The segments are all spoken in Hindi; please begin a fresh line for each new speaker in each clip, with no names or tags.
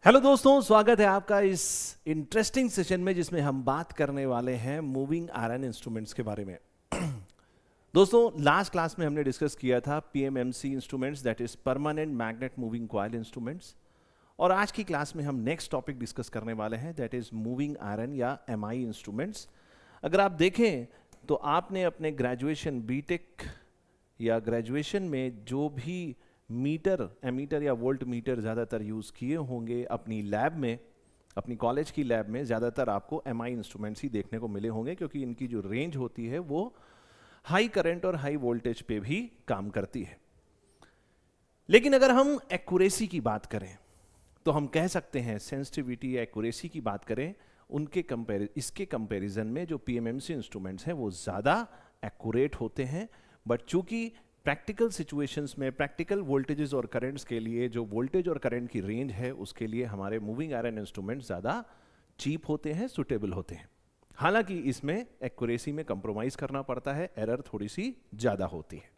हेलो दोस्तों, स्वागत है आपका इस इंटरेस्टिंग सेशन में जिसमें हम बात करने वाले हैं मूविंग आयरन इंस्ट्रूमेंट्स के बारे में। दोस्तों, लास्ट क्लास में हमने डिस्कस किया था PMMC instruments, that is permanent magnet moving coil instruments. और आज की क्लास में हम नेक्स्ट टॉपिक डिस्कस करने वाले हैं, दैट इज मूविंग आयरन या एमआई इंस्ट्रूमेंट्स। अगर आप देखें तो आपने अपने ग्रेजुएशन बीटेक या ग्रेजुएशन में जो भी मीटर, एमीटर या वोल्ट मीटर ज़्यादातर यूज़ किए होंगे अपनी लैब में, अपनी कॉलेज की लैब में ज़्यादातर आपको एमआई इंस्ट्रूमेंट्स ही देखने को मिले होंगे, क्योंकि इनकी जो रेंज होती है वो हाई करंट और हाई वोल्टेज पे भी काम करती है। लेकिन अगर हम एक्यूरेसी की बात करें तो हम कह सकते हैं, सेंसिटिविटी या एक्यूरेसी की बात करें, इसके कंपैरिजन में जो पीएमएमसी इंस्ट्रूमेंट्स हैं वो ज़्यादा एक्यूरेट होते हैं। बट चूंकि प्रैक्टिकल सिचुएशंस में प्रैक्टिकल वोल्टेजेस और करंट्स के लिए जो वोल्टेज और करंट की रेंज है उसके लिए हमारे मूविंग आयरन इंस्ट्रूमेंट ज़्यादा चीप होते हैं, सुटेबल होते हैं। हालांकि इसमें एक्यूरेसी में कंप्रोमाइज करना पड़ता है, एरर थोड़ी सी ज़्यादा होती है।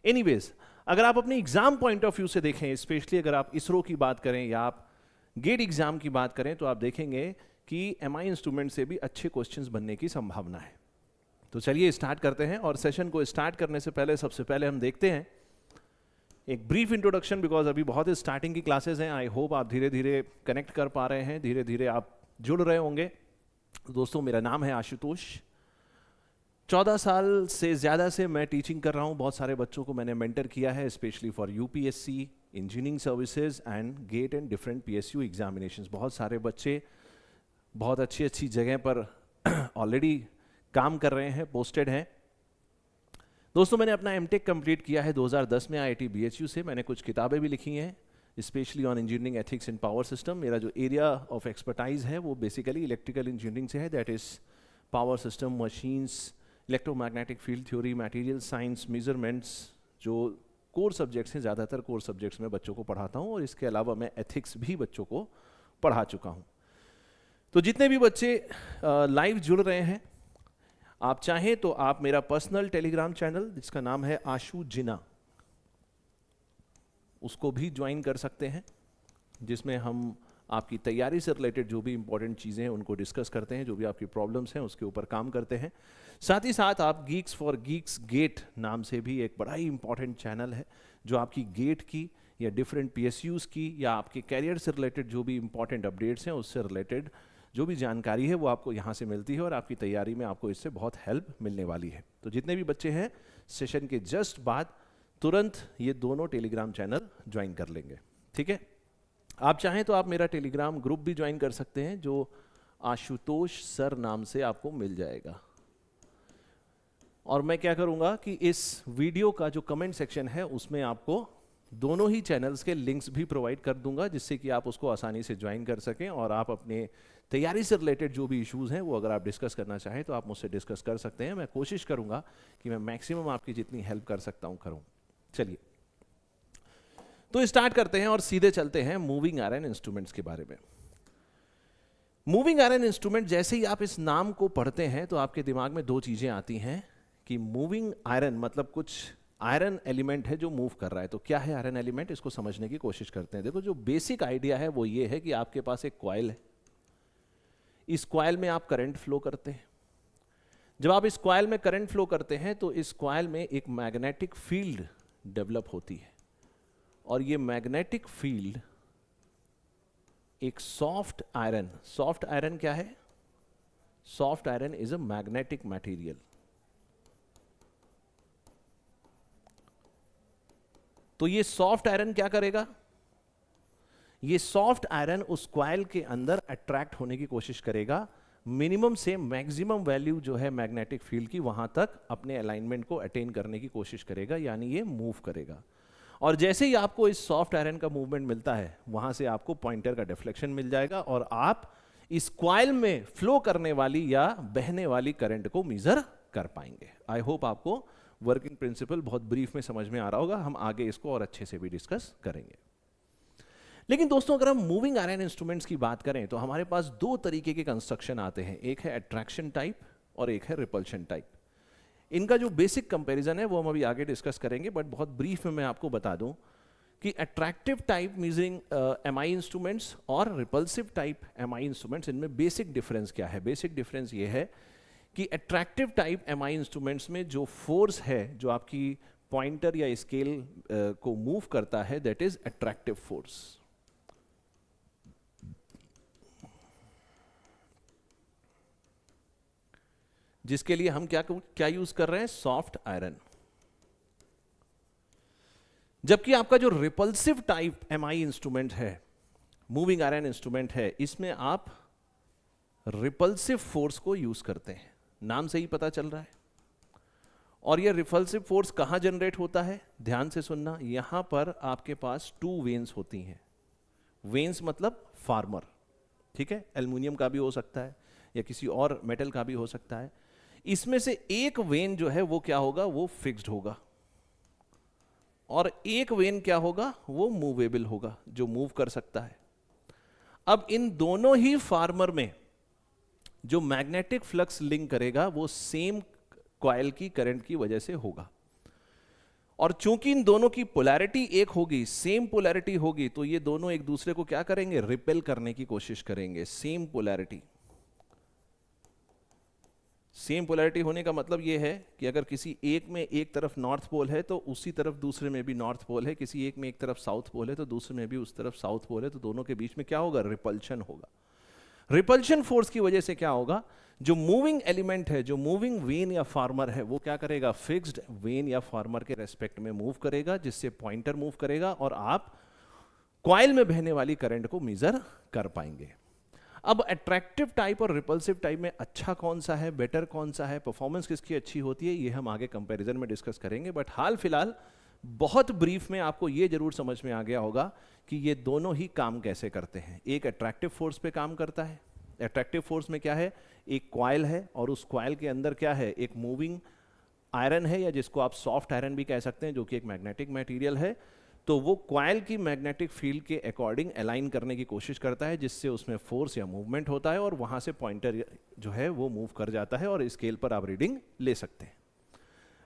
एनीवेज, अगर आप अपने एग्जाम पॉइंट ऑफ व्यू से देखें, स्पेशली अगर आप इसरो की बात करें या आप गेट एग्जाम की बात करें, तो आप देखेंगे कि एमआई इंस्ट्रूमेंट से भी अच्छे क्वेश्चंस बनने की संभावना है। तो चलिए स्टार्ट करते हैं। और सेशन को स्टार्ट करने से पहले सबसे पहले हम देखते हैं एक ब्रीफ इंट्रोडक्शन, बिकॉज अभी बहुत स्टार्टिंग की क्लासेस हैं। आई होप आप धीरे धीरे कनेक्ट कर पा रहे हैं, धीरे धीरे आप जुड़ रहे होंगे। दोस्तों, मेरा नाम है आशुतोष। 14 साल से ज़्यादा से मैं टीचिंग कर रहा हूँ। बहुत सारे बच्चों को मैंने मेंटर किया है, specially for UPSC, engineering services and GATE and different PSU examinations. बहुत सारे बच्चे बहुत अच्छी अच्छी जगह पर ऑलरेडी काम कर रहे हैं, पोस्टेड हैं। दोस्तों, मैंने अपना एमटेक कंप्लीट किया है 2010 में आईआईटी बीएचयू से। मैंने कुछ किताबें भी लिखी हैं, specially on engineering ethics in power system. मेरा जो एरिया ऑफ एक्सपर्टाइज है वो बेसिकली इलेक्ट्रिकल इंजीनियरिंग से है, that is power system, machines, electromagnetic field theory, material science, measurements. जो कोर सब्जेक्ट्स हैं, ज़्यादातर कोर सब्जेक्ट्स में बच्चों को पढ़ाता हूँ, और इसके अलावा मैं एथिक्स भी बच्चों को पढ़ा चुका हूँ। तो जितने भी बच्चे लाइव जुड़ रहे हैं, आप चाहें तो आप मेरा पर्सनल टेलीग्राम चैनल जिसका नाम है आशु जिना, उसको भी ज्वाइन कर सकते हैं, जिसमें हम आपकी तैयारी से रिलेटेड जो भी इंपॉर्टेंट चीज़ें हैं उनको डिस्कस करते हैं, जो भी आपकी प्रॉब्लम्स हैं उसके ऊपर काम करते हैं। साथ ही साथ आप गीक्स फॉर गीक्स गेट नाम से भी एक बड़ा ही इंपॉर्टेंट चैनल है, जो आपकी गेट की या डिफरेंट पीएसयूज़ की या आपके कैरियर से रिलेटेड जो भी इंपॉर्टेंट अपडेट्स हैं उससे रिलेटेड जो भी जानकारी है वो आपको यहाँ से मिलती है, और आपकी तैयारी में आपको इससे बहुत हेल्प मिलने वाली है। तो जितने भी बच्चे हैं, सेशन के जस्ट बाद तुरंत ये दोनों टेलीग्राम चैनल ज्वाइन कर लेंगे, ठीक है। आप चाहें तो आप मेरा टेलीग्राम ग्रुप भी ज्वाइन कर सकते हैं, जो आशुतोष सर नाम से आपको मिल जाएगा। और मैं क्या करूँगा कि इस वीडियो का जो कमेंट सेक्शन है उसमें आपको दोनों ही चैनल्स के लिंक्स भी प्रोवाइड कर दूंगा, जिससे कि आप उसको आसानी से ज्वाइन कर सकें, और आप अपने तैयारी से रिलेटेड जो भी इश्यूज़ हैं वो अगर आप डिस्कस करना चाहें तो आप मुझसे डिस्कस कर सकते हैं। मैं कोशिश करूंगा कि मैं मैक्सिमम आपकी जितनी हेल्प कर सकता हूं करूं। चलिए तो स्टार्ट करते हैं और सीधे चलते हैं मूविंग आयरन इंस्ट्रूमेंट्स के बारे में। मूविंग आयरन इंस्ट्रूमेंट, जैसे ही आप इस नाम को पढ़ते हैं तो आपके दिमाग में दो चीज़ें आती हैं कि मूविंग आयरन मतलब कुछ आयरन एलिमेंट है जो मूव कर रहा है। तो क्या है आयरन एलिमेंट, इसको समझने की कोशिश करते हैं। देखो, जो बेसिक आइडिया है वो ये है कि आपके पास एक कॉइल है, इस कॉइल में आप करंट फ्लो करते हैं। जब आप इस कॉइल में करंट फ्लो करते हैं तो इस कॉइल में एक मैग्नेटिक फील्ड डेवलप होती है, और ये मैग्नेटिक फील्ड एक सॉफ्ट आयरन क्या है? Soft iron is a magnetic material. तो ये सॉफ्ट आयरन क्या करेगा? ये सॉफ्ट आयरन उस कॉइल के अंदर अट्रैक्ट होने की कोशिश करेगा, मिनिमम से मैक्सिमम वैल्यू जो है मैग्नेटिक फील्ड की वहां तक अपने अलाइनमेंट को अटेन करने की कोशिश करेगा, यानी ये मूव करेगा। और जैसे ही आपको इस सॉफ्ट आयरन का मूवमेंट मिलता है, वहां से आपको पॉइंटर का डिफ्लेक्शन मिल जाएगा, और आप इस कॉइल में फ्लो करने वाली या बहने वाली करंट को मेजर कर पाएंगे। आई होप आपको वर्किंग प्रिंसिपल बहुत ब्रीफ में समझ में आ रहा होगा। हम आगे इसको और अच्छे से भी डिस्कस करेंगे। लेकिन दोस्तों, अगर हम मूविंग आयरन इंस्ट्रूमेंट्स की बात करें तो हमारे पास दो तरीके के कंस्ट्रक्शन आते हैं, एक है अट्रैक्शन टाइप और एक है रिपल्शन टाइप। इनका जो बेसिक कंपैरिजन है वो हम अभी आगे डिस्कस करेंगे, बट बहुत ब्रीफ में मैं आपको बता दूं कि attractive type measuring MI instruments और रिपल्सिव टाइप एमआई इंस्ट्रूमेंट्स, इनमें बेसिक डिफरेंस क्या है? बेसिक डिफरेंस ये है कि अट्रैक्टिव टाइप एमआई इंस्ट्रूमेंट्स में जो फोर्स है जो आपकी पॉइंटर या स्केल को मूव करता है, दैट इज अट्रैक्टिव फोर्स। जिसके लिए हम क्या यूज कर रहे हैं? Soft iron. जबकि आपका जो रिपल्सिव टाइप एमआई इंस्ट्रूमेंट है, मूविंग आयरन इंस्ट्रूमेंट है, इसमें आप रिपल्सिव फोर्स को यूज करते हैं, नाम से ही पता चल रहा है। और ये रिपल्सिव फोर्स कहां जनरेट होता है? ध्यान से सुनना, यहां पर आपके पास 2 वेन्स होती हैं। वेन्स मतलब फार्मर, ठीक है? एल्युमिनियम का भी हो सकता है या किसी और मेटल का भी हो सकता है। इसमें से एक वेन जो है वो क्या होगा? वो फिक्स्ड होगा, और एक वेन क्या होगा? वो मूवेबल होगा, जो मूव कर सकता है। अब इन दोनों ही फार्मर में जो मैग्नेटिक फ्लक्स लिंक करेगा वो सेम कॉइल की करंट की वजह से होगा। और चूंकि इन दोनों की पोलैरिटी एक होगी, सेम पोलैरिटी होगी, तो ये दोनों एक दूसरे को क्या करेंगे? रिपेल करने की कोशिश करेंगे। सेम पोलैरिटी, सेम पोलैरिटी होने का मतलब ये है कि अगर किसी एक में एक तरफ नॉर्थ पोल है तो उसी तरफ दूसरे में भी नॉर्थ पोल है, किसी एक में एक तरफ साउथ पोल है तो दूसरे में भी उस तरफ साउथ पोल है, तो दोनों के बीच में क्या होगा? रिपल्शन होगा। रिपल्शन फोर्स की वजह से क्या होगा? जो मूविंग एलिमेंट है, जो मूविंग वेन या फार्मर है, वो क्या करेगा? फिक्स्ड वेन या फार्मर के रेस्पेक्ट में मूव करेगा, जिससे पॉइंटर मूव करेगा और आप कॉइल में बहने वाली करंट को मेजर कर पाएंगे। अब अट्रैक्टिव टाइप और रिपल्सिव टाइप में अच्छा कौन सा है, बेटर कौन सा है, परफॉर्मेंस किसकी अच्छी होती है, ये हम आगे कंपैरिजन में डिस्कस करेंगे। बट हाल फिलहाल बहुत ब्रीफ में आपको ये जरूर समझ में आ गया होगा कि ये दोनों ही काम कैसे करते हैं। एक अट्रैक्टिव फोर्स पे काम करता है। अट्रैक्टिव फोर्स में क्या है? एक कॉइल है और उस कॉइल के अंदर क्या है? एक मूविंग आयरन है, या जिसको आप सॉफ्ट आयरन भी कह सकते हैं, जो कि एक मैग्नेटिक मटेरियल है। तो वो कॉइल की मैग्नेटिक फील्ड के अकॉर्डिंग अलाइन करने की कोशिश करता है, जिससे उसमें फोर्स या मूवमेंट होता है और वहां से पॉइंटर जो है वो मूव कर जाता है और स्केल पर आप रीडिंग ले सकते हैं।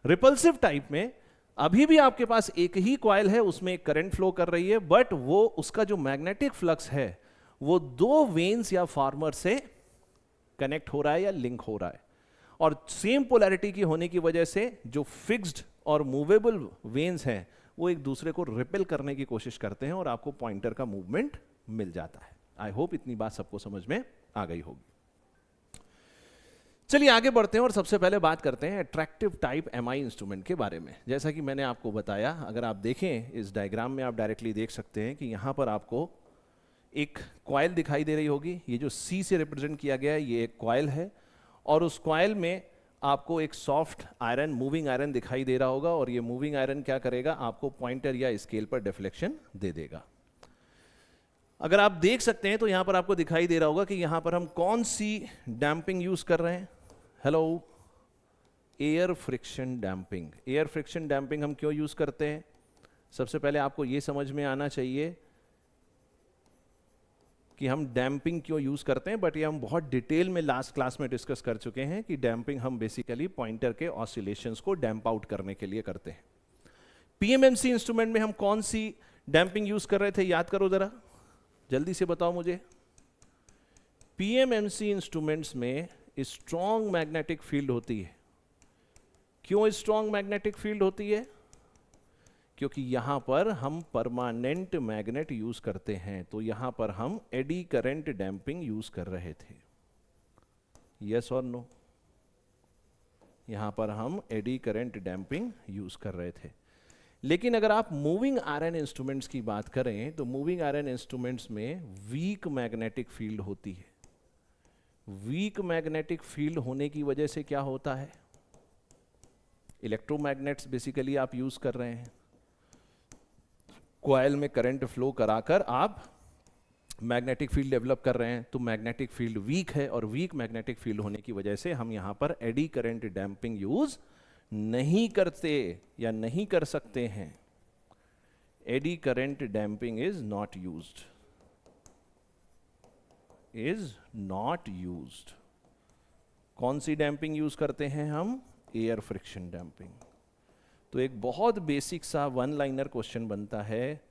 रिपल्सिव टाइप में अभी भी आपके पास एक ही कॉइल है, उसमें एक करंट फ्लो कर रही है, बट वो उसका जो मैग्नेटिक फ्लक्स है वो 2 वेन्स या फार्मर से कनेक्ट हो रहा है या लिंक हो रहा है। और सेम पोलैरिटी की होने की वजह से जो फिक्स्ड और मूवेबल वेन्स हैं वो एक दूसरे को रिपेल करने की कोशिश करते हैं और आपको पॉइंटर का मूवमेंट मिल जाता है। आई होप इतनी बात सबको समझ में आ गई होगी। चलिए आगे बढ़ते हैं और सबसे पहले बात करते हैं अट्रैक्टिव टाइप एमआई इंस्ट्रूमेंट के बारे में। जैसा कि मैंने आपको बताया, अगर आप देखें इस डायग्राम में आप डायरेक्टली देख सकते हैं कि यहां पर आपको एक कॉइल दिखाई दे रही होगी। ये जो सी से रिप्रेजेंट किया गया है ये एक कॉइल है, और उस कॉइल में आपको एक सॉफ्ट आयरन, मूविंग आयरन दिखाई दे रहा होगा, और ये मूविंग आयरन क्या करेगा? आपको पॉइंटर या स्केल पर डिफ्लेक्शन दे देगा। अगर आप देख सकते हैं तो यहां पर आपको दिखाई दे रहा होगा कि यहां पर हम कौन सी डैम्पिंग यूज कर रहे हैं? Hello, air friction damping. Air friction damping हम क्यों यूज करते हैं? सबसे पहले आपको यह समझ में आना चाहिए कि हम डैम्पिंग क्यों यूज करते हैं, बट ये हम बहुत डिटेल में लास्ट क्लास में डिस्कस कर चुके हैं कि डैम्पिंग हम बेसिकली पॉइंटर के ऑसिलेशंस को डैम्प आउट करने के लिए करते हैं। पीएमएमसी इंस्ट्रूमेंट में हम कौन सी डैम्पिंग यूज कर रहे थे? याद करो जरा, जल्दी से बताओ मुझे। पीएमएमसी इंस्ट्रूमेंट्स में स्ट्रॉन्ग मैग्नेटिक फील्ड होती है। क्यों स्ट्रॉन्ग मैग्नेटिक फील्ड होती है? क्योंकि यहां पर हम परमानेंट मैग्नेट यूज करते हैं, तो यहां पर हम एडी करंट डैम्पिंग यूज कर रहे थे। यस और नो? यहां पर हम एडी करंट डैम्पिंग यूज कर रहे थे। लेकिन अगर आप मूविंग आयरन इंस्ट्रूमेंट्स की बात करें तो मूविंग आयरन इंस्ट्रूमेंट्स में वीक मैग्नेटिक फील्ड होती है। वीक मैग्नेटिक फील्ड होने की वजह से क्या होता है? इलेक्ट्रोमैग्नेट्स बेसिकली आप यूज कर रहे हैं, कॉइल में करंट फ्लो कराकर आप मैग्नेटिक फील्ड डेवलप कर रहे हैं, तो मैग्नेटिक फील्ड वीक है, और वीक मैग्नेटिक फील्ड होने की वजह से हम यहां पर एडी करंट डैम्पिंग यूज नहीं करते या नहीं कर सकते हैं। Eddy current damping is not used, कौन सी डैम्पिंग यूज करते हैं हम? Air friction damping. तो एक बहुत बेसिक सा वन लाइनर क्वेश्चन बनता है,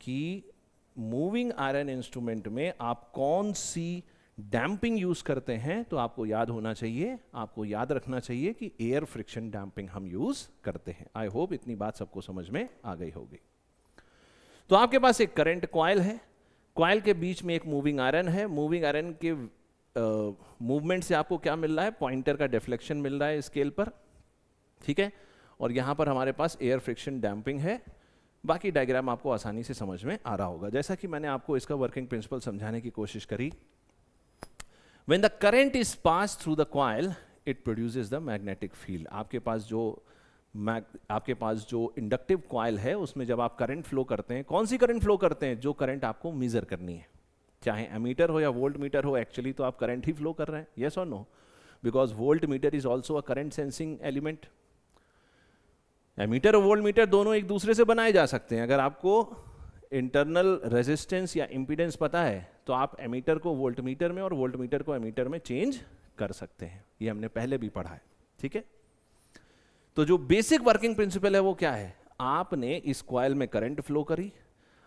कि मूविंग आयरन इंस्ट्रूमेंट में आप कौन सी डैम्पिंग यूज करते हैं, तो आपको याद होना चाहिए, आपको याद रखना चाहिए कि एयर फ्रिक्शन डैम्पिंग हम यूज करते हैं। आई होप इतनी बात सबको समझ में आ गई होगी। तो आपके पास एक करंट कॉइल है, कॉइल के बीच में एक मूविंग आयरन है, मूविंग आयरन के मूवमेंट से आपको क्या मिल रहा है, पॉइंटर का डिफ्लेक्शन मिल रहा है स्केल पर, ठीक है। और यहां पर हमारे पास एयर फ्रिक्शन डैम्पिंग है। बाकी डायग्राम आपको आसानी से समझ में आ रहा होगा। जैसा कि मैंने आपको इसका वर्किंग प्रिंसिपल समझाने की कोशिश करी, when the current is passed through the coil it produces the magnetic field। आपके पास जो इंडक्टिव कॉइल है उसमें जब आप करंट फ्लो करते हैं, कौन सी करंट फ्लो करते हैं, जो करंट आपको मेजर करनी है, चाहे एमीटर हो या वोल्ट मीटर हो, एक्चुअली तो आप करंट ही फ्लो कर रहे हैं, यस और no, because volt meter is also a current sensing element. Ammeter और वोल्ट मीटर दोनों एक दूसरे से बनाए जा सकते हैं। अगर आपको इंटरनल रेजिस्टेंस या इंपीडेंस पता है तो आप एमीटर को वोल्ट मीटर में और वोल्ट मीटर को एमीटर में चेंज कर सकते हैं, ये हमने पहले भी पढ़ा है, ठीक है। तो जो बेसिक वर्किंग प्रिंसिपल है वो क्या है, आपने इस कॉइल में करंट फ्लो करी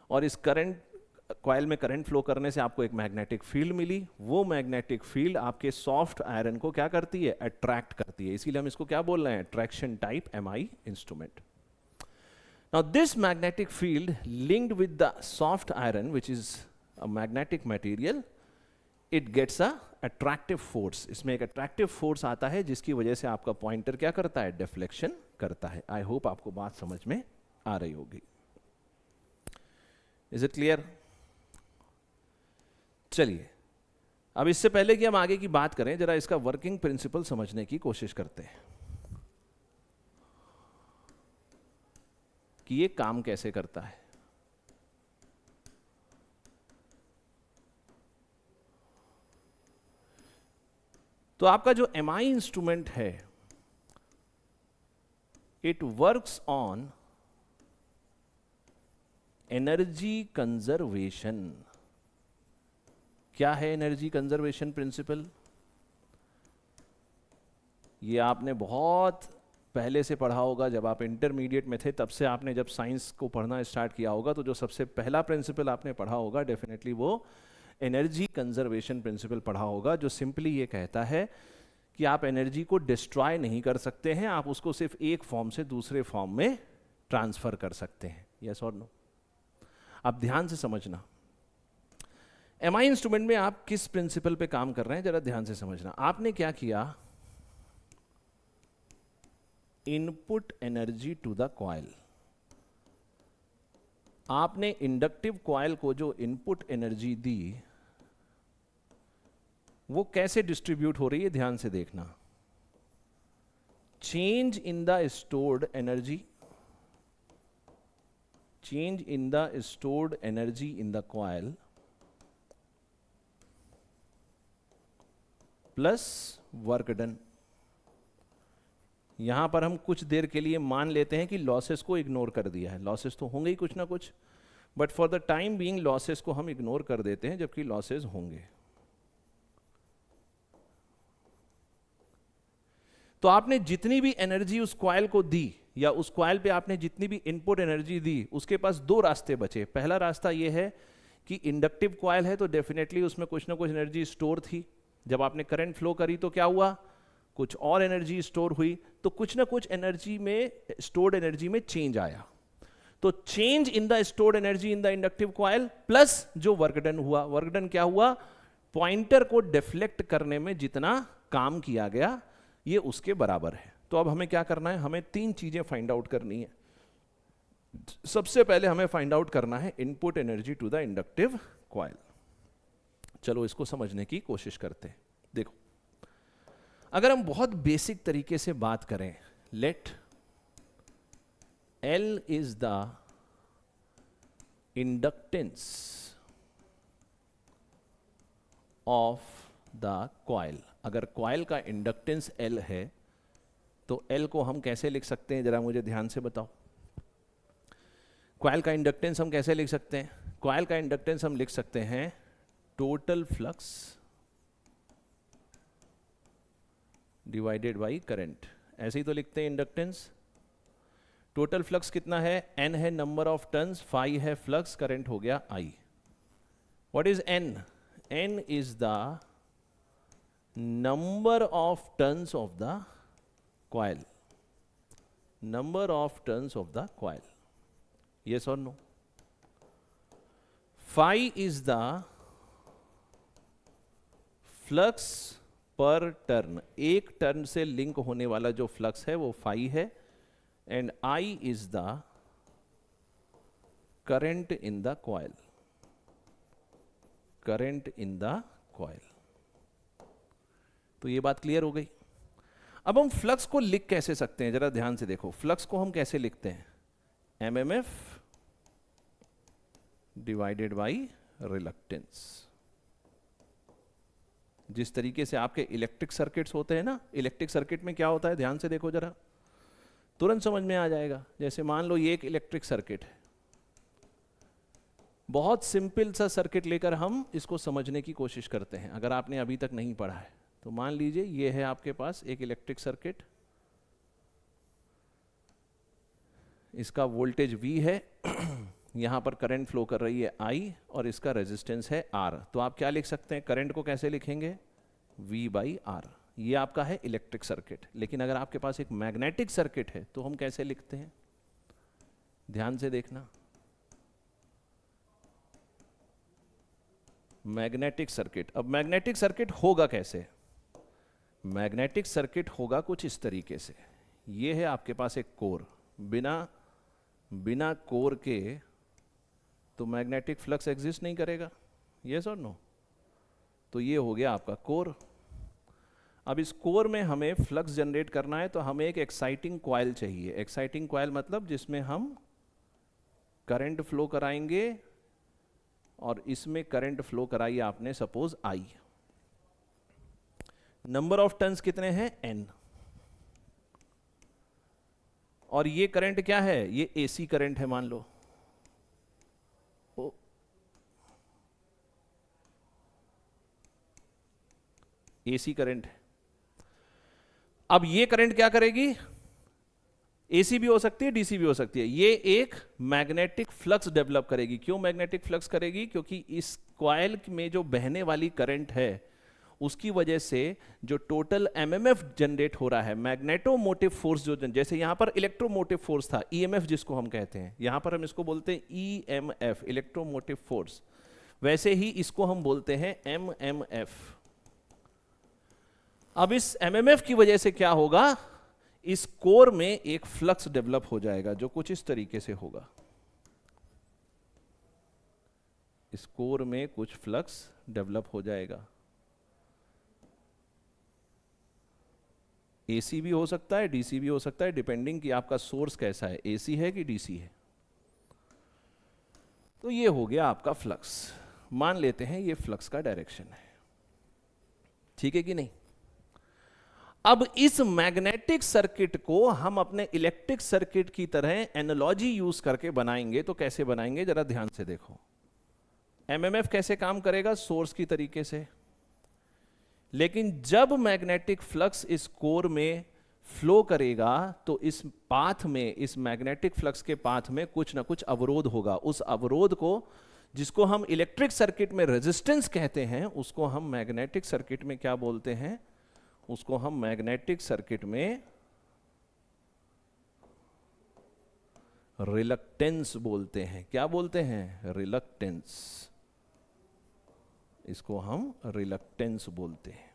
और इस कॉइल में करंट फ्लो करने से आपको एक मैग्नेटिक फील्ड मिली। वो मैग्नेटिक फील्ड आपके सॉफ्ट आयरन को क्या करती है, अट्रैक्ट करती है, इसीलिए हम इसको क्या बोल रहे हैं, traction type MI instrument. Now this magnetic field linked with the soft iron, which is a magnetic material, it gets a attractive force। इसमें एक attractive force आता है जिसकी वजह से आपका पॉइंटर क्या करता है, deflection करता है। I hope आपको बात समझ में आ रही होगी। Is it clear? चलिए, अब इससे पहले कि हम आगे की बात करें, जरा इसका वर्किंग प्रिंसिपल समझने की कोशिश करते हैं कि ये काम कैसे करता है। तो आपका जो एमआई इंस्ट्रूमेंट है, it works on energy conservation. क्या है एनर्जी कंजर्वेशन प्रिंसिपल, ये आपने बहुत पहले से पढ़ा होगा, जब आप इंटरमीडिएट में थे तब से आपने जब साइंस को पढ़ना स्टार्ट किया होगा तो जो सबसे पहला प्रिंसिपल आपने पढ़ा होगा डेफिनेटली वो एनर्जी कंजर्वेशन प्रिंसिपल पढ़ा होगा, जो सिंपली ये कहता है कि आप एनर्जी को डिस्ट्रॉय नहीं कर सकते हैं, आप उसको सिर्फ एक फॉर्म से दूसरे फॉर्म में ट्रांसफर कर सकते हैं, यस और नो। आप ध्यान से समझना, एमआई इंस्ट्रूमेंट में आप किस प्रिंसिपल पे काम कर रहे हैं जरा ध्यान से समझना। आपने क्या किया, input energy to the coil, आपने इंडक्टिव कॉइल को जो इनपुट एनर्जी दी वो कैसे डिस्ट्रीब्यूट हो रही है, ध्यान से देखना। Change in the stored energy, change in the stored energy in the coil plus work done. यहां पर हम कुछ देर के लिए मान लेते हैं कि लॉसेस को इग्नोर कर दिया है, लॉसेस तो होंगे ही कुछ ना कुछ, but for the time being losses को हम इग्नोर कर देते हैं, जबकि लॉसेस होंगे। तो आपने जितनी भी एनर्जी उस कॉइल को दी या उस कॉइल पे आपने जितनी भी इनपुट एनर्जी दी, उसके पास दो रास्ते बचे। पहला रास्ता यह है कि इंडक्टिव कॉइल है तो डेफिनेटली उसमें कुछ ना कुछ एनर्जी स्टोर थी, जब आपने करंट फ्लो करी तो क्या हुआ, कुछ और एनर्जी स्टोर हुई, तो कुछ ना कुछ एनर्जी में, स्टोर्ड एनर्जी में चेंज आया। तो change in the stored energy in the inductive coil plus जो वर्क डन हुआ, वर्क डन क्या हुआ, पॉइंटर को डिफ्लेक्ट करने में जितना काम किया गया ये उसके बराबर है। तो अब हमें क्या करना है, हमें तीन चीजें फाइंड आउट करनी है। सबसे पहले हमें फाइंड आउट करना है input energy to the inductive coil. चलो इसको समझने की कोशिश करते हैं। देखो, अगर हम बहुत बेसिक तरीके से बात करें, let L is the inductance of the coil. अगर कॉइल का इंडक्टेंस L है तो L को हम कैसे लिख सकते हैं, जरा मुझे ध्यान से बताओ। कॉइल का इंडक्टेंस हम कैसे लिख सकते हैं, कॉइल का इंडक्टेंस हम लिख सकते हैं total flux divided by current, ऐसे ही तो लिखते हैं इंडक्टेंस। टोटल फ्लक्स कितना है, n है नंबर ऑफ टर्न्स, फाई है फ्लक्स, करंट हो गया I. What is n? n is the number of turns of the coil, number of turns of the coil. Yes or no? Phi is the flux per turn. एक टर्न से लिंक होने वाला जो फ्लक्स है वो phi है, and I is the current in the coil. Current in the coil. तो ये बात क्लियर हो गई. अब हम फ्लक्स को लिख कैसे सकते हैं, जरा ध्यान से देखो. फ्लक्स को हम कैसे लिखते हैं, एमएमएफ डिवाइडेड बाय रिलक्टेंस. जिस तरीके से आपके इलेक्ट्रिक सर्किट्स होते हैं ना, इलेक्ट्रिक सर्किट में क्या होता है, ध्यान से देखो जरा, तुरंत समझ में आ जाएगा. जैसे मान लो ये एक इलेक्ट्रिक सर्किट है, बहुत सिंपल सा सर्किट लेकर हम इसको समझने की कोशिश करते हैं. अगर आपने अभी तक नहीं पढ़ा है तो मान लीजिए ये है आपके पास एक इलेक्ट्रिक सर्किट, इसका वोल्टेज V है, यहां पर करंट फ्लो कर रही है I और इसका रेजिस्टेंस है R. तो आप क्या लिख सकते हैं, करंट को कैसे लिखेंगे, V/R. ये आपका है इलेक्ट्रिक सर्किट. लेकिन अगर आपके पास एक मैग्नेटिक सर्किट है तो हम कैसे लिखते हैं, ध्यान से देखना. मैग्नेटिक सर्किट, अब मैग्नेटिक सर्किट होगा कैसे, मैग्नेटिक सर्किट होगा कुछ इस तरीके से. ये है आपके पास एक कोर, बिना कोर के तो मैग्नेटिक फ्लक्स एग्जिस्ट नहीं करेगा. यस और नो? तो ये हो गया आपका कोर. अब इस कोर में हमें फ्लक्स जनरेट करना है तो हमें एक एक्साइटिंग कॉइल चाहिए. एक्साइटिंग कॉइल मतलब जिसमें हम करंट फ्लो कराएंगे, और इसमें करंट फ्लो कराई आपने suppose I. Number of turns कितने हैं, n. और ये करंट क्या है, ये AC करंट है मान लो. AC करंट है. अब ये करंट क्या करेगी, AC भी हो सकती है, DC भी हो सकती है. ये एक मैग्नेटिक फ्लक्स डेवलप करेगी. क्यों मैग्नेटिक फ्लक्स करेगी, क्योंकि इस कॉइल में जो बहने वाली करंट है उसकी वजह से जो टोटल एमएमएफ जनरेट हो रहा है, मैग्नेटोमोटिव फोर्स, जो जैसे यहां पर इलेक्ट्रोमोटिव फोर्स था, ईएमएफ जिसको हम कहते हैं, यहां पर हम इसको बोलते हैं ईएमएफ, इलेक्ट्रोमोटिव फोर्स, वैसे ही इसको हम बोलते हैं एमएमएफ. अब इस एमएमएफ की वजह से क्या होगा, इस कोर में एक फ्लक्स डेवलप हो जाएगा जो कुछ इस तरीके से होगा. इस कोर में कुछ फ्लक्स डेवलप हो जाएगा. AC भी हो सकता है, DC भी हो सकता है, डिपेंडिंग कि आपका सोर्स कैसा है, AC है कि DC है. तो ये हो गया आपका फ्लक्स. मान लेते हैं ये फ्लक्स का डायरेक्शन है, ठीक है कि नहीं. अब इस मैग्नेटिक सर्किट को हम अपने इलेक्ट्रिक सर्किट की तरह एनालॉजी यूज करके बनाएंगे. तो कैसे बनाएंगे, जरा ध्यान से देखो. एमएमएफ कैसे काम करेगा, सोर्स की तरीके से. लेकिन जब मैग्नेटिक फ्लक्स इस कोर में फ्लो करेगा तो इस पाथ में, इस मैग्नेटिक फ्लक्स के पाथ में कुछ ना कुछ अवरोध होगा. उस अवरोध को, जिसको हम इलेक्ट्रिक सर्किट में रेजिस्टेंस कहते हैं, उसको हम मैग्नेटिक सर्किट में क्या बोलते हैं, उसको हम मैग्नेटिक सर्किट में रिलक्टेंस बोलते हैं. क्या बोलते हैं, रिलक्टेंस. इसको हम रिलक्टेंस बोलते हैं.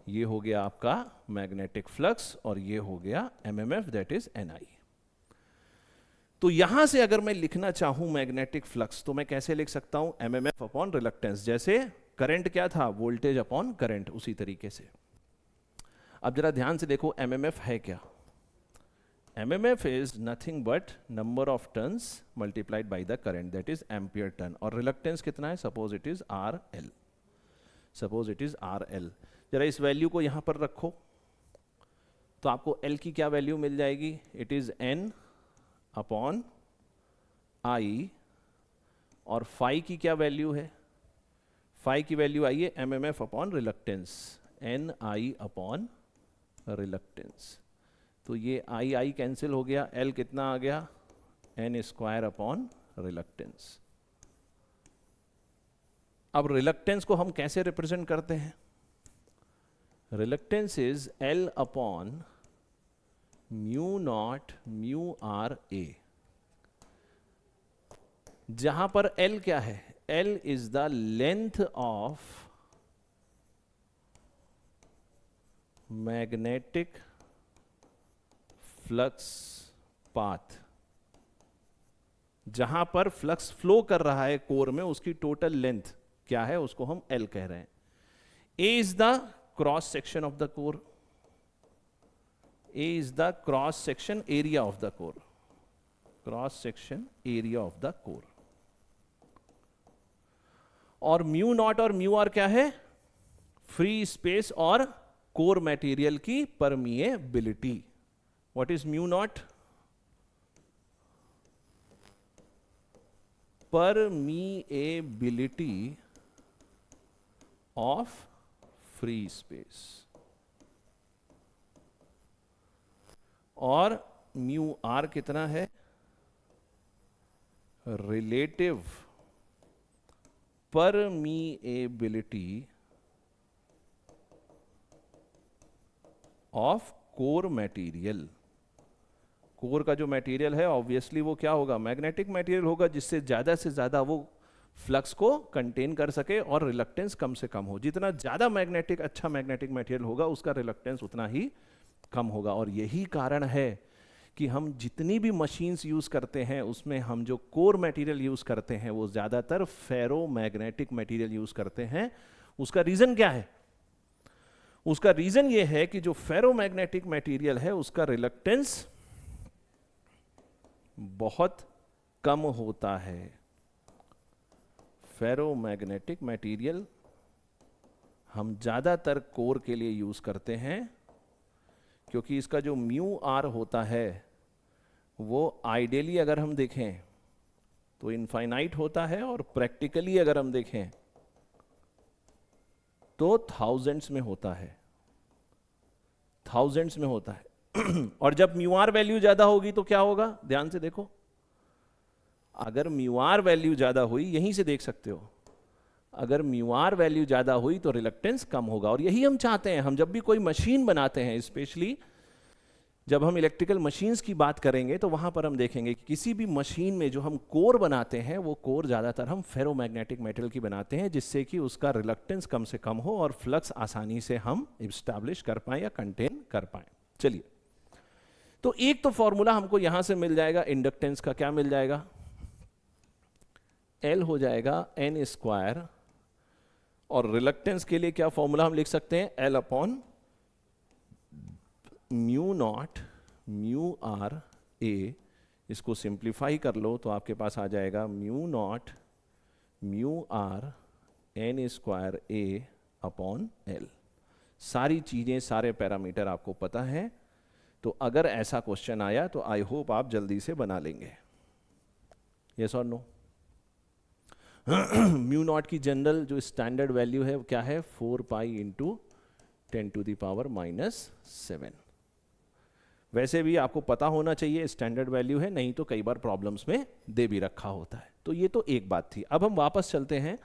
ये हो गया आपका मैग्नेटिक फ्लक्स और ये हो गया एमएमएफ, दैट इज NI. तो यहां से अगर मैं लिखना चाहूं मैग्नेटिक फ्लक्स तो मैं कैसे लिख सकता हूं, एमएमएफ अपॉन रिलक्टेंस. जैसे करंट क्या था, वोल्टेज अपॉन करंट, उसी तरीके से. अब जरा ध्यान से देखो एमएमएफ है क्या. MMF is nothing but number of turns multiplied by the current, that is ampere turn. और reluctance कितना है, suppose it is RL. Suppose it is RL. जरा इस वैल्यू को यहां पर रखो तो आपको L की क्या वैल्यू मिल जाएगी, it is N upon I. और phi की क्या वैल्यू है, phi की वैल्यू आई है MMF upon reluctance, NI upon reluctance. तो ये आई आई कैंसिल हो गया, एल कितना आ गया, एन स्क्वायर अपॉन रिलक्टेंस। अब रिलक्टेंस को हम कैसे रिप्रेजेंट करते हैं? Reluctance is L upon mu naught mu are A, जहां पर एल क्या है, L is the length of magnetic flux path, जहां पर फ्लक्स फ्लो कर रहा है कोर में, उसकी टोटल लेंथ क्या है, उसको हम एल कह रहे हैं। A is the cross section of the core, A is the cross section area of the core, cross section area of the core. और म्यू नॉट और म्यू आर क्या है, फ्री स्पेस और कोर मटेरियल की permeability. What is mu naught? Permeability of free space. और म्यू आर कितना है, relative permeability of core material. Core का जो मटेरियल है ऑब्वियसली वो क्या होगा, मैग्नेटिक मटेरियल होगा, जिससे ज्यादा से ज्यादा वो फ्लक्स को कंटेन कर सके और रिलक्टेंस कम से कम हो। जितना ज्यादा मैग्नेटिक, अच्छा मैग्नेटिक मटेरियल होगा, उसका रिलक्टेंस उतना ही कम होगा। और यही कारण है कि हम जितनी भी मशीन्स यूज करते हैं उसमें हम जो कोर मटेरियल यूज करते हैं वो ज्यादातर फेरो मैग्नेटिक मटेरियल यूज करते हैं। उसका रीजन क्या है? उसका रीजन ये है कि जो फेरो मैग्नेटिक मटेरियल है उसका रिलक्टेंस बहुत कम होता है। फेरो मैग्नेटिक मटेरियल हम ज्यादातर कोर के लिए यूज करते हैं, क्योंकि इसका जो म्यू आर होता है वो आइडियली अगर हम देखें तो इनफाइनाइट होता है, और प्रैक्टिकली अगर हम देखें तो थाउजेंड्स में होता है, थाउजेंड्स में होता है। और जब म्यू आर वैल्यू ज्यादा होगी तो क्या होगा, ध्यान से देखो, अगर म्यू आर वैल्यू ज्यादा हुई, यहीं से देख सकते हो, अगर म्यू आर वैल्यू ज्यादा हुई तो रिलक्टेंस कम होगा। और यही हम चाहते हैं। हम जब भी कोई मशीन बनाते हैं, स्पेशली जब हम इलेक्ट्रिकल मशीन्स की बात करेंगे, तो वहां पर हम देखेंगे कि किसी भी मशीन में जो हम कोर बनाते हैं वो कोर ज्यादातर हम फेरोमैग्नेटिक मेटल की बनाते हैं, जिससे कि उसका रिलक्टेंस कम से कम हो और फ्लक्स आसानी से हम इस्टेब्लिश कर पाए या कंटेन कर पाए। चलिए, तो एक तो फॉर्मूला हमको यहां से मिल जाएगा इंडक्टेंस का, क्या मिल जाएगा, एल हो जाएगा एन स्क्वायर, और रिलक्टेंस के लिए क्या फॉर्मूला हम लिख सकते हैं, L upon mu naught mu are A. इसको सिंप्लीफाई कर लो तो आपके पास आ जाएगा mu naught mu R N square A upon L. सारी चीजें, सारे पैरामीटर आपको पता है, तो अगर ऐसा क्वेश्चन आया तो आई होप आप जल्दी से बना लेंगे। यस और नो? म्यू नॉट की जनरल जो स्टैंडर्ड वैल्यू है वो क्या है, 4 पाई इंटू 10⁻⁷। वैसे भी आपको पता होना चाहिए स्टैंडर्ड वैल्यू है, नहीं तो कई बार प्रॉब्लम्स में दे भी रखा होता है। तो ये तो एक बात थी। अब हम वापस चलते हैं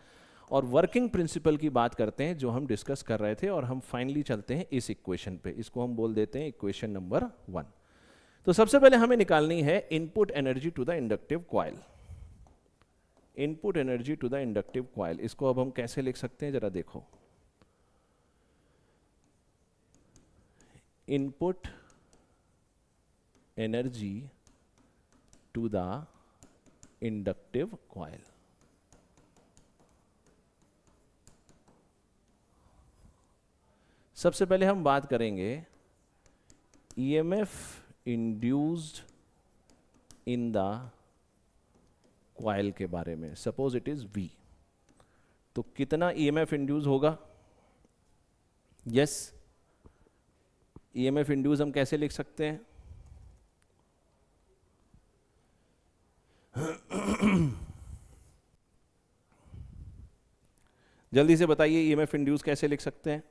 और वर्किंग प्रिंसिपल की बात करते हैं जो हम डिस्कस कर रहे थे, और हम फाइनली चलते हैं इस इक्वेशन पे। इसको हम बोल देते हैं इक्वेशन नंबर 1। तो सबसे पहले हमें निकालनी है input energy to the inductive coil. Input energy to the inductive coil, इसको अब हम कैसे लिख सकते हैं, जरा देखो। Input energy to the inductive coil, सबसे पहले हम बात करेंगे EMF induced in the coil के बारे में। सपोज इट इज V, तो कितना ईएमएफ इंड्यूस होगा? यस, ईएमएफ इंड्यूस हम कैसे लिख सकते हैं, जल्दी से बताइए, ईएमएफ इंड्यूस कैसे लिख सकते हैं?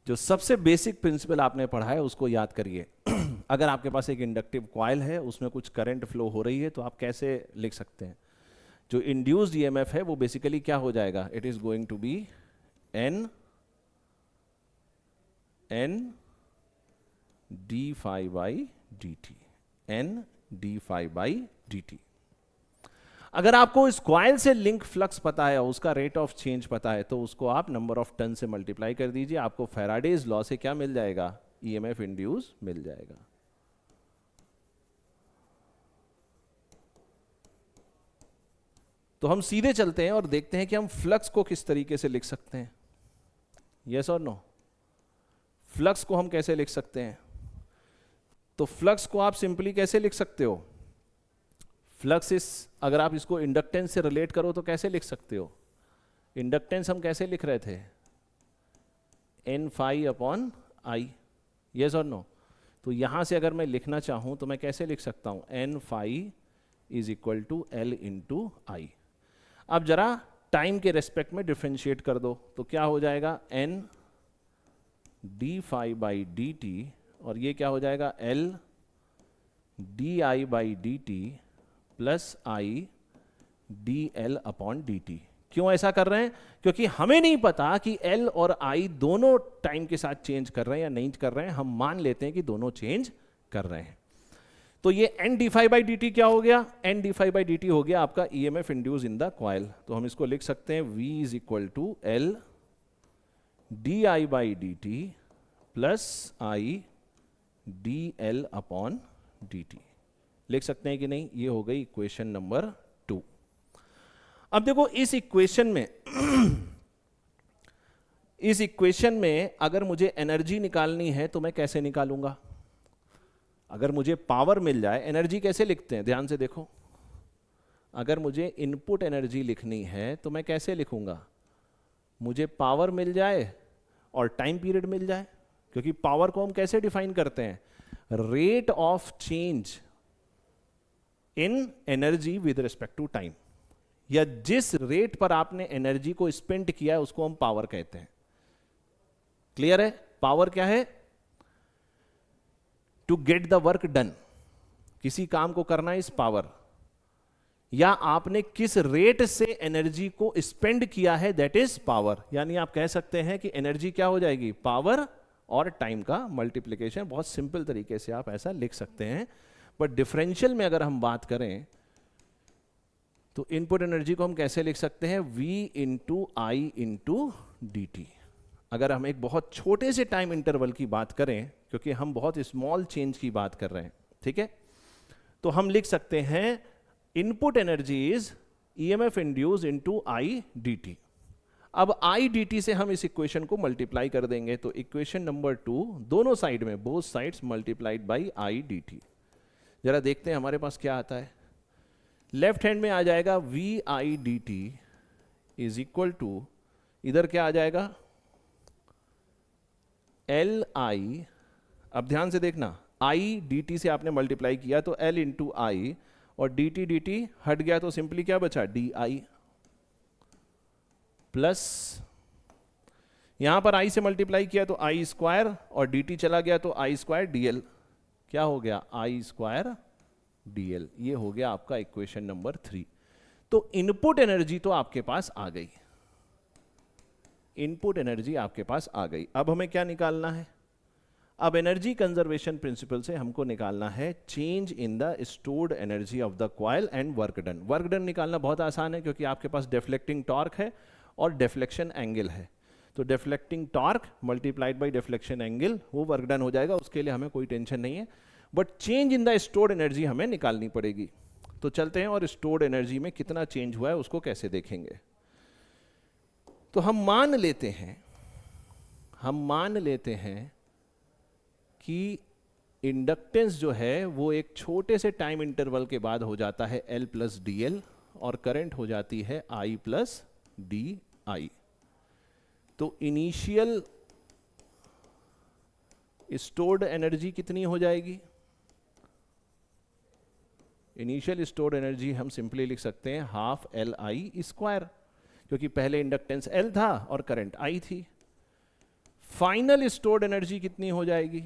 जो सबसे बेसिक प्रिंसिपल आपने पढ़ा है उसको याद करिए। अगर आपके पास एक इंडक्टिव कॉइल है, उसमें कुछ करंट फ्लो हो रही है, तो आप कैसे लिख सकते हैं? जो इंड्यूस्ड ईएमएफ है वो बेसिकली क्या हो जाएगा? It is going to be N D phi by D T, N D phi by D T. अगर आपको इस कॉइल से लिंक फ्लक्स पता है, उसका रेट ऑफ चेंज पता है, तो उसको आप नंबर ऑफ टर्न से मल्टीप्लाई कर दीजिए, आपको फैराडेज लॉ से क्या मिल जाएगा? ईएमएफ इंड्यूस मिल जाएगा। तो हम सीधे चलते हैं और देखते हैं कि हम फ्लक्स को किस तरीके से लिख सकते हैं। यस और नो? फ्लक्स को हम कैसे लिख सकते हैं? तो फ्लक्स को आप सिंपली कैसे लिख सकते हो? फ्लक्स इस, अगर आप इसको इंडक्टेंस से रिलेट करो तो कैसे लिख सकते हो? इंडक्टेंस हम कैसे लिख रहे थे? N phi upon I. Yes और नो? तो यहां से अगर मैं लिखना चाहूं तो मैं कैसे लिख सकता हूं? N phi is equal to L into I. अब जरा टाइम के रेस्पेक्ट में डिफ्रेंशिएट कर दो, तो क्या हो जाएगा? N D phi by D T, और ये क्या हो जाएगा? L D I by D T plus I D L upon D T. क्यों ऐसा कर रहे हैं? क्योंकि हमें नहीं पता कि एल और आई दोनों टाइम के साथ चेंज कर रहे हैं या नहीं कर रहे हैं। हम मान लेते हैं कि दोनों चेंज कर रहे हैं। तो ये N D phi by D T क्या हो गया? N D phi by D T हो गया आपका EMF induce in the coil. तो हम इसको लिख सकते हैं V is equal to L D I by D T plus I D L upon D T. लिख सकते हैं कि नहीं? ये हो गई इक्वेशन नंबर 2। अब देखो इस इक्वेशन में इस इक्वेशन में अगर एनर्जी एनर्जी निकालनी है तो मैं कैसे निकालूंगा? अगर मुझे पावर मिल जाए, एनर्जी कैसे लिखते हैं? ध्यान से देखो, अगर मुझे इनपुट एनर्जी लिखनी है तो मैं कैसे लिखूंगा? मुझे पावर मिल जाए और टाइम पीरियड मिल जाए, क्योंकि पावर को हम कैसे डिफाइन करते हैं? Rate of change in energy with respect to time, या जिस रेट पर आपने एनर्जी को स्पेंड किया है उसको हम पावर कहते हैं। क्लियर है? पावर क्या है? To get the work done, किसी काम को करना इज पावर, या आपने किस रेट से एनर्जी को स्पेंड किया है दैट इज पावर। यानी आप कह सकते हैं कि एनर्जी क्या हो जाएगी? पावर और टाइम का मल्टीप्लिकेशन। बहुत सिंपल तरीके से आप ऐसा लिख सकते हैं। बट डिफरेंशियल में अगर हम बात करें तो इनपुट एनर्जी को हम कैसे लिख सकते हैं? V इंटू आई इंटू डी टी। अगर हम एक बहुत छोटे से टाइम इंटरवल की बात करें, क्योंकि हम बहुत स्मॉल चेंज की बात कर रहे हैं, ठीक है, तो हम लिख सकते हैं input energy is EMF induce into I D T. अब आई डी टी से हम इस इक्वेशन को मल्टीप्लाई कर देंगे, तो इक्वेशन नंबर 2 दोनों साइड में, both sides multiplied by I D T. जरा देखते हैं हमारे पास क्या आता है। लेफ्ट हैंड में आ जाएगा V I D T is equal to, इधर क्या आ जाएगा? L I. अब ध्यान से देखना, आई डी टी से आपने मल्टीप्लाई किया तो एल इंटू आई, और डी टी हट गया तो सिंपली क्या बचा? डी आई प्लस, यहां पर आई से मल्टीप्लाई किया तो आई स्क्वायर, और डी टी चला गया तो आई स्क्वायर डी एल। क्या हो गया? आई स्क्वायर डी एल। ये हो गया आपका इक्वेशन नंबर 3। तो इनपुट एनर्जी तो आपके पास आ गई, इनपुट एनर्जी आपके पास आ गई। अब हमें क्या निकालना है? अब एनर्जी कंजर्वेशन प्रिंसिपल से हमको निकालना है change in the stored energy of the coil and work done. Work done निकालना बहुत आसान है, क्योंकि आपके पास डिफ्लेक्टिंग टॉर्क है और डिफ्लेक्शन एंगल है। तो deflecting torque multiplied by deflection angle, वो वर्क डन हो जाएगा, उसके लिए हमें कोई टेंशन नहीं है। But change in the stored energy हमें निकालनी पड़ेगी। तो चलते हैं और स्टोर्ड एनर्जी में कितना चेंज हुआ है उसको कैसे देखेंगे। तो हम मान लेते हैं कि इंडक्टेंस जो है वो एक छोटे से टाइम इंटरवल के बाद हो जाता है L प्लस डी एल, और करंट हो जाती है I प्लस डी आई। तो इनिशियल स्टोर्ड एनर्जी कितनी हो जाएगी? इनिशियल स्टोर्ड एनर्जी हम सिंपली लिख सकते हैं हाफ एल आई स्क्वायर, क्योंकि पहले इंडक्टेंस L था और करंट I थी। फाइनल स्टोर्ड एनर्जी कितनी हो जाएगी?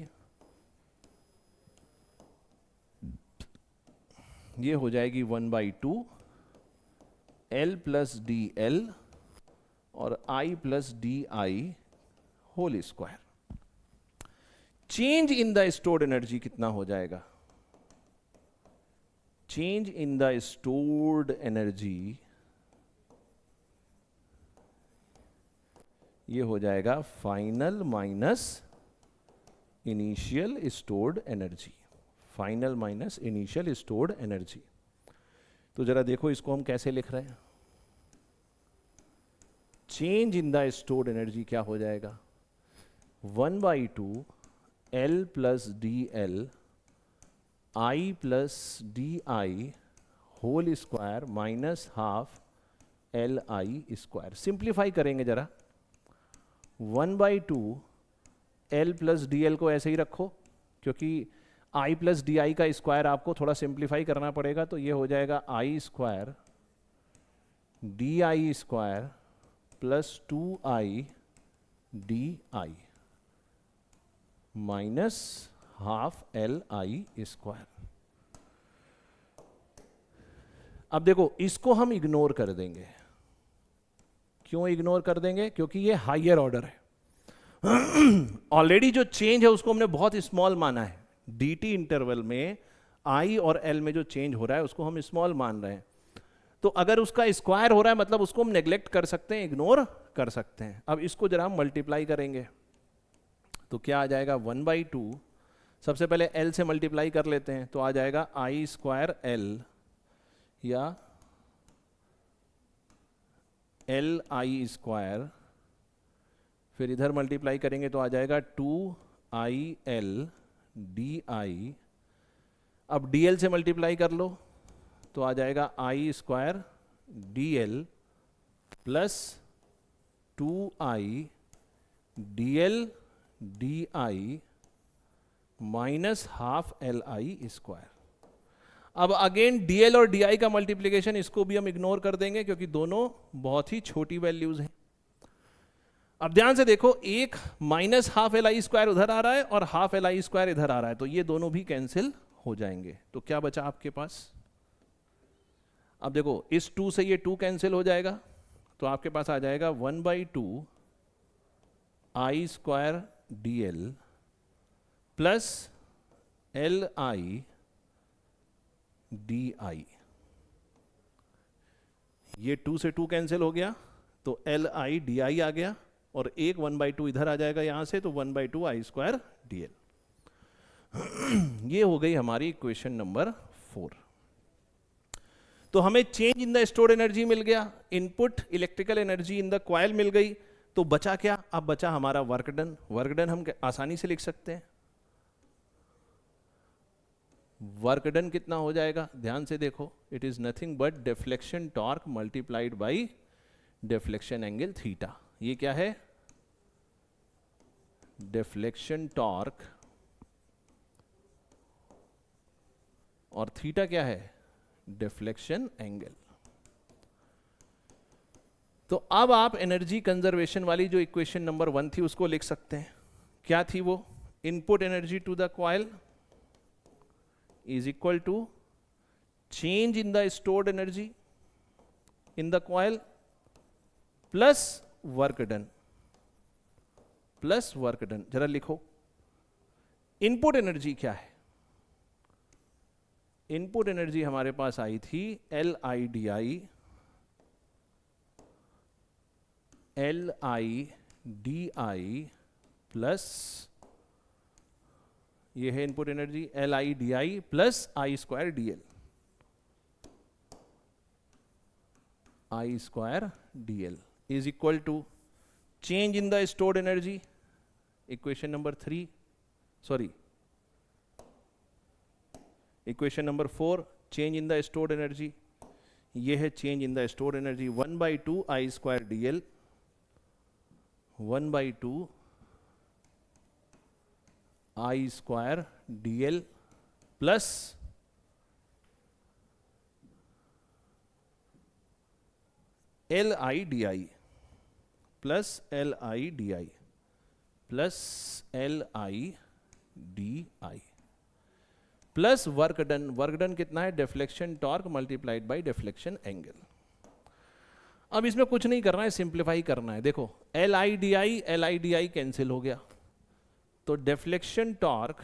ये हो जाएगी 1/2 L प्लस डी एल और I plus D I whole square. Change in the stored energy कितना हो जाएगा? Change in the stored energy ये हो जाएगा final minus initial stored energy. Final minus initial stored energy. तो जरा देखो इसको हम कैसे लिख रहे हैं। Change in the stored energy क्या हो जाएगा? 1/2 L plus D L I plus D I whole square minus half LI square. Simplify करेंगे जरा। 1/2 L प्लस डी एल को ऐसे ही रखो, क्योंकि I प्लस डी आई का स्क्वायर आपको थोड़ा सिंप्लीफाई करना पड़ेगा, तो ये हो जाएगा I square D I square plus 2I D I minus half LI square. अब देखो इसको हम इग्नोर कर देंगे। क्यों इग्नोर कर देंगे? क्योंकि ये हायर ऑर्डर है। ऑलरेडी जो चेंज है उसको हमने बहुत स्मॉल माना है। dt इंटरवल में I और L में जो चेंज हो रहा है उसको हम स्मॉल मान रहे हैं। तो अगर उसका स्क्वायर हो रहा है मतलब उसको हम नेग्लेक्ट कर सकते हैं, इग्नोर कर सकते हैं। अब इसको जरा हम मल्टीप्लाई करेंगे तो क्या आ जाएगा? 1/2 सबसे पहले L से मल्टीप्लाई कर लेते हैं तो आ जाएगा I स्क्वायर L या LI स्क्वायर, फिर इधर मल्टीप्लाई करेंगे तो आ जाएगा 2IL DI। अब DL से मल्टीप्लाई कर लो तो आ जाएगा I square DL plus 2I DL DI minus half LI square. अब अगेन DL और DI का मल्टीप्लिकेशन, इसको भी हम इग्नोर कर देंगे क्योंकि दोनों बहुत ही छोटी वैल्यूज हैं। अब ध्यान से देखो, एक माइनस हाफ LI स्क्वायर उधर आ रहा है और हाफ LI स्क्वायर इधर आ रहा है, तो ये दोनों भी कैंसिल हो जाएंगे। तो क्या बचा आपके पास? अब देखो इस 2 से ये 2 कैंसिल हो जाएगा तो आपके पास आ जाएगा 1/2 I square DL plus LI DI। ये 2 से 2 कैंसिल हो गया तो LI DI आ गया और एक 1/2 इधर आ जाएगा यहां से, तो 1/2 I स्क्वायर DL। ये हो गई हमारी इक्वेशन नंबर 4। तो हमें change in the stored energy मिल गया, input electrical energy in the coil मिल गई, तो बचा क्या? अब बचा हमारा वर्क डन। वर्क डन हम आसानी से लिख सकते हैं। वर्क डन कितना हो जाएगा? ध्यान से देखो, it is nothing but deflection torque multiplied by deflection angle theta. ये क्या है? डिफ्लेक्शन टॉर्क और थीटा क्या है? Deflection angle. तो अब आप एनर्जी कंजर्वेशन वाली जो इक्वेशन नंबर 1 थी उसको लिख सकते हैं। क्या थी वो? Input energy to the coil is equal to change in the stored energy in the coil plus work done plus work done। जरा लिखो इनपुट एनर्जी क्या है? इनपुट एनर्जी हमारे पास आई थी LIDI प्लस ये है input energy LIDI plus I square DL। I square DL is equal to change in the stored energy, equation number 3, sorry equation number 4, change in the stored energy. ये है change in the stored energy 1/2 I square DL 1/2 I square DL plus LIDI plus LIDI plus LI/DI plus work done. Work done कितना है? Deflection torque multiplied by deflection angle. अब इसमें कुछ नहीं करना है, सिंप्लीफाई करना है। देखो LI/DI कैंसिल हो गया, तो डिफ्लेक्शन टॉर्क,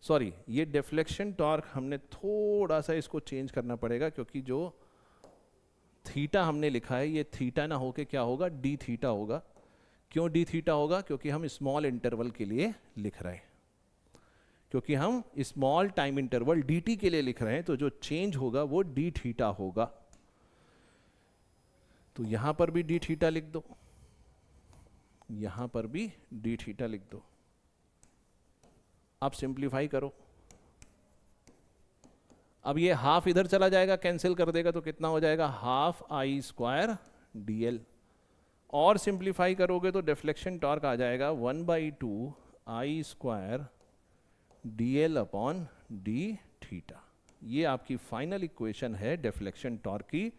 सॉरी ये डिफ्लेक्शन टॉर्क हमने थोड़ा सा इसको चेंज करना पड़ेगा, क्योंकि जो थीटा हमने लिखा है ये थीटा ना होके क्या होगा? डी थीटा होगा। क्यों डी थीटा होगा? क्योंकि हम स्मॉल इंटरवल के लिए लिख रहे हैं, क्योंकि हम स्मॉल टाइम इंटरवल dt के लिए लिख रहे हैं, तो जो चेंज होगा वो डी थीटा होगा। तो यहां पर भी डी थीटा लिख दो, यहां पर भी डी थीटा लिख दो। अब सिंप्लीफाई करो। अब ये हाफ इधर चला जाएगा, कैंसिल कर देगा, तो कितना हो जाएगा? Half I² DL। और सिंप्लीफाई करोगे तो डिफ्लेक्शन टॉर्क आ जाएगा 1/2 I² DL upon D theta. ये आपकी फाइनल इक्वेशन है डिफ्लेक्शन टॉर्क की,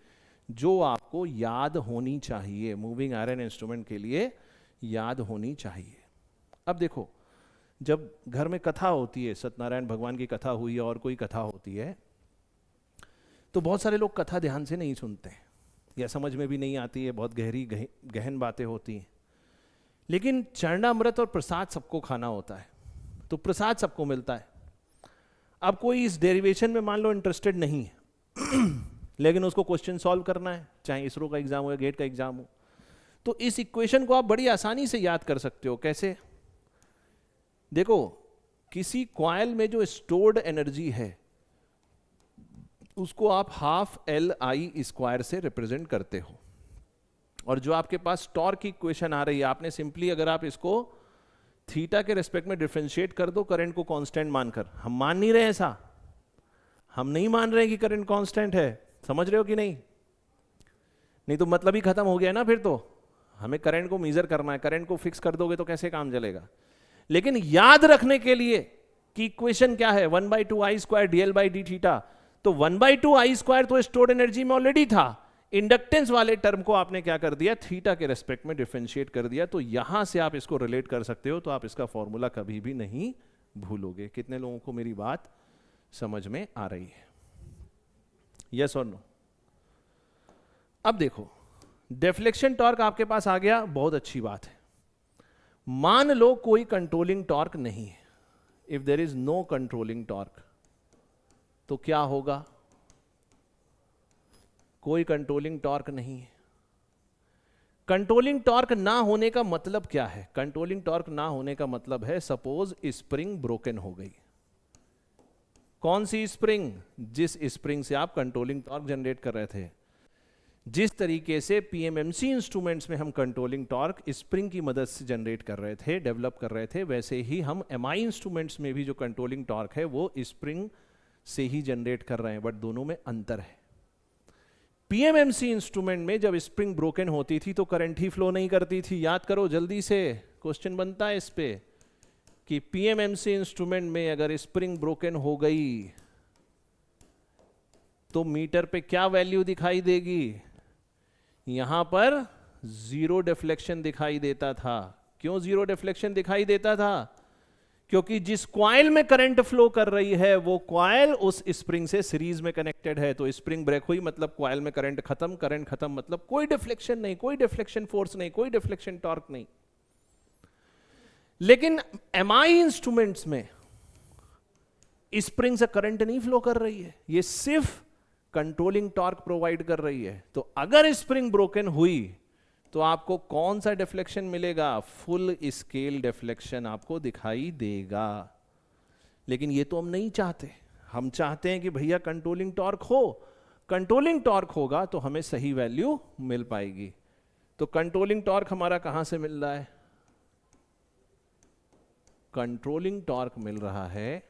जो आपको याद होनी चाहिए, मूविंग आयरन इंस्ट्रूमेंट के लिए याद होनी चाहिए। अब देखो, जब घर में कथा होती है, सत्यनारायण भगवान की कथा हुई और कोई कथा होती है, तो बहुत सारे लोग कथा ध्यान से नहीं सुनते हैं या समझ में भी नहीं आती है, बहुत गहरी गहन बातें होती हैं। लेकिन चरणामृत और प्रसाद सबको खाना होता है, तो प्रसाद सबको मिलता है। अब कोई इस डेरिवेशन में मान लो इंटरेस्टेड नहीं है लेकिन उसको क्वेश्चन सॉल्व करना है, चाहे इसरो का एग्जाम हो या गेट का एग्जाम हो, तो इस इक्वेशन को आप बड़ी आसानी से याद कर सकते हो। कैसे? देखो, किसी कॉइल में जो स्टोर्ड एनर्जी है उसको आप हाफ LI² से रिप्रेजेंट करते हो, और जो आपके पास टॉर्क की इक्वेशन आ रही है, आपने सिंपली अगर आप इसको थीटा के रेस्पेक्ट में डिफरेंशिएट कर दो करंट को कांस्टेंट मानकर। हम मान नहीं रहे ऐसा, हम नहीं मान रहे कि करंट कांस्टेंट है, समझ रहे हो कि नहीं? नहीं तो मतलब ही खत्म हो गया ना। फिर तो हमें करंट को मेजर करना है, करंट को फिक्स कर दोगे तो कैसे काम चलेगा? लेकिन याद रखने के लिए कि इक्वेशन क्या है, 1/2 I² DL/d थीटा, तो 1/2 I² तो स्टोर्ड एनर्जी में ऑलरेडी था, इंडक्टेंस वाले टर्म को आपने क्या कर दिया? थीटा के रेस्पेक्ट में डिफरेंशिएट कर दिया। तो यहां से आप इसको रिलेट कर सकते हो, तो आप इसका फॉर्मूला कभी भी नहीं भूलोगे। कितने लोगों को मेरी बात समझ में आ रही है? यस और नो? अब देखो, डिफ्लेक्शन टॉर्क आपके पास आ गया, बहुत अच्छी बात है। मान लो कोई कंट्रोलिंग टॉर्क नहीं है, if there is no controlling torque, तो क्या होगा? कोई कंट्रोलिंग टॉर्क नहीं है। कंट्रोलिंग टॉर्क ना होने का मतलब क्या है? कंट्रोलिंग टॉर्क ना होने का मतलब है, सपोज स्प्रिंग ब्रोकन हो गई। कौन सी स्प्रिंग? जिस स्प्रिंग से आप कंट्रोलिंग टॉर्क जनरेट कर रहे थे। जिस तरीके से पीएमएमसी इंस्ट्रूमेंट्स में हम कंट्रोलिंग टॉर्क स्प्रिंग की मदद से जनरेट कर रहे थे, डेवलप कर रहे थे, वैसे ही हम एमआई इंस्ट्रूमेंट्स में भी जो कंट्रोलिंग टॉर्क है वो स्प्रिंग से ही जनरेट कर रहे हैं, बट दोनों में अंतर है। पीएमएमसी इंस्ट्रूमेंट में जब स्प्रिंग ब्रोकन होती थी तो करंट ही फ्लो नहीं करती थी। याद करो जल्दी से, क्वेश्चन बनता है इस पे कि पीएमएमसी इंस्ट्रूमेंट में अगर स्प्रिंग ब्रोकन हो गई तो मीटर पे क्या वैल्यू दिखाई देगी? यहां पर जीरो डिफ्लेक्शन दिखाई देता था। क्यों जीरो डिफ्लेक्शन दिखाई देता था? क्योंकि जिस कॉइल में करंट फ्लो कर रही है वो कॉइल उस स्प्रिंग से सीरीज में कनेक्टेड है। तो स्प्रिंग ब्रेक हुई मतलब कॉइल में करंट खत्म मतलब कोई डिफ्लेक्शन नहीं, कोई डिफ्लेक्शन फोर्स नहीं, कोई डिफ्लेक्शन टॉर्क नहीं। लेकिन एमआई इंस्ट्रूमेंट्स में स्प्रिंग से करंट नहीं फ्लो कर रही है, ये सिर्फ कंट्रोलिंग टॉर्क प्रोवाइड कर रही है। तो अगर स्प्रिंग ब्रोकन हुई तो आपको कौन सा डिफ्लेक्शन मिलेगा? फुल स्केल डिफ्लेक्शन आपको दिखाई देगा। लेकिन ये तो हम नहीं चाहते। हम चाहते हैं कि भैया कंट्रोलिंग टॉर्क हो। कंट्रोलिंग टॉर्क होगा तो हमें सही वैल्यू मिल पाएगी। तो कंट्रोलिंग टॉर्क हमारा कहां से मिल रहा है? कंट्रोलिंग टॉर्क मिल रहा है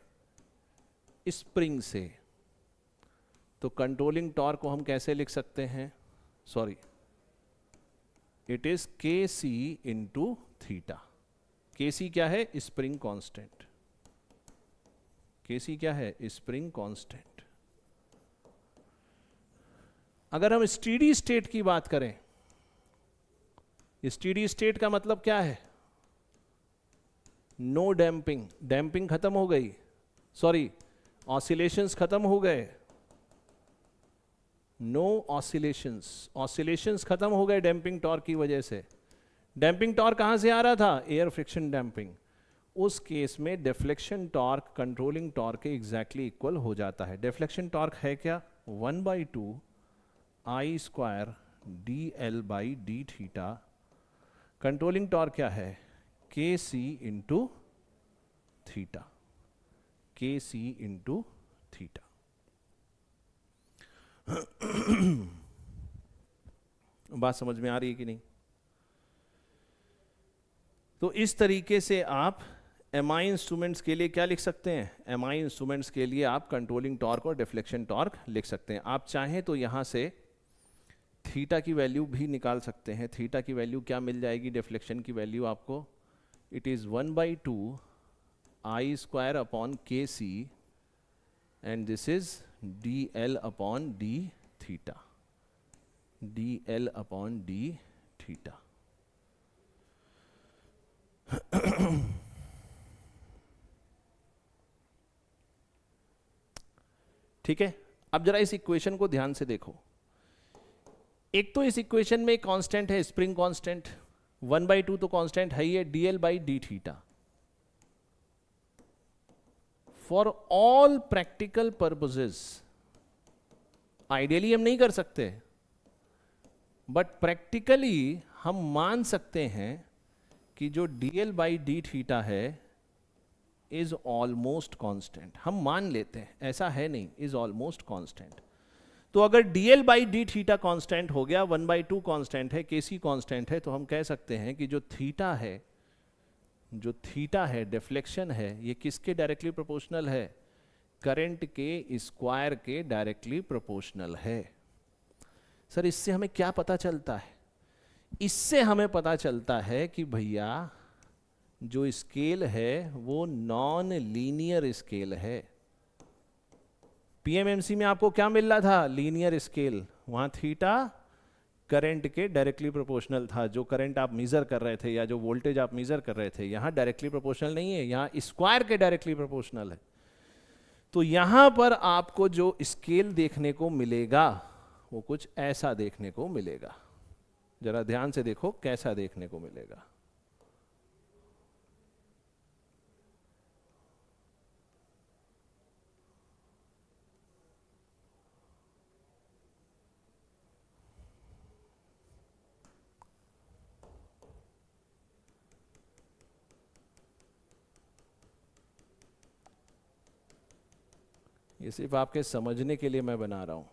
स्प्रिंग से। तो कंट्रोलिंग टॉर्क को हम कैसे लिख सकते हैं? Sorry, it is Kc into theta. Kc क्या है? Spring constant. Kc क्या है? Spring constant. अगर हम स्टेडी स्टेट की बात करें, स्टेडी स्टेट का मतलब क्या है? नो डैम्पिंग, डैम्पिंग खत्म हो गई, सॉरी ऑसिलेशंस खत्म हो गए, नो ऑसिलेशंस, ऑसिलेशंस खत्म हो गए डैम्पिंग टॉर्क की वजह से। डैम्पिंग टॉर्क कहां से आ रहा था? Air friction damping. उस केस में डिफ्लेक्शन टॉर्क कंट्रोलिंग टॉर्क के एग्जैक्टली इक्वल हो जाता है। डिफ्लेक्शन टॉर्क है क्या? 1/2 I square dl/d theta. Controlling torque क्या है? kc into theta, kc into theta. बात समझ में आ रही है कि नहीं? तो इस तरीके से आप एमआई इंस्ट्रूमेंट्स के लिए क्या लिख सकते हैं? एमआई इंस्ट्रूमेंट्स के लिए आप कंट्रोलिंग टॉर्क और डिफ्लेक्शन टॉर्क लिख सकते हैं। आप चाहें तो यहां से थीटा की वैल्यू भी निकाल सकते हैं। थीटा की वैल्यू क्या मिल जाएगी? डिफ्लेक्शन की वैल्यू आपको, it is 1/2 I square upon kc and this is dl upon d theta, dl upon d theta. ठीक है, अब जरा इस इक्वेशन को ध्यान से देखो। एक तो इस इक्वेशन में कांस्टेंट है स्प्रिंग कांस्टेंट, 1/2 तो कांस्टेंट है ही है, dl/d theta. For all practical purposes, ideally हम नहीं कर सकते, बट प्रैक्टिकली हम मान सकते हैं कि जो dl/d थीटा है इज ऑलमोस्ट कांस्टेंट। हम मान लेते हैं, ऐसा है नहीं, इज ऑलमोस्ट कांस्टेंट। तो अगर dl/d थीटा कांस्टेंट हो गया, 1/2 कांस्टेंट है, kc कांस्टेंट है, तो हम कह सकते हैं कि जो थीटा है, डिफ्लेक्शन है, ये किसके डायरेक्टली प्रोपोर्शनल है? करंट के स्क्वायर के डायरेक्टली प्रोपोर्शनल है। सर इससे हमें क्या पता चलता है? इससे हमें पता चलता है कि भैया जो स्केल है वो नॉन लीनियर स्केल है। पीएमएमसी में आपको क्या मिल रहा था? Linear scale. वहां थीटा करंट के डायरेक्टली प्रोपोर्शनल था, जो करंट आप मेजर कर रहे थे या जो वोल्टेज आप मेजर कर रहे थे। यहां डायरेक्टली प्रोपोर्शनल नहीं है, यहां स्क्वायर के डायरेक्टली प्रोपोर्शनल है। तो यहां पर आपको जो स्केल देखने को मिलेगा वो कुछ ऐसा देखने को मिलेगा। जरा ध्यान से देखो कैसा देखने को मिलेगा। ये सिर्फ आपके समझने के लिए मैं बना रहा हूं।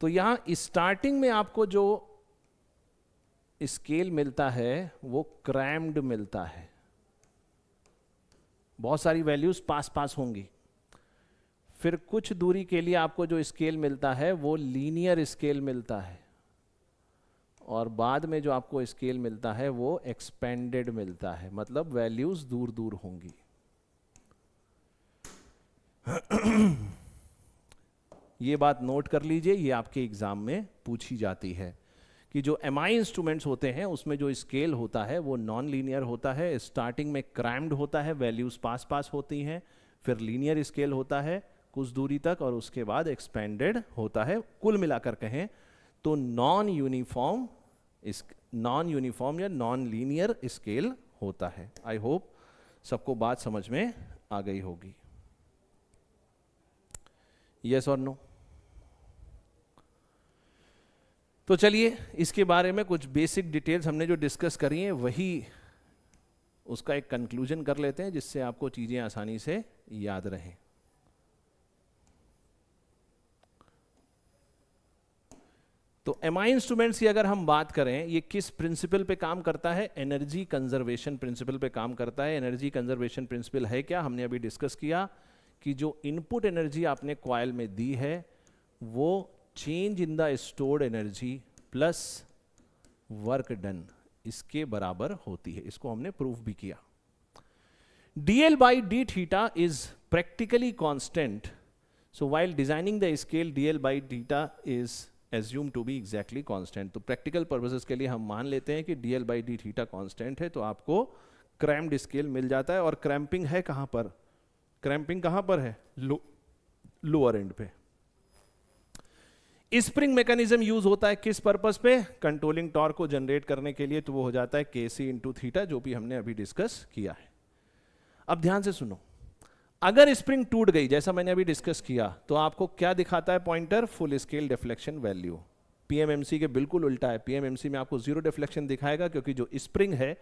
तो यहां स्टार्टिंग में आपको जो स्केल मिलता है वो क्रैम्ड मिलता है, बहुत सारी वैल्यूज पास पास होंगी। फिर कुछ दूरी के लिए आपको जो स्केल मिलता है वो लीनियर स्केल मिलता है, और बाद में जो आपको स्केल मिलता है वो एक्सपेंडेड मिलता है, मतलब वैल्यूज दूर दूर होंगी। ये बात नोट कर लीजिए, ये आपके एग्जाम में पूछी जाती है कि जो एमआई इंस्ट्रूमेंट्स होते हैं उसमें जो स्केल होता है वो नॉन लीनियर होता है। स्टार्टिंग में क्रैम्ड होता है, वैल्यूज पास पास होती हैं, फिर लीनियर स्केल होता है कुछ दूरी तक, और उसके बाद एक्सपेंडेड होता है। कुल मिलाकर कहें तो नॉन यूनिफॉर्म या नॉन लीनियर स्केल होता है। आई होप सबको बात समझ में आ गई होगी। यस और नो? तो चलिए इसके बारे में कुछ बेसिक डिटेल्स हमने जो डिस्कस करी हैं वही उसका एक कंक्लूजन कर लेते हैं, जिससे आपको चीजें आसानी से याद रहें। तो एमआई इंस्ट्रूमेंट्स की अगर हम बात करें, ये किस प्रिंसिपल पे काम करता है? एनर्जी कंजर्वेशन प्रिंसिपल पे काम करता है। एनर्जी कंजर्वेशन प्रिंसिपल है क्या? हमने अभी डिस्कस किया कि जो इनपुट एनर्जी आपने कॉइल में दी है वो change in the stored energy plus work done इसके बराबर होती है। इसको हमने प्रूफ भी किया। dl/d theta is practically constant, so while designing the scale dl/d theta is assume to be exactly constant. तो प्रैक्टिकल पर्पसेस के लिए हम मान लेते हैं कि dl by D theta constant है, तो आपको क्रैम्प्ड स्केल मिल जाता है। और क्रैम्पिंग है कहां पर? क्रैम्पिंग कहां पर है? लोअर एंड पे। स्प्रिंग मैकेनिज्म यूज होता है किस पर्पस पे? कंट्रोलिंग टॉर्क को जनरेट करने के लिए, तो वो हो जाता है kc इंटू थीटा, जो भी हमने अभी डिस्कस किया है। अब ध्यान से सुनो, अगर स्प्रिंग टूट गई जैसा मैंने अभी डिस्कस किया, तो आपको क्या दिखाता है pointer? Full scale deflection value. PMMC के बिल्कुल उल्टा है, पीएमएमसी में आपको जीरो डिफ्लेक्शन दिखाएगा, क्योंकि जो स्प्रिंग है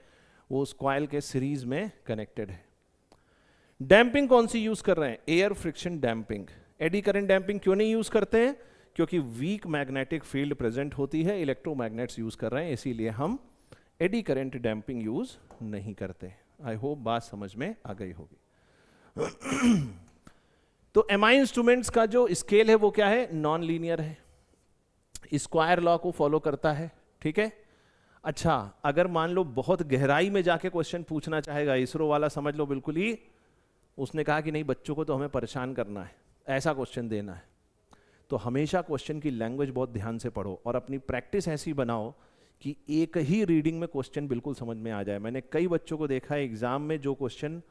वो उस कॉइल के सीरीज में कनेक्टेड है। डैम्पिंग कौन सी यूज कर रहे हैं? Air friction damping. Eddy current damping क्यों नहीं यूज करते हैं? क्योंकि वीक मैग्नेटिक फील्ड प्रेजेंट होती है, इलेक्ट्रोमैग्नेट्स यूज कर रहे हैं, इसीलिए हम एडी करंट डैम्पिंग यूज नहीं करते। आई होप बात समझ में आ गई होगी। तो एमआई इंस्ट्रूमेंट्स का जो स्केल है वो क्या है? नॉन लीनियर है, स्क्वायर लॉ को फॉलो करता है, ठीक है। अच्छा, अगर मान लो बहुत गहराई में जाके क्वेश्चन पूछना चाहेगा, इसरो वाला समझ लो बिल्कुल ही, उसने कहा कि नहीं बच्चों को तो हमें परेशान करना है, ऐसा क्वेश्चन देना है, तो हमेशा क्वेश्चन की लैंग्वेज बहुत ध्यान से पढ़ो और अपनी प्रैक्टिस ऐसी बनाओ कि एक ही रीडिंग में क्वेश्चन बिल्कुल समझ में आ जाए। मैंने कई बच्चों को देखा है एग्जाम में, जो क्वेश्चन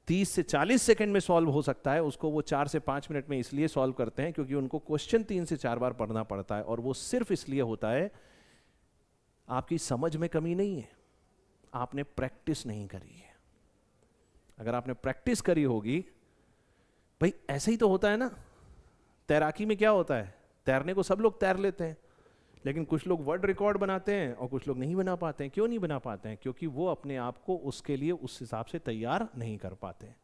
30 से 40 सेकंड में सॉल्व हो सकता है, उसको वो 4 से 5 मिनट में इसलिए सॉल्व करते हैं क्योंकि उनको क्वेश्चन 3 से 4 बार पढ़ना पड़ता है, और वो सिर्फ इसलिए होता है, आपकी समझ में कमी नहीं है, आपने प्रैक्टिस नहीं करी है। अगर आपने प्रैक्टिस करी होगी, भाई ऐसे ही तो होता है ना, तैराकी में क्या होता है? तैरने को सब लोग तैर लेते हैं, लेकिन कुछ लोग वर्ल्ड रिकॉर्ड बनाते हैं और कुछ लोग नहीं बना पाते हैं। क्यों नहीं बना पाते हैं? क्योंकि वो अपने आप को उसके लिए उस हिसाब से तैयार नहीं कर पाते हैं।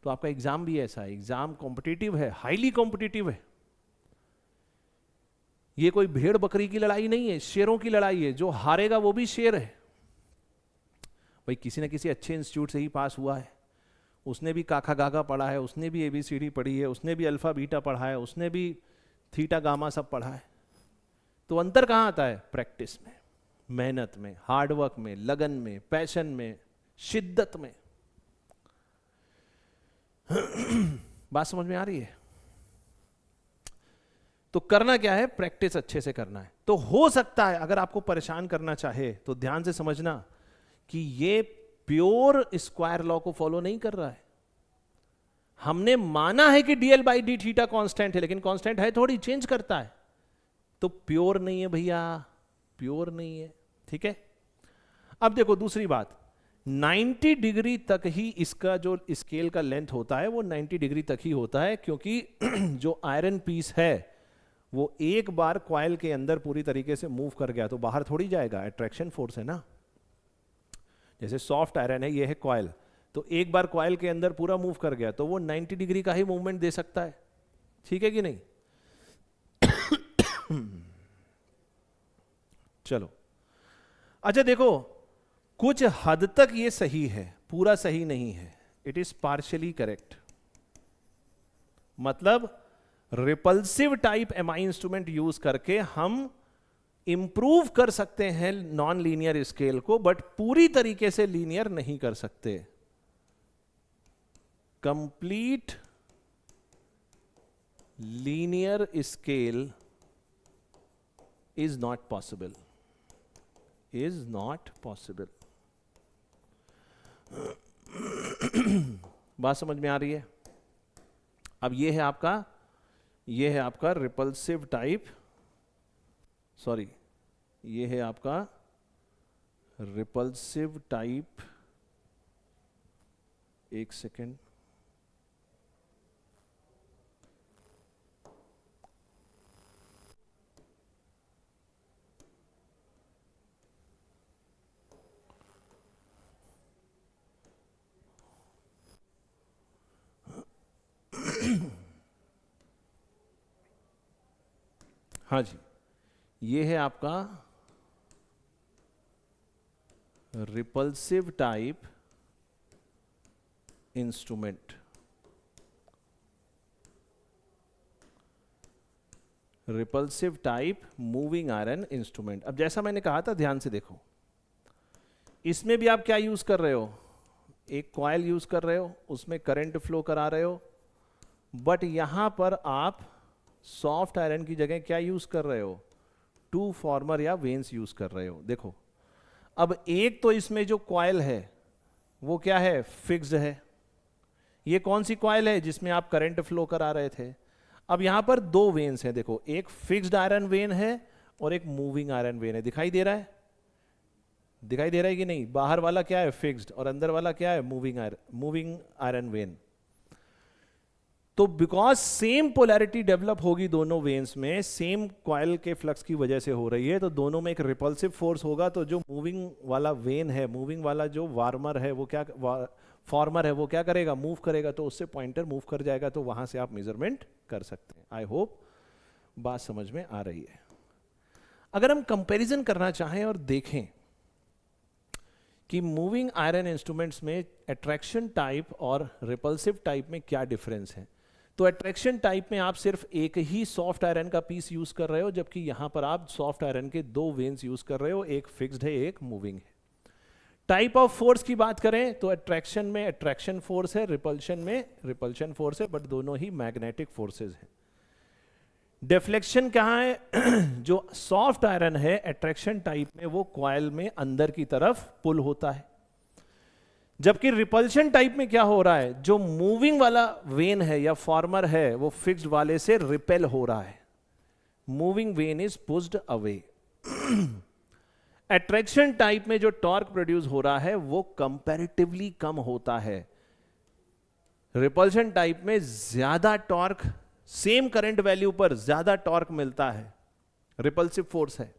तो आपका एग्जाम भी ऐसा है, एग्जाम कॉम्पिटिटिव है, हाईली कॉम्पिटिटिव है। ये कोई भेड़ बकरी की लड़ाई नहीं है, शेरों की लड़ाई है, जो हारेगा वो भी शेर है। भाई किसी न किसी अच्छे इंस्टीट्यूट से ही पास हुआ है, उसने भी काखा गागा पढ़ा है, उसने भी ABCD पढ़ी है, उसने भी अल्फा बीटा पढ़ा है, उसने भी थीटा गामा सब पढ़ा है। तो अंतर कहां आता है? प्रैक्टिस में, मेहनत में, हार्डवर्क में, लगन में, पैशन में, शिद्दत में। बात समझ में आ रही है? तो करना क्या है? प्रैक्टिस अच्छे से करना है। तो हो सकता है अगर आपको परेशान करना चाहे तो ध्यान से समझना कि ये प्योर स्क्वायर लॉ को फॉलो नहीं कर रहा है। हमने माना है कि dl by D theta constant है, लेकिन कांस्टेंट है थोड़ी, चेंज करता है, तो प्योर नहीं है भैया, प्योर नहीं है, ठीक है। अब देखो दूसरी बात, 90 डिग्री तक ही इसका जो स्केल का लेंथ होता है वो 90 डिग्री तक ही होता है, क्योंकि जो आयरन पीस है वो एक बार कॉइल के अंदर पूरी तरीके से मूव कर गया तो बाहर थोड़ी जाएगा, अट्रैक्शन फोर्स है ना। जैसे सॉफ्ट आयरन है, ये है कॉइल, तो एक बार कॉइल के अंदर पूरा मूव कर गया तो वो 90 डिग्री का ही मूवमेंट दे सकता है, ठीक है कि नहीं। चलो अच्छा देखो, कुछ हद तक ये सही है, पूरा सही नहीं है, इट इज पार्शियली करेक्ट। मतलब repulsive type MI instrument use करके हम इंप्रूव कर सकते हैं नॉन लीनियर स्केल को, बट पूरी तरीके से लीनियर नहीं कर सकते। Complete linear scale is not possible, is not possible. बात समझ में आ रही है? अब ये है आपका रिपल्सिव टाइप, सॉरी ये है आपका रिपल्सिव टाइप, एक सेकेंड, हाँ जी, ये है आपका repulsive type instrument. Repulsive type moving iron instrument. अब जैसा मैंने कहा था, ध्यान से देखो, इसमें भी आप क्या यूज कर रहे हो? एक कॉइल यूज कर रहे हो, उसमें करंट फ्लो करा रहे हो, बट यहां पर आप सॉफ्ट आयरन की जगह क्या यूज कर रहे हो? टू फॉर्मर या वेन्स यूज कर रहे हो। देखो अब एक तो इसमें जो कॉइल है वो क्या है, फिक्स्ड है। ये कौन सी कॉइल है, जिसमें आप करंट फ्लो करा रहे थे। अब यहां पर दो वेन्स हैं, देखो एक फिक्स्ड आयरन वेन है और एक मूविंग आयरन वेन है। दिखाई दे रहा है, दिखाई दे रहा है कि नहीं। बाहर वाला क्या है, फिक्स्ड, और अंदर वाला क्या है, मूविंग आयरन वेन। तो बिकॉज सेम पोलैरिटी डेवलप होगी दोनों वेन्स में, सेम कॉइल के फ्लक्स की वजह से हो रही है, तो दोनों में एक रिपल्सिव फोर्स होगा। तो जो मूविंग वाला वेन है, मूविंग वाला जो वार्मर है वो क्या, फॉर्मर है वो क्या करेगा, मूव करेगा, तो उससे पॉइंटर मूव कर जाएगा, तो वहां से आप मेजरमेंट कर सकते हैं। आई होप बात समझ में आ रही है। अगर हम कंपैरिजन करना चाहें और देखें कि मूविंग आयरन इंस्ट्रूमेंट्स में अट्रैक्शन टाइप और रिपल्सिव टाइप में क्या डिफरेंस है, तो अट्रैक्शन टाइप में आप सिर्फ एक ही सॉफ्ट आयरन का पीस यूज कर रहे हो, जबकि यहां पर आप सॉफ्ट आयरन के दो वेन्स यूज कर रहे हो, एक फिक्स्ड है एक मूविंग है। टाइप ऑफ फोर्स की बात करें तो अट्रैक्शन में अट्रैक्शन फोर्स है, रिपल्शन में रिपल्शन फोर्स है, बट दोनों ही मैग्नेटिक फोर्सेस हैं। डिफ्लेक्शन कहां है, जो सॉफ्ट आयरन है अट्रैक्शन टाइप में वो कॉइल में अंदर की तरफ पुल होता है, जबकि रिपल्शन टाइप में क्या हो रहा है, जो मूविंग वाला वेन है या फॉर्मर है वो फिक्स्ड वाले से रिपेल हो रहा है, moving when is pushed away. Attraction type में जो टॉर्क प्रोड्यूस हो रहा है वो कंपैरेटिवली कम होता है, रिपल्शन टाइप में ज्यादा टॉर्क, सेम करंट वैल्यू पर ज्यादा टॉर्क मिलता है, रिपल्सिव फोर्स है।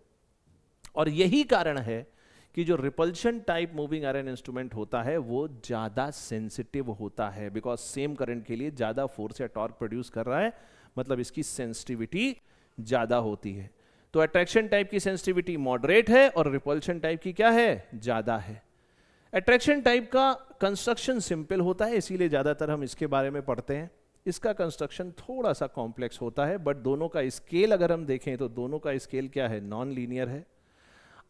और यही कारण है कि जो repulsion type moving iron instrument होता है वो ज्यादा सेंसिटिव होता है, बिकॉज सेम करंट के लिए ज्यादा फोर्स या टॉर्क प्रोड्यूस कर रहा है, मतलब इसकी सेंसिटिविटी ज्यादा होती है। तो अट्रैक्शन टाइप की सेंसिटिविटी मॉडरेट है और रिपल्शन टाइप की क्या है, ज्यादा है। अट्रैक्शन टाइप का कंस्ट्रक्शन सिंपल होता है, इसीलिए ज्यादातर हम इसके बारे में पढ़ते हैं। इसका कंस्ट्रक्शन थोड़ा सा कॉम्प्लेक्स होता है, बट दोनों का स्केल अगर हम देखें तो दोनों का स्केल क्या है, नॉन लीनियर है।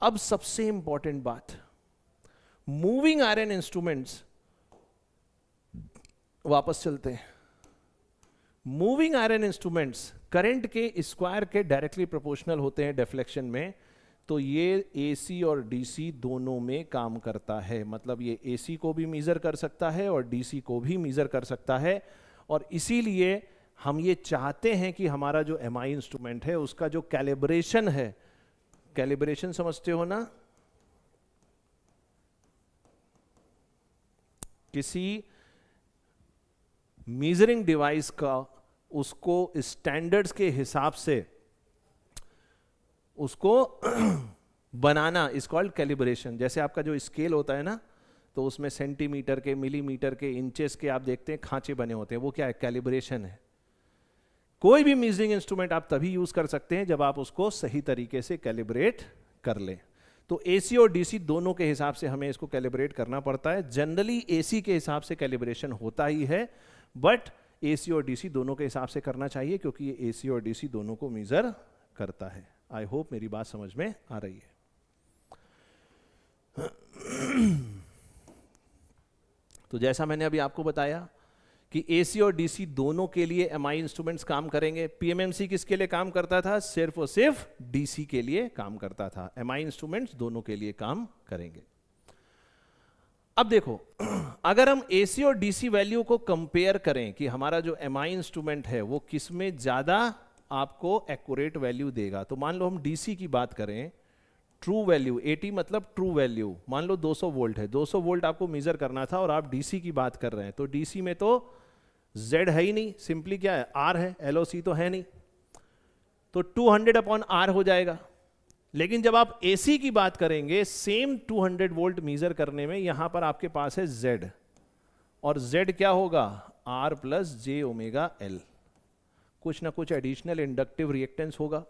अब सबसे इंपॉर्टेंट बात, मूविंग आयरन इंस्ट्रूमेंट्स, वापस चलते हैं। मूविंग आयरन इंस्ट्रूमेंट्स करंट के स्क्वायर के डायरेक्टली प्रोपोर्शनल होते हैं डिफ्लेक्शन में, तो ये एसी और डीसी दोनों में काम करता है, मतलब ये एसी को भी मेजर कर सकता है और डीसी को भी मेजर कर सकता है। और इसीलिए हम ये चाहते हैं कि हमारा जो एमआई इंस्ट्रूमेंट है उसका जो कैलिब्रेशन है, कैलिब्रेशन समझते हो ना, किसी मेजरिंग डिवाइस का उसको स्टैंडर्ड्स के हिसाब से उसको बनाना इज कॉल्ड कैलिब्रेशन। जैसे आपका जो स्केल होता है ना, तो उसमें सेंटीमीटर के, मिलीमीटर के, इंचेस के आप देखते हैं खांचे बने होते हैं, वो क्या है, कैलिब्रेशन है। कोई भी मेजरिंग इंस्ट्रूमेंट आप तभी यूज कर सकते हैं जब आप उसको सही तरीके से कैलिब्रेट कर लें। तो एसी और डीसी दोनों के हिसाब से हमें इसको कैलिब्रेट करना पड़ता है। जनरली एसी के हिसाब से कैलिब्रेशन होता ही है, बट एसी और डीसी दोनों के हिसाब से करना चाहिए, क्योंकि ये एसी और डीसी दोनों को मेजर करता है। आई होप मेरी बात समझ में आ रही है। तो जैसा मैंने अभी आपको बताया कि एसी और डीसी दोनों के लिए एमआई इंस्ट्रूमेंट्स काम करेंगे। पीएमएमसी किसके लिए काम करता था, सिर्फ और सिर्फ डीसी के लिए काम करता था। एमआई इंस्ट्रूमेंट्स दोनों के लिए काम करेंगे। अब देखो, अगर हम एसी और डीसी वैल्यू को कंपेयर करें कि हमारा जो एमआई इंस्ट्रूमेंट है वो किसमें ज्यादा आपको एक्यूरेट वैल्यू देगा, तो मान लो हम डीसी की बात करें, ट्रू वैल्यू 80 मतलब ट्रू वैल्यू, मान लो 200 वोल्ट है, 200 वोल्ट आपको मेजर करना था और आप डीसी की बात कर रहे हैं, तो डीसी में तो Z है ही नहीं, सिंपली क्या है, R है, LOC तो है नहीं, तो 200/R हो जाएगा। लेकिन जब आप AC की बात करेंगे, सेम 200 वोल्ट मेजर करने में यहां पर आपके पास है Z, और Z क्या होगा, R + j⍵L, कुछ ना कुछ एडिशनल इंडक्टिव रिएक्टेंस होगा।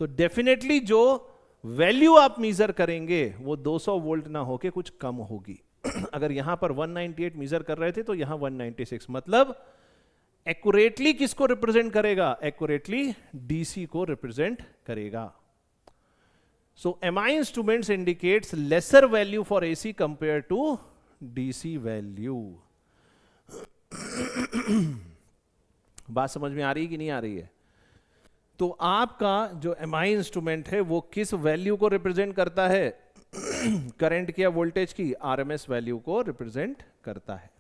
तो डेफिनेटली जो वैल्यू आप मेजर करेंगे वो 200 वोल्ट ना होके कुछ कम होगी। अगर यहां पर 198 मेजर कर रहे थे तो यहां 196, मतलब एक्यूरेटली किसको रिप्रेजेंट करेगा, एक्यूरेटली डीसी को रिप्रेजेंट करेगा। So MI instruments indicates lesser value for AC compare to DC value. बात समझ में आ रही कि नहीं आ रही है? तो आपका जो एमआई इंस्ट्रूमेंट है वो किस वैल्यू को रिप्रेजेंट करता है? करंट की या वोल्टेज की? आरएमएस वैल्यू को रिप्रेजेंट करता है।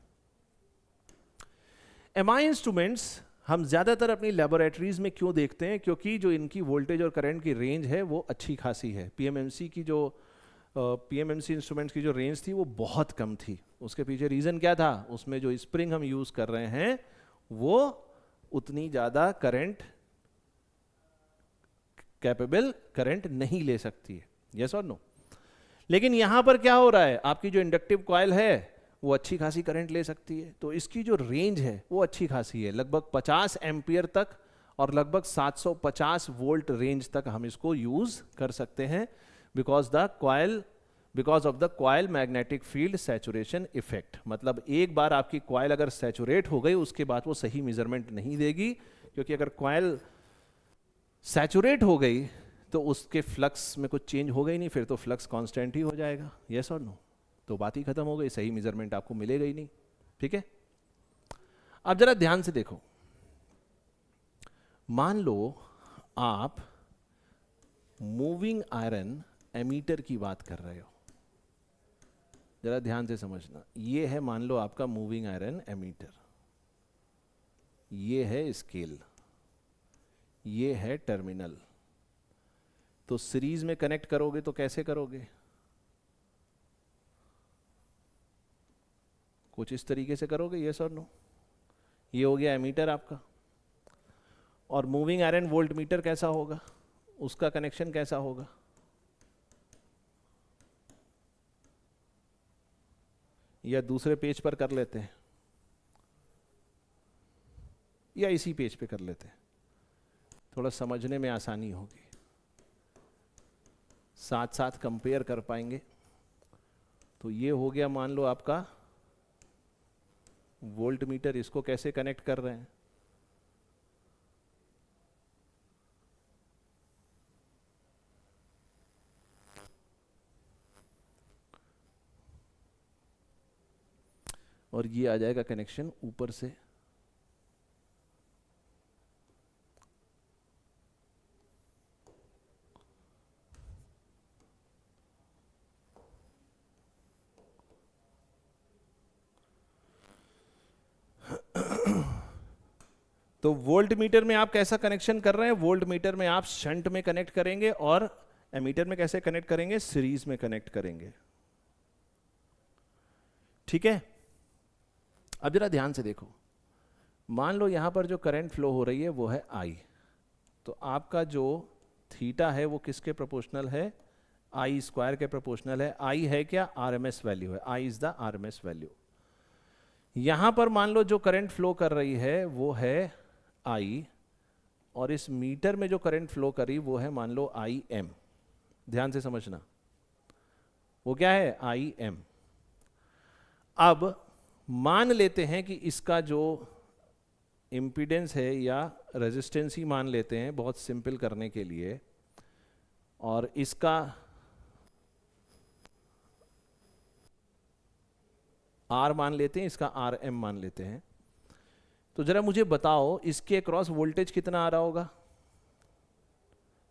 एमआई इंस्ट्रूमेंट्स हम ज्यादातर अपनी लेबोरेटरीज में क्यों देखते हैं? क्योंकि जो इनकी वोल्टेज और करंट की रेंज है वो अच्छी खासी है। पीएमएमसी इंस्ट्रूमेंट्स की जो रेंज थी वो बहुत कम थी। उसके पीछे रीजन क्या था? उसमें जो स्प्रिंग हम यूज कर रहे हैं वो उतनी ज्यादा करंट कैपेबल करंट नहीं ले सकती है। यस और नो? लेकिन यहां पर क्या हो रहा है, आपकी जो इंडक्टिव कॉइल है वो अच्छी खासी करंट ले सकती है, तो इसकी जो रेंज है वो अच्छी खासी है, लगभग 50 एम्पियर तक और लगभग 750 वोल्ट रेंज तक हम इसको यूज कर सकते हैं, because of the coil magnetic field saturation effect. मतलब एक बार आपकी कॉइल अगर सैचुरेट हो गई उसके बाद वो सही मेजरमेंट नहीं देगी, क्योंकि अगर कॉइल सैचुरेट हो गई तो उसके फ्लक्स में कुछ चेंज होगा ही नहीं, फिर तो फ्लक्स कांस्टेंट ही हो जाएगा। यस और नो? तो बात ही खत्म हो गई, सही मेजरमेंट आपको मिलेगा ही नहीं। ठीक है, अब जरा ध्यान से देखो। मान लो आप मूविंग आयरन एमीटर की बात कर रहे हो, जरा ध्यान से समझना। ये है मान लो आपका मूविंग आयरन एमीटर, ये है स्केल, ये है टर्मिनल। तो सीरीज में कनेक्ट करोगे तो कैसे करोगे? कुछ इस तरीके से करोगे। यस और नो? ये हो गया एमीटर आपका। और मूविंग आयरन वोल्ट मीटर कैसा होगा? उसका कनेक्शन कैसा होगा? या दूसरे पेज पर कर लेते हैं, या इसी पेज पे कर लेते हैं, थोड़ा समझने में आसानी होगी, साथ साथ कंपेयर कर पाएंगे। तो ये हो गया मान लो आपका वोल्ट मीटर, इसको कैसे कनेक्ट कर रहे हैं? और ये आ जाएगा कनेक्शन ऊपर से, तो वोल्ट मीटर में आप कैसा कनेक्शन कर रहे हैं? वोल्ट मीटर में आप शंट में कनेक्ट करेंगे, और एमीटर में कैसे कनेक्ट करेंगे? सीरीज में कनेक्ट करेंगे। ठीक है, अब जरा ध्यान से देखो। मान लो यहां पर जो करंट फ्लो हो रही है वो है आई, तो आपका जो थीटा है वो किसके प्रोपोर्शनल है? आई स्क्वायर के प्रोपोर्शनल है। आई है क्या? आरएमएस वैल्यू है। I is the RMS value. यहां पर मान लो जो करंट फ्लो कर रही है वो है आई, और इस मीटर में जो करंट फ्लो करी वो है मान लो आई एम। ध्यान से समझना, वो क्या है? I am. अब मान लेते हैं कि इसका जो इम्पीडेंस है या रेजिस्टेंस ही मान लेते हैं बहुत सिंपल करने के लिए, और इसका आर मान लेते हैं, इसका आर एम मान लेते हैं। तो जरा मुझे बताओ इसके अक्रॉस वोल्टेज कितना आ रहा होगा?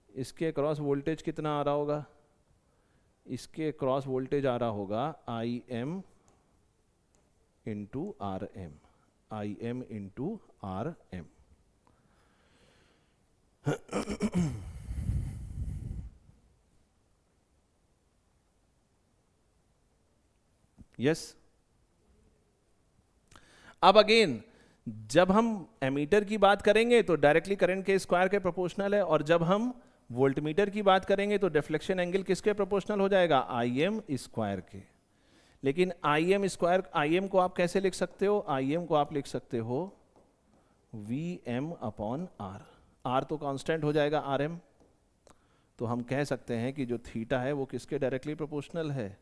इसके अक्रॉस वोल्टेज कितना आ रहा होगा? इसके अक्रॉस वोल्टेज आ रहा होगा I M into R M, I M into R M. Yes. अब अगेन जब हम एमीटर की बात करेंगे तो डायरेक्टली करंट के स्क्वायर के प्रोपोर्शनल है, और जब हम वोल्टमीटर की बात करेंगे तो डिफ्लेक्शन एंगल किसके प्रोपोर्शनल हो जाएगा? आई एम स्क्वायर के। लेकिन I am square, I am को आप कैसे लिख सकते हो? आई एम को आप लिख सकते हो V M upon R. R तो कांस्टेंट हो जाएगा आर एम, तो हम कह सकते हैं कि जो थीटा है वो किसके डायरेक्टली प्रोपोर्शनल है?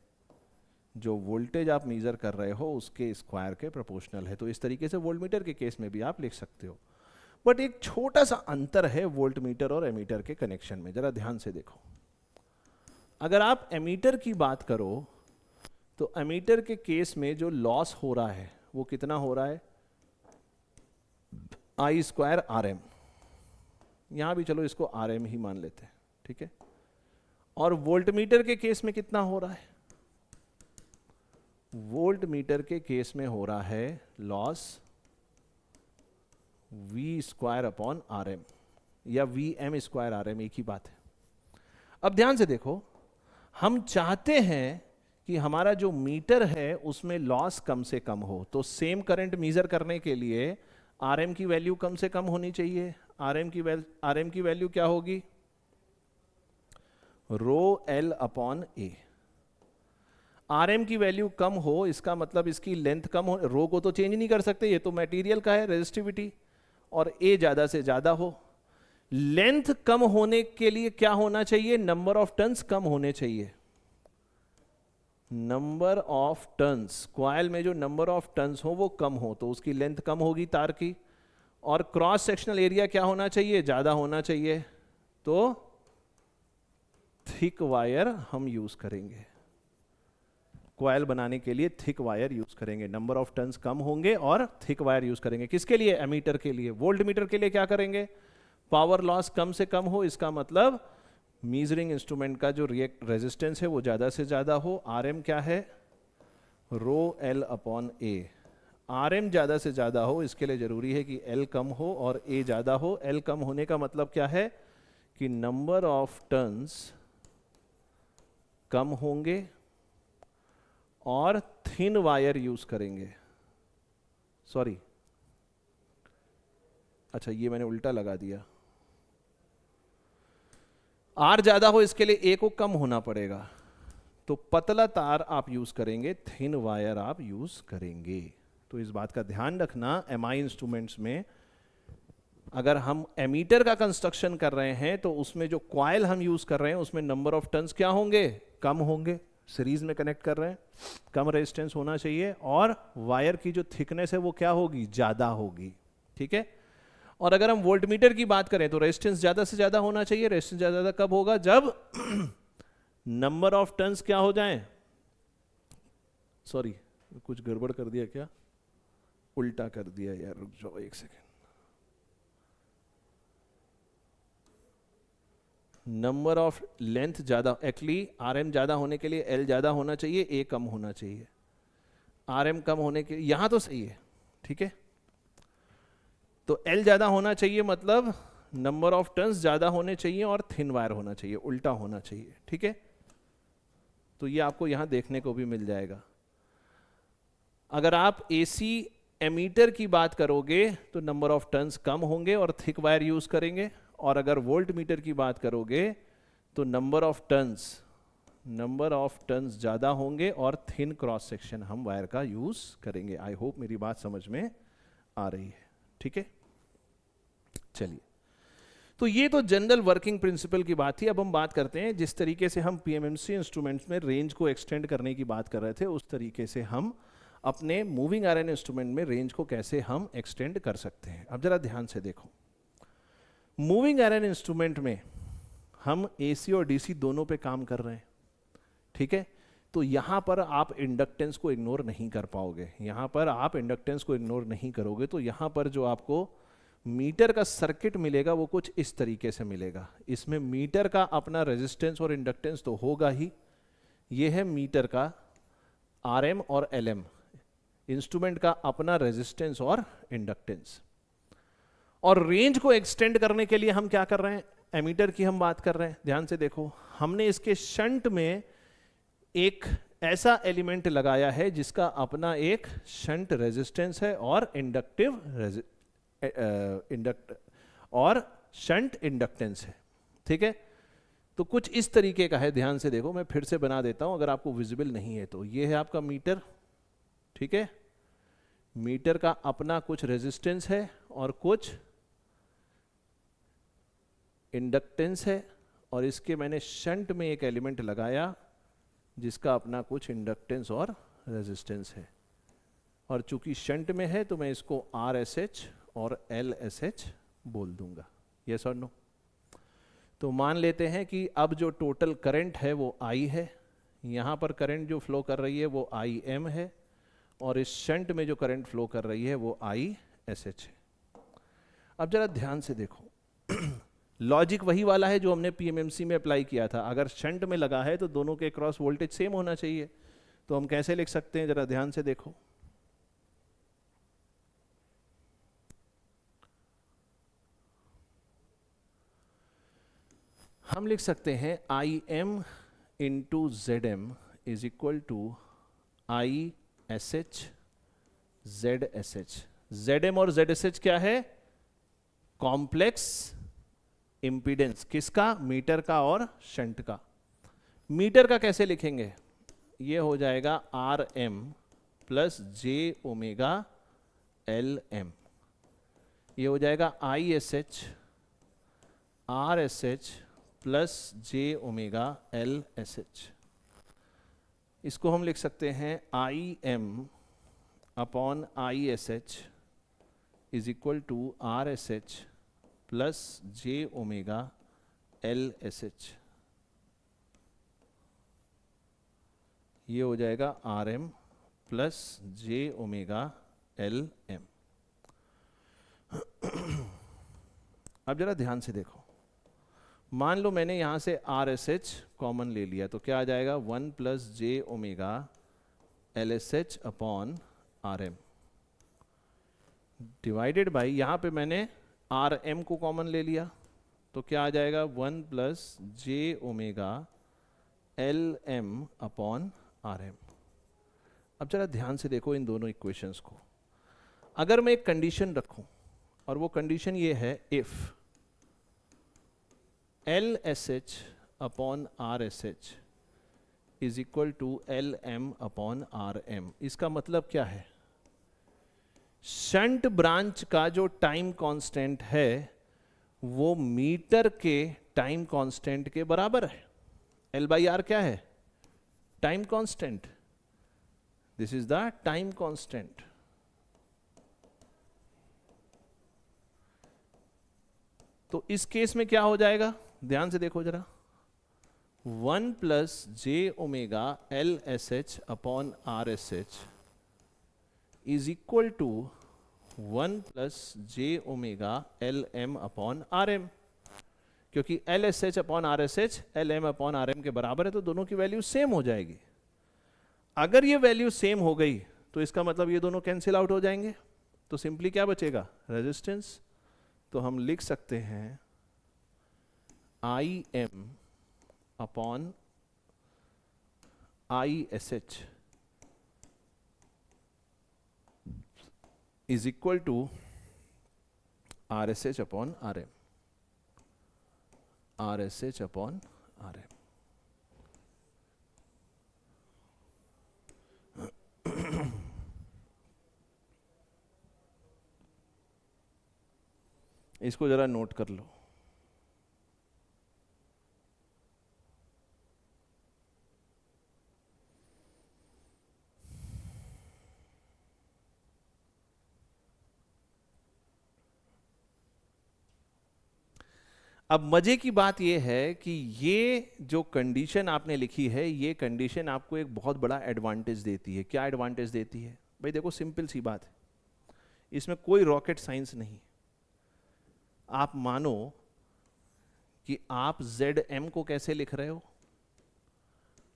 जो वोल्टेज आप मेजर कर रहे हो उसके स्क्वायर के प्रोपोर्शनल है। तो इस तरीके से वोल्टमीटर के केस में भी आप लिख सकते हो। बट एक छोटा सा अंतर है वोल्टमीटर और एमीटर के कनेक्शन में, जरा ध्यान से देखो। अगर आप एमीटर की बात करो तो एमीटर के केस में जो लॉस हो रहा है वो कितना हो रहा है? आई स्क्वायर आर एम। यहां भी चलो इसको RM ही मान लेते हैं, ठीक है। और वोल्टमीटर के केस में कितना हो रहा है? वोल्टमीटर के केस में हो रहा है लॉस V² अपॉन RM या VM² RM, एक ही बात है। अब ध्यान से देखो, हम चाहते हैं कि हमारा जो मीटर है उसमें लॉस कम से कम हो, तो सेम करंट मेजर करने के लिए RM की वैल्यू कम से कम होनी चाहिए। RM की वैल्यू क्या होगी? रो L अपॉन A। RM की वैल्यू कम हो इसका मतलब इसकी लेंथ कम हो, रो को तो चेंज नहीं कर सकते, ये तो मटेरियल का है रेजिस्टिविटी, और A ज्यादा से ज्यादा हो। लेंथ कम होने के लिए क्या होना चाहिए? नंबर ऑफ टर्न्स कम होने चाहिए। नंबर ऑफ टर्न्स, कॉइल में जो नंबर ऑफ टर्न्स हो वो कम हो, तो उसकी लेंथ कम होगी तार की। और क्रॉस सेक्शनल एरिया क्या होना चाहिए? ज्यादा होना चाहिए। तो थिक वायर हम यूज करेंगे, कॉइल बनाने के लिए थिक वायर यूज करेंगे। नंबर ऑफ टर्न्स कम होंगे और थिक वायर यूज करेंगे। किसके लिए? एमीटर के लिए। वोल्ट मीटर के लिए क्या करेंगे? पावर लॉस कम से कम हो, इसका मतलब मीजरिंग इंस्ट्रूमेंट का जो रेजिस्टेंस है वो ज्यादा से ज्यादा हो। RM क्या है? रो L अपॉन A। RM ज्यादा से ज्यादा हो, इसके लिए जरूरी है कि L कम हो और A ज्यादा हो। L कम होने का मतलब क्या है? कि नंबर ऑफ टर्न्स कम होंगे और थिन वायर यूज करेंगे। सॉरी, अच्छा ये मैंने उल्टा लगा दिया। R ज्यादा हो इसके लिए A को कम होना पड़ेगा, तो पतला तार आप यूज करेंगे, थिन वायर आप यूज करेंगे। तो इस बात का ध्यान रखना, MI इंस्ट्रूमेंट्स में अगर हम एमीटर का कंस्ट्रक्शन कर रहे हैं तो उसमें जो कॉइल हम यूज कर रहे हैं उसमें नंबर ऑफ टर्न्स क्या होंगे? कम होंगे। सीरीज में कनेक्ट कर रहे हैं, कम रेजिस्टेंस होना चाहिए, और वायर की जो थिकनेस है वो क्या होगी? ज्यादा होगी, ठीक है। और अगर हम वोल्टमीटर की बात करें तो रेजिस्टेंस ज्यादा से ज्यादा होना चाहिए। रेजिस्टेंस ज्यादा कब होगा? जब नंबर ऑफ टर्न्स क्या हो जाएं? सॉरी, कुछ गड़बड़ कर दिया क्या? उल्टा कर दिया यार, रुक जाओ एक सेकेंड। नंबर ऑफ लेंथ ज्यादा, एक्चुअली RM ज्यादा होने के लिए L ज्यादा होना चाहिए, A कम होना चाहिए। RM कम होने के, यहां तो सही है, ठीक है। तो L ज्यादा होना चाहिए मतलब नंबर ऑफ टर्न्स ज्यादा होने चाहिए और थिन वायर होना चाहिए, उल्टा होना चाहिए, ठीक है। तो ये आपको यहां देखने को भी मिल जाएगा। अगर आप AC एमीटर की बात करोगे तो नंबर ऑफ टर्न्स कम होंगे और थिक वायर यूज करेंगे, और अगर वोल्ट मीटर की बात करोगे तो नंबर ऑफ टर्न्स ज्यादा होंगे और थिन क्रॉस सेक्शन हम वायर का यूज करेंगे। आई होप मेरी बात समझ में आ रही है, ठीक है। चलिए, तो ये तो जनरल वर्किंग प्रिंसिपल की बात थी। अब हम बात करते हैं जिस तरीके से हम PMMC इंस्ट्रूमेंट्स में रेंज को एक्सटेंड करने की बात कर रहे थे, उस तरीके से हम अपने मूविंग आयरन इंस्ट्रूमेंट में रेंज को कैसे हम एक्सटेंड कर सकते हैं। अब जरा ध्यान से देखो, मूविंग आयरन इंस्ट्रूमेंट में हम AC और DC दोनों पे काम कर रहे हैं, ठीक है। तो यहां पर आप इंडक्टेंस को इग्नोर नहीं कर पाओगे। यहां पर आप इंडक्टेंस को इग्नोर नहीं करोगे तो यहां पर जो आपको मीटर का सर्किट मिलेगा वो कुछ इस तरीके से मिलेगा। इसमें मीटर का अपना रेजिस्टेंस और इंडक्टेंस तो होगा ही। ये है मीटर का RM और LM, इंस्ट्रूमेंट का अपना रेजिस्टेंस और इंडक्टेंस। और रेंज को एक्सटेंड करने के लिए हम क्या कर रहे हैं? एमीटर की हम बात कर रहे हैं। ध्यान से देखो, हमने इसके शंट में एक ऐसा एलिमेंट लगाया है जिसका अपना एक शंट रेजिस्टेंस है और शंट इंडक्टेंस है, ठीक है। तो कुछ इस तरीके का है, ध्यान से देखो, मैं फिर से बना देता हूं अगर आपको विजिबल नहीं है तो। ये है आपका मीटर, ठीक है। मीटर का अपना कुछ रेजिस्टेंस है और कुछ इंडक्टेंस है, और इसके मैंने शंट में एक एलिमेंट लगाया जिसका अपना कुछ इंडक्टेंस और रेजिस्टेंस है। और चूंकि शंट में है तो मैं इसको RSH और LSH बोल दूंगा। यस और नो? तो मान लेते हैं कि अब जो टोटल करंट है वो I है, यहां पर करंट जो फ्लो कर रही है वो IM है, और इस शंट में जो करंट फ्लो कर रही है वो ISH है। अब जरा ध्यान से देखो, लॉजिक वही वाला है जो हमने पीएमएमसी में अप्लाई किया था। अगर शंट में लगा है तो दोनों के क्रॉस वोल्टेज सेम होना चाहिए। तो हम कैसे लिख सकते हैं, जरा ध्यान से देखो। हम लिख सकते हैं I M into Z M is equal to I S H Z S H. Z M और जेड एस एच क्या है? Complex impedance. किसका? मीटर का और शंट का। मीटर का कैसे लिखेंगे? ये हो जाएगा R M plus J omega L M. ये हो जाएगा I S H R S H plus J omega L S H. इसको हम लिख सकते हैं I M upon I S H is equal to R S H plus J omega L S H. ये हो जाएगा R M plus J omega L M. अब जरा ध्यान से देखो, मान लो मैंने यहां से आर एस एच कॉमन ले लिया तो क्या आ जाएगा? 1 plus J omega L S H upon R M divided by, यहां पे मैंने आर एम को कॉमन ले लिया तो क्या आ जाएगा? 1 plus J omega L M upon R M. अब जरा ध्यान से देखो इन दोनों इक्वेशंस को। अगर मैं एक कंडीशन रखूं और वो कंडीशन ये है, if L S H upon R S H is equal to L M upon R M. इसका मतलब क्या है? शंट ब्रांच का जो टाइम कांस्टेंट है वो मीटर के टाइम कांस्टेंट के बराबर है। एल बाई आर क्या है? Time constant. This is the time constant. तो इस केस में क्या हो जाएगा? ध्यान से देखो जरा। 1 plus J omega L S H upon R S H is equal to 1 plus J omega L M upon R M. क्योंकि L S H upon R S H L M upon R M के बराबर है तो दोनों की वैल्यू सेम हो जाएगी। अगर ये वैल्यू सेम हो गई तो इसका मतलब ये दोनों कैंसिल आउट हो जाएंगे। तो सिंपली क्या बचेगा? रेजिस्टेंस। तो हम लिख सकते हैं I M upon I S H is equal to R S H upon R M, R S H upon R M. इसको जरा नोट कर लो। अब मजे की बात यह है कि ये जो कंडीशन आपने लिखी है, ये कंडीशन आपको एक बहुत बड़ा एडवांटेज देती है। क्या एडवांटेज देती है भाई? देखो सिंपल सी बात है, इसमें कोई रॉकेट साइंस नहीं। आप मानो कि आप जेड एम को कैसे लिख रहे हो?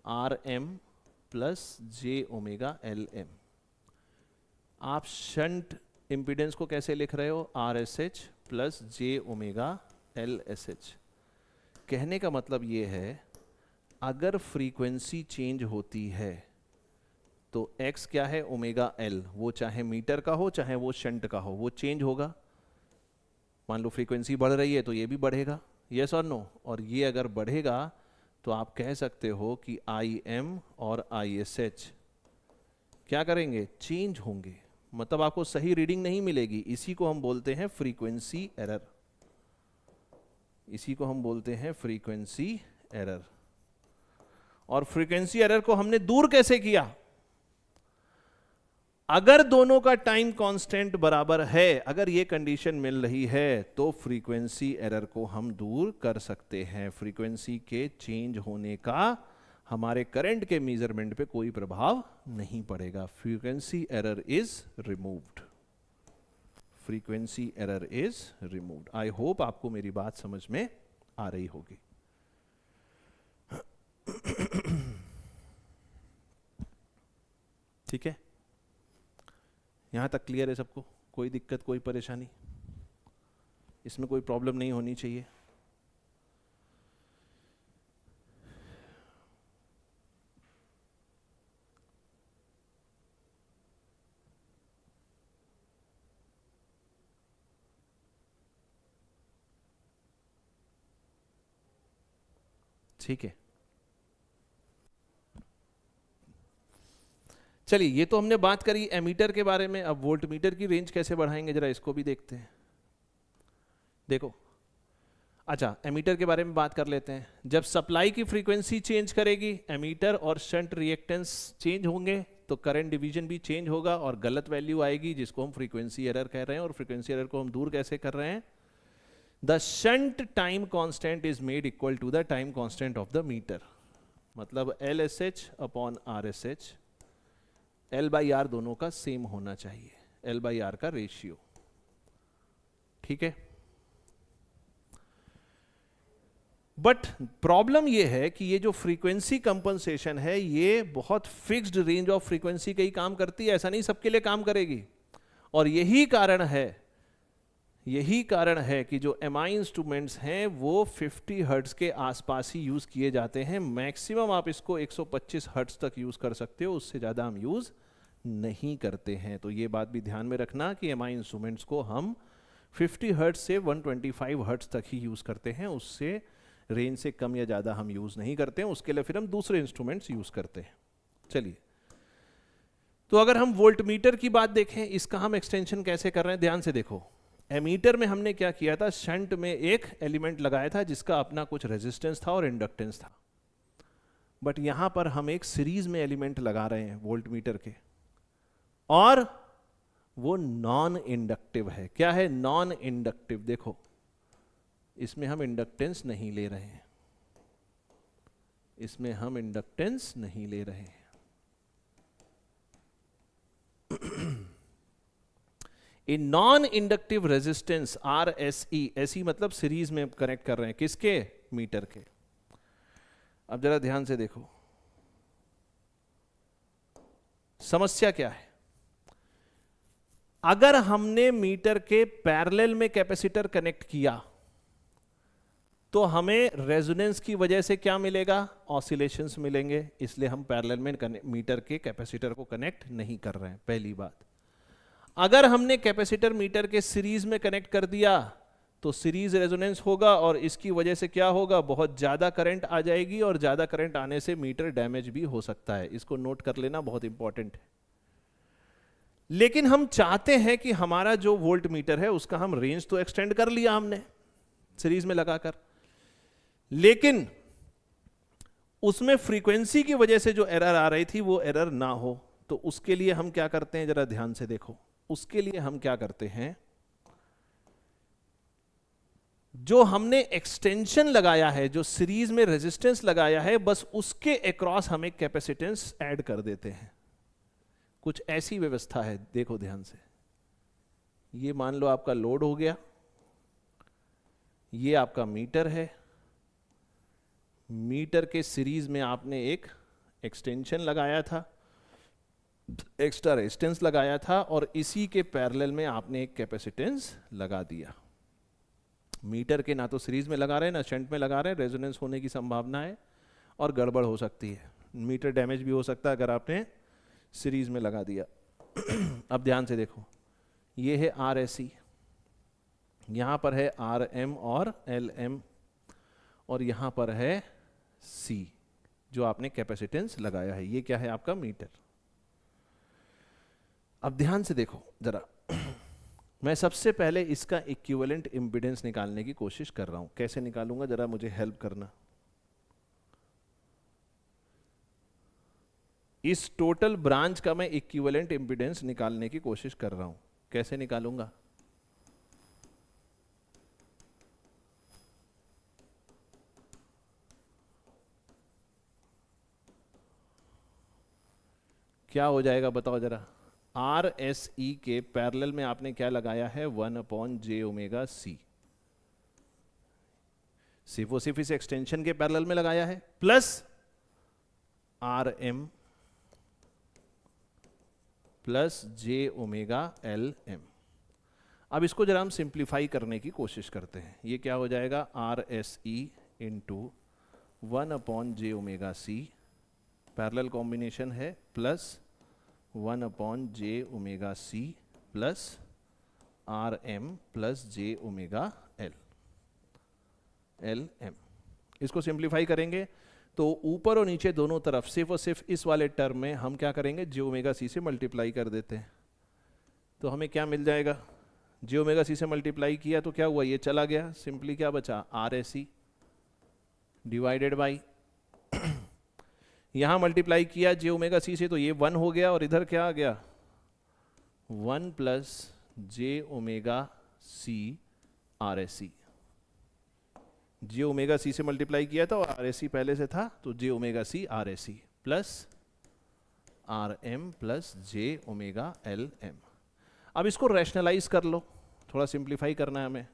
Are M plus J omega L M. आप शंट इंपीडेंस को कैसे लिख रहे हो? Are S H plus J omega L S H. कहने का मतलब ये है, अगर फ्रीक्वेंसी चेंज होती है तो x क्या है? Omega L. वो चाहे मीटर का हो चाहे वो शंट का हो, वो चेंज होगा। मान लो फ्रीक्वेंसी बढ़ रही है तो ये भी बढ़ेगा, यस और नो। और ये अगर बढ़ेगा तो आप कह सकते हो कि आई एम और आई एस एच क्या करेंगे? चेंज होंगे। मतलब आपको सही रीडिंग नहीं मिलेगी। इसी को हम बोलते हैं फ्रीक्वेंसी एरर। इसी को हम बोलते हैं फ्रीक्वेंसी एरर। और फ्रीक्वेंसी एरर को हमने दूर कैसे किया? अगर दोनों का टाइम कांस्टेंट बराबर है, अगर ये कंडीशन मिल रही है तो फ्रीक्वेंसी एरर को हम दूर कर सकते हैं। फ्रीक्वेंसी के चेंज होने का हमारे करंट के मेजरमेंट पे कोई प्रभाव नहीं पड़ेगा। Frequency error is removed. Frequency error is removed. I hope आपको मेरी बात समझ में आ रही होगी। ठीक है, यहां तक क्लियर है सबको? कोई दिक्कत, कोई परेशानी? इसमें कोई प्रॉब्लम नहीं होनी चाहिए। ठीक है, चलिए ये तो हमने बात करी एमीटर के बारे में। अब वोल्ट मीटर की रेंज कैसे बढ़ाएंगे जरा इसको भी देखते हैं। देखो, अच्छा एमीटर के बारे में बात कर लेते हैं। जब सप्लाई की फ्रीक्वेंसी चेंज करेगी, एमीटर और शंट रिएक्टेंस चेंज होंगे, तो करंट डिवीजन भी चेंज होगा और गलत वैल्यू आएगी, जिसको हम फ्रीक्वेंसी एरर कह रहे हैं। और फ्रीक्वेंसी एरर को हम दूर कैसे कर रहे हैं? The shunt time constant is made equal to the time constant of the meter. मतलब LSH अपॉन RSH, L/R दोनों का सेम होना चाहिए, L/R का रेशियो। ठीक है, बट प्रॉब्लम ये है कि ये जो फ्रीक्वेंसी कंपनसेशन है ये बहुत फिक्स्ड रेंज ऑफ फ्रीक्वेंसी का ही काम करती है, ऐसा नहीं सबके लिए काम करेगी। और यही कारण है कि जो MI इंस्ट्रूमेंट्स हैं वो 50 हर्ट्ज के आसपास ही यूज किए जाते हैं। मैक्सिमम आप इसको 125 हर्ट्ज तक यूज कर सकते हो, उससे ज्यादा हम यूज नहीं करते हैं। तो ये बात भी ध्यान में रखना कि MI इंस्ट्रूमेंट्स को हम 50 हर्ट्ज से 125 हर्ट्ज तक ही यूज करते हैं, उससे रेंज से कम या ज्यादा हम यूज नहीं करते हैं। उसके लिए फिर हम दूसरे इंस्ट्रूमेंट्स यूज करते हैं। चलिए, तो अगर हम वोल्ट मीटर की बात देखें, इसका हम एक्सटेंशन कैसे कर रहे हैं, ध्यान से देखो। एमीटर में हमने क्या किया था, शंट में एक एलिमेंट लगाया था जिसका अपना कुछ रेजिस्टेंस था और इंडक्टेंस था। बट यहां पर हम एक सीरीज में एलिमेंट लगा रहे हैं वोल्ट मीटर के, और वो नॉन इंडक्टिव है। क्या है? Non inductive. देखो, इसमें हम इंडक्टेंस नहीं ले रहे हैं, इसमें हम इंडक्टेंस नहीं ले रहे हैं। A non inductive resistance RSE, ऐसी मतलब सीरीज में कनेक्ट कर रहे हैं, किसके? मीटर के। अब जरा ध्यान से देखो, समस्या क्या है। अगर हमने मीटर के पैरेलल में कैपेसिटर कनेक्ट किया तो हमें रेजोनेंस की वजह से क्या मिलेगा? ऑसिलेशंस मिलेंगे। इसलिए हम पैरेलल में मीटर के कैपेसिटर को कनेक्ट नहीं कर रहे हैं, पहली बात। अगर हमने कैपेसिटर मीटर के सीरीज में कनेक्ट कर दिया तो सीरीज रेजोनेंस होगा, और इसकी वजह से क्या होगा? बहुत ज्यादा करंट आ जाएगी, और ज्यादा करंट आने से मीटर डैमेज भी हो सकता है। इसको नोट कर लेना, बहुत इंपॉर्टेंट है। लेकिन हम चाहते हैं कि हमारा जो वोल्ट मीटर है उसका हम रेंज तो एक्सटेंड कर लिया हमने सीरीज में लगाकर, लेकिन उसमें फ्रीक्वेंसी की वजह से जो एरर आ रही थी वो एरर ना हो। तो उसके लिए हम क्या करते हैं, जरा ध्यान से देखो। उसके लिए हम क्या करते हैं, जो हमने एक्सटेंशन लगाया है, जो सीरीज में रेजिस्टेंस लगाया है, बस उसके अक्रॉस हम एक कैपेसिटेंस ऐड कर देते हैं। कुछ ऐसी व्यवस्था है, देखो ध्यान से। ये मान लो आपका लोड हो गया, ये आपका मीटर है, मीटर के सीरीज में आपने एक एक्सटेंशन लगाया था, एक्स्ट्रा रेजिस्टेंस लगाया था, और इसी के पैरेलल में आपने एक कैपेसिटेंस लगा दिया। मीटर के ना तो सीरीज में लगा रहे हैं ना शंट में लगा रहे हैं, रेजोनेंस होने की संभावना है और गड़बड़ हो सकती है, मीटर डैमेज भी हो सकता है अगर आपने सीरीज में लगा दिया। अब ध्यान से देखो, ये है RSE, यहां पर है RM और LM, और यहां पर है C जो आपने कैपेसिटेंस लगाया है। ये क्या है? आपका मीटर। अब ध्यान से देखो जरा, मैं सबसे पहले इसका इक्विवेलेंट इंपीडेंस निकालने की कोशिश कर रहा हूं। कैसे निकालूंगा, जरा मुझे हेल्प करना। इस टोटल ब्रांच का मैं इक्विवेलेंट इंपीडेंस निकालने की कोशिश कर रहा हूं। कैसे निकालूंगा? क्या हो जाएगा बताओ जरा? आर एस ई के पैरेलल में आपने क्या लगाया है, 1/j⍵c, सिर्फ वो सिर्फ इस एक्सटेंशन के पैरेलल में लगाया है, plus R M plus j⍵L_m। अब इसको जरा हम सिंप्लीफाई करने की कोशिश करते हैं। ये क्या हो जाएगा, R S E into 1/j⍵c, parallel combination है, plus 1/j⍵c plus R M plus j⍵L_m। इसको सिंप्लीफाई करेंगे तो ऊपर और नीचे दोनों तरफ सिर्फ और सिर्फ इस वाले टर्म में हम क्या करेंगे, j⍵c से मल्टीप्लाई कर देते हैं। तो हमें क्या मिल जाएगा, j⍵c से मल्टीप्लाई किया तो क्या हुआ, ये चला गया, सिंपली क्या बचा, are S E divided by यहां मल्टीप्लाई किया j⍵c से तो ये 1 हो गया, और इधर क्या आ गया, 1 प्लस j⍵c आर एस ई। j⍵c से मल्टीप्लाई किया था और आर एस ई पहले से था, तो j⍵c R S E plus R M plus j⍵L_m। अब इसको रैशनलाइज कर लो, थोड़ा सिंप्लीफाई करना है हमें,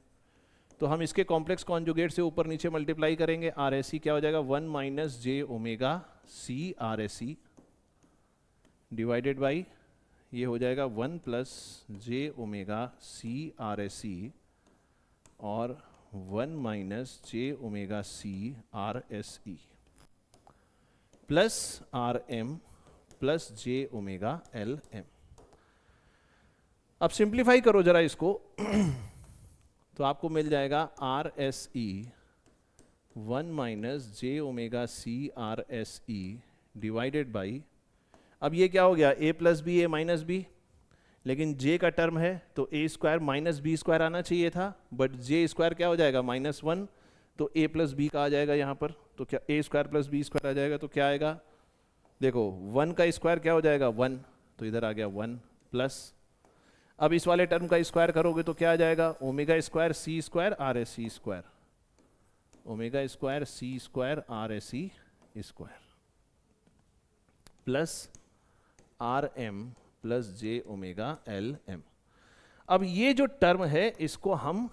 तो हम इसके कॉम्प्लेक्स कॉन्जुगेट से ऊपर नीचे मल्टीप्लाई करेंगे। आर एस ई क्या हो जाएगा, 1 minus j⍵c R S E divided by ये हो जाएगा 1 plus j⍵c R S E और 1 minus j⍵c R S E plus R M plus j⍵L_m। अब सिंप्लीफाई करो जरा इसको तो आपको मिल जाएगा R S E 1 minus j⍵c R S E divided by, अब ये क्या हो गया, a plus B A minus B, लेकिन j का टर्म है तो a square minus B square आना चाहिए था, बट j स्क्वायर क्या हो जाएगा, -1, तो a प्लस बी का आ जाएगा यहाँ पर, तो क्या a square plus B square आ जाएगा, तो क्या आएगा, देखो 1 का स्क्वायर क्या हो जाएगा 1, तो इधर आ गया 1 प्लस, अब इस वाले टर्म का स्क्वायर करोगे तो क्या आ जाएगा, omega square C square R S E square, omega square C square R S E square plus R M plus j⍵L_m। अब ये जो टर्म है इसको हम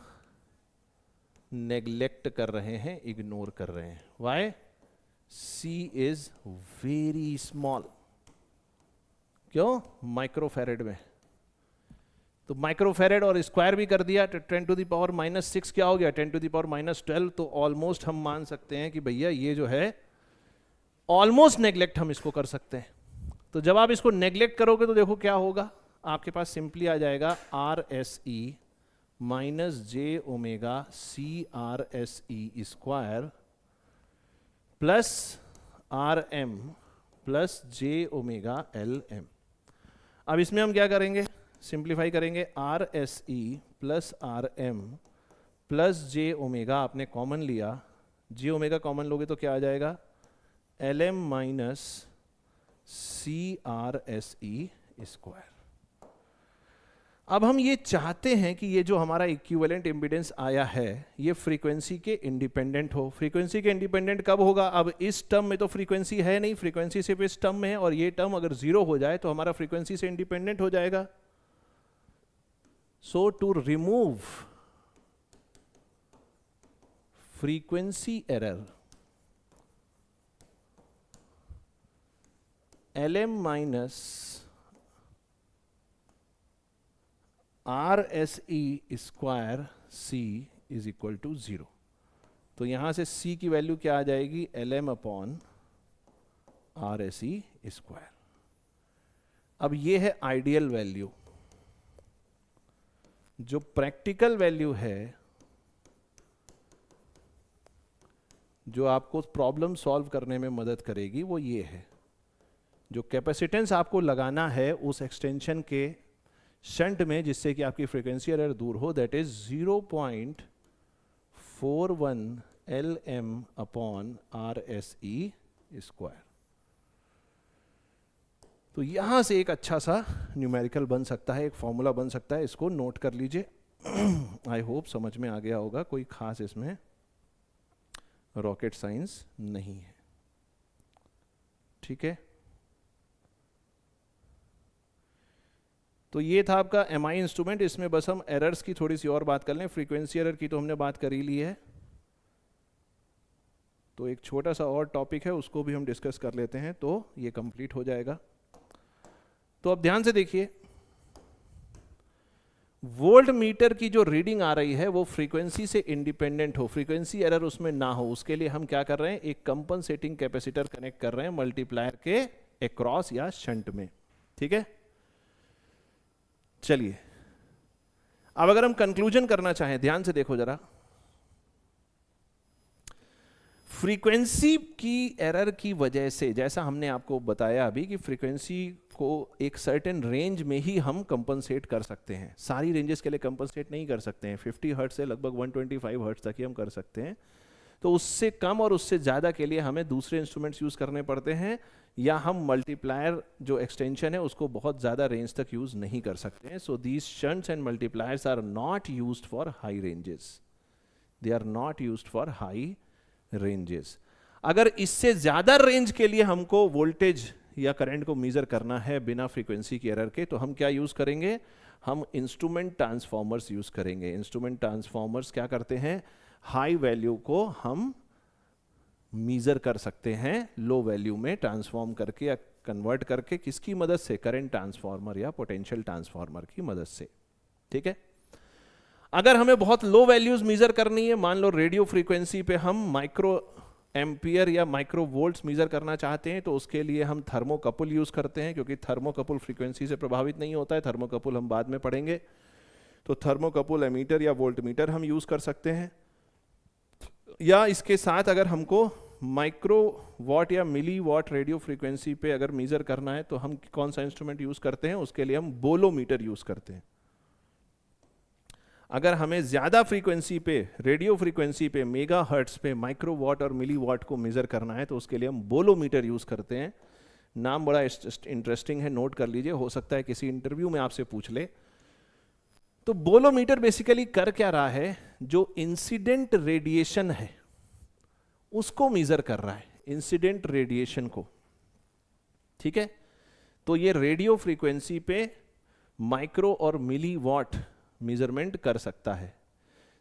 नेग्लेक्ट कर रहे हैं, इग्नोर कर रहे हैं। Why, c is very small, क्यों, माइक्रोफेरेड में, तो माइक्रोफेरेड और स्क्वायर भी कर दिया, 10⁻⁻⁶ क्या हो गया, 10⁻⁻12, तो ऑलमोस्ट हम मान सकते हैं कि भैया ये जो है ऑलमोस्ट नेग्लेक्ट हम इसको कर सकते हैं। तो जब आप इसको नेग्लेक्ट करोगे तो देखो क्या होगा, आपके पास सिंपली आ जाएगा R S E minus j⍵c R S E square plus R M plus j⍵L_m। अब इसमें हम क्या करेंगे, सिंप्लीफाई करेंगे, R S E plus R M plus j⍵, आपने कॉमन लिया, j⍵ कॉमन लोगे तो क्या आ जाएगा, L_m minus C R S E square. अब हम ये चाहते हैं कि ये जो हमारा इक्विवेलेंट इम्पीडेंस आया है ये फ्रीक्वेंसी के इंडिपेंडेंट हो। फ्रीक्वेंसी के इंडिपेंडेंट कब होगा, अब इस टर्म में तो फ्रीक्वेंसी है नहीं, फ्रीक्वेंसी सिर्फ इस टर्म में है, और ये टर्म अगर 0 हो जाए तो हमारा फ्रीक्वेंसी से इंडिपेंडेंट हो जाएगा। So to remove frequency error, L_m minus R S E square C is equal to 0। तो यहां से c की वैल्यू क्या आ जाएगी, L_m upon R S E square. अब ये है आइडियल वैल्यू। जो प्रैक्टिकल वैल्यू है, जो आपको प्रॉब्लम सॉल्व करने में मदद करेगी, वो ये है, जो कैपेसिटेंस आपको लगाना है उस एक्सटेंशन के शंट में जिससे कि आपकी फ्रीक्वेंसी एरर दूर हो, that is 0.41 L_m upon R S E square. तो यहां से एक अच्छा सा न्यूमेरिकल बन सकता है, एक फॉर्मूला बन सकता है, इसको नोट कर लीजिए। आई होप समझ में आ गया होगा, कोई खास इसमें रॉकेट साइंस नहीं है, ठीक है। तो ये था आपका MI इंस्ट्रूमेंट। इसमें बस हम एरर्स की थोड़ी सी और बात कर लें। फ्रीक्वेंसी एरर की तो हमने बात कर ही ली है, तो एक छोटा सा और टॉपिक है उसको भी हम डिस्कस कर लेते हैं, तो ये कंप्लीट हो जाएगा। तो अब ध्यान से देखिए, वोल्ट मीटर की जो रीडिंग आ रही है वो फ्रीक्वेंसी से इंडिपेंडेंट हो, फ्रीक्वेंसी एरर उसमें ना हो, उसके लिए हम क्या कर रहे हैं, एक कंपनसेटिंग कैपेसिटर कनेक्ट कर रहे हैं मल्टीप्लायर के अक्रॉस या शंट में। ठीक है, चलिए अब अगर हम कंक्लूजन करना चाहें, ध्यान से देखो जरा, फ्रीक्वेंसी की एरर की वजह से, जैसा हमने आपको बताया अभी कि फ्रीक्वेंसी को एक सर्टेन रेंज में ही हम कंपनसेट कर सकते हैं, सारी रेंजेस के लिए कंपनसेट नहीं कर सकते हैं। 50 हर्ट्ज से लगभग 125 हर्ट्ज तक ही हम कर सकते हैं। तो उससे कम और उससे ज़्यादा के लिए हमें दूसरे इंस्ट्रूमेंट्स यूज़ करने पड़ते हैं, या हम मल्टीप्लायर जो एक्सटेंशन है उसको बहुत ज़्यादा रेंज तक यूज़ नहीं कर सकते हैं। So these shunts and multipliers are not used for high ranges, they are not used for high ranges. अगर इससे ज़्यादा रेंज के लिए हमको वोल्टेज या करंट को मेजर करना है बिना फ्रीक्वेंसी की एरर के, तो हम क्या यूज़ करेंगे, हम इंस्ट्रूमेंट ट्रांसफॉर्मर्स यूज़ करेंगे। इंस्ट्रूमेंट ट्रांसफॉर्मर्स क्या करते हैं, हाई वैल्यू को हम मीजर कर सकते हैं लो वैल्यू में ट्रांसफॉर्म करके या कन्वर्ट करके, किसकी मदद से, करंट ट्रांसफॉर्मर या पोटेंशियल ट्रांसफॉर्मर की मदद से। ठीक है, अगर हमें बहुत लो वैल्यूज मीजर करनी है, मान लो रेडियो फ्रीक्वेंसी पे हम माइक्रो एम्पियर या माइक्रो वोल्ट्स मीजर करना चाहते हैं, तो उसके लिए हम थर्मोकपल यूज करते हैं, क्योंकि थर्मोकपल फ्रीक्वेंसी से प्रभावित नहीं होता है। थर्मोकपल हम बाद में पढ़ेंगे। तो थर्मोकपल एमीटर या वोल्ट मीटर हम यूज कर सकते हैं, या इसके साथ अगर हमको माइक्रो वॉट या मिली वॉट रेडियो फ्रीक्वेंसी पे अगर मीजर करना है, तो हम कौन सा इंस्ट्रूमेंट यूज करते हैं, उसके लिए हम बोलोमीटर यूज करते हैं। अगर हमें ज्यादा फ्रीक्वेंसी पे, रेडियो फ्रीक्वेंसी पे, मेगा हर्ट्ज पे माइक्रो वॉट और मिली वॉट को मेजर करना है, तो उसके लिए हम बोलोमीटर यूज करते हैं। नाम बड़ा इंटरेस्टिंग है, नोट कर लीजिए, हो सकता है किसी इंटरव्यू में आपसे पूछ ले। तो बोलोमीटर बेसिकली कर क्या रहा है, जो इंसिडेंट रेडिएशन है उसको मेजर कर रहा है, इंसिडेंट रेडिएशन को। ठीक है, तो ये रेडियो फ्रीक्वेंसी पे माइक्रो और मिली वॉट मेजरमेंट कर सकता है।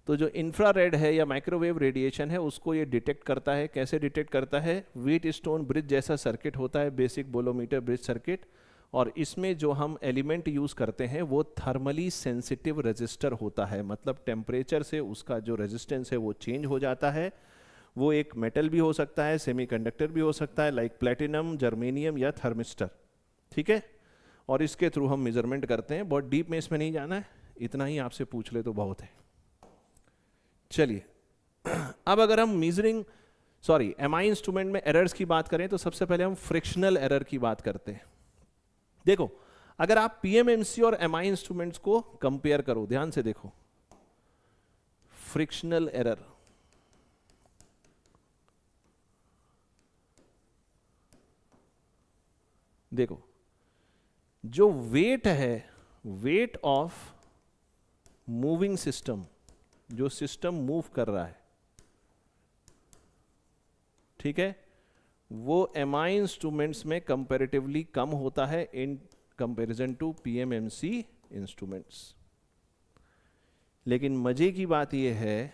तो जो इंफ्रारेड है या माइक्रोवेव रेडिएशन है उसको ये डिटेक्ट करता है। कैसे डिटेक्ट करता है, व्हीट स्टोन ब्रिज जैसा सर्किट होता है, बेसिक बोलोमीटर ब्रिज सर्किट, और इसमें जो हम एलिमेंट यूज करते हैं वो थर्मली सेंसिटिव रेजिस्टर होता है, मतलब टेम्परेचर से उसका जो रेजिस्टेंस है वो चेंज हो जाता है। वो एक मेटल भी हो सकता है, सेमीकंडक्टर भी हो सकता है, लाइक प्लेटिनम, जर्मेनियम या थर्मिस्टर। ठीक है, और इसके थ्रू हम मेजरमेंट करते हैं। बहुत डीप में इसमें नहीं जाना है, इतना ही आपसे पूछ ले तो बहुत है। चलिए अब अगर हम MI इंस्ट्रूमेंट में एरर्स की बात करें, तो सबसे पहले हम फ्रिक्शनल एरर की बात करते हैं। देखो, अगर आप PMMC और MI इंस्ट्रूमेंट्स को कंपेयर करो, ध्यान से देखो, फ्रिक्शनल एरर, देखो जो वेट है, वेट ऑफ मूविंग सिस्टम, जो सिस्टम मूव कर रहा है, ठीक है, वो MI इंस्ट्रूमेंट्स में कंपैरेटिवली कम होता है in comparison to PMMC instruments. लेकिन मजे की बात यह है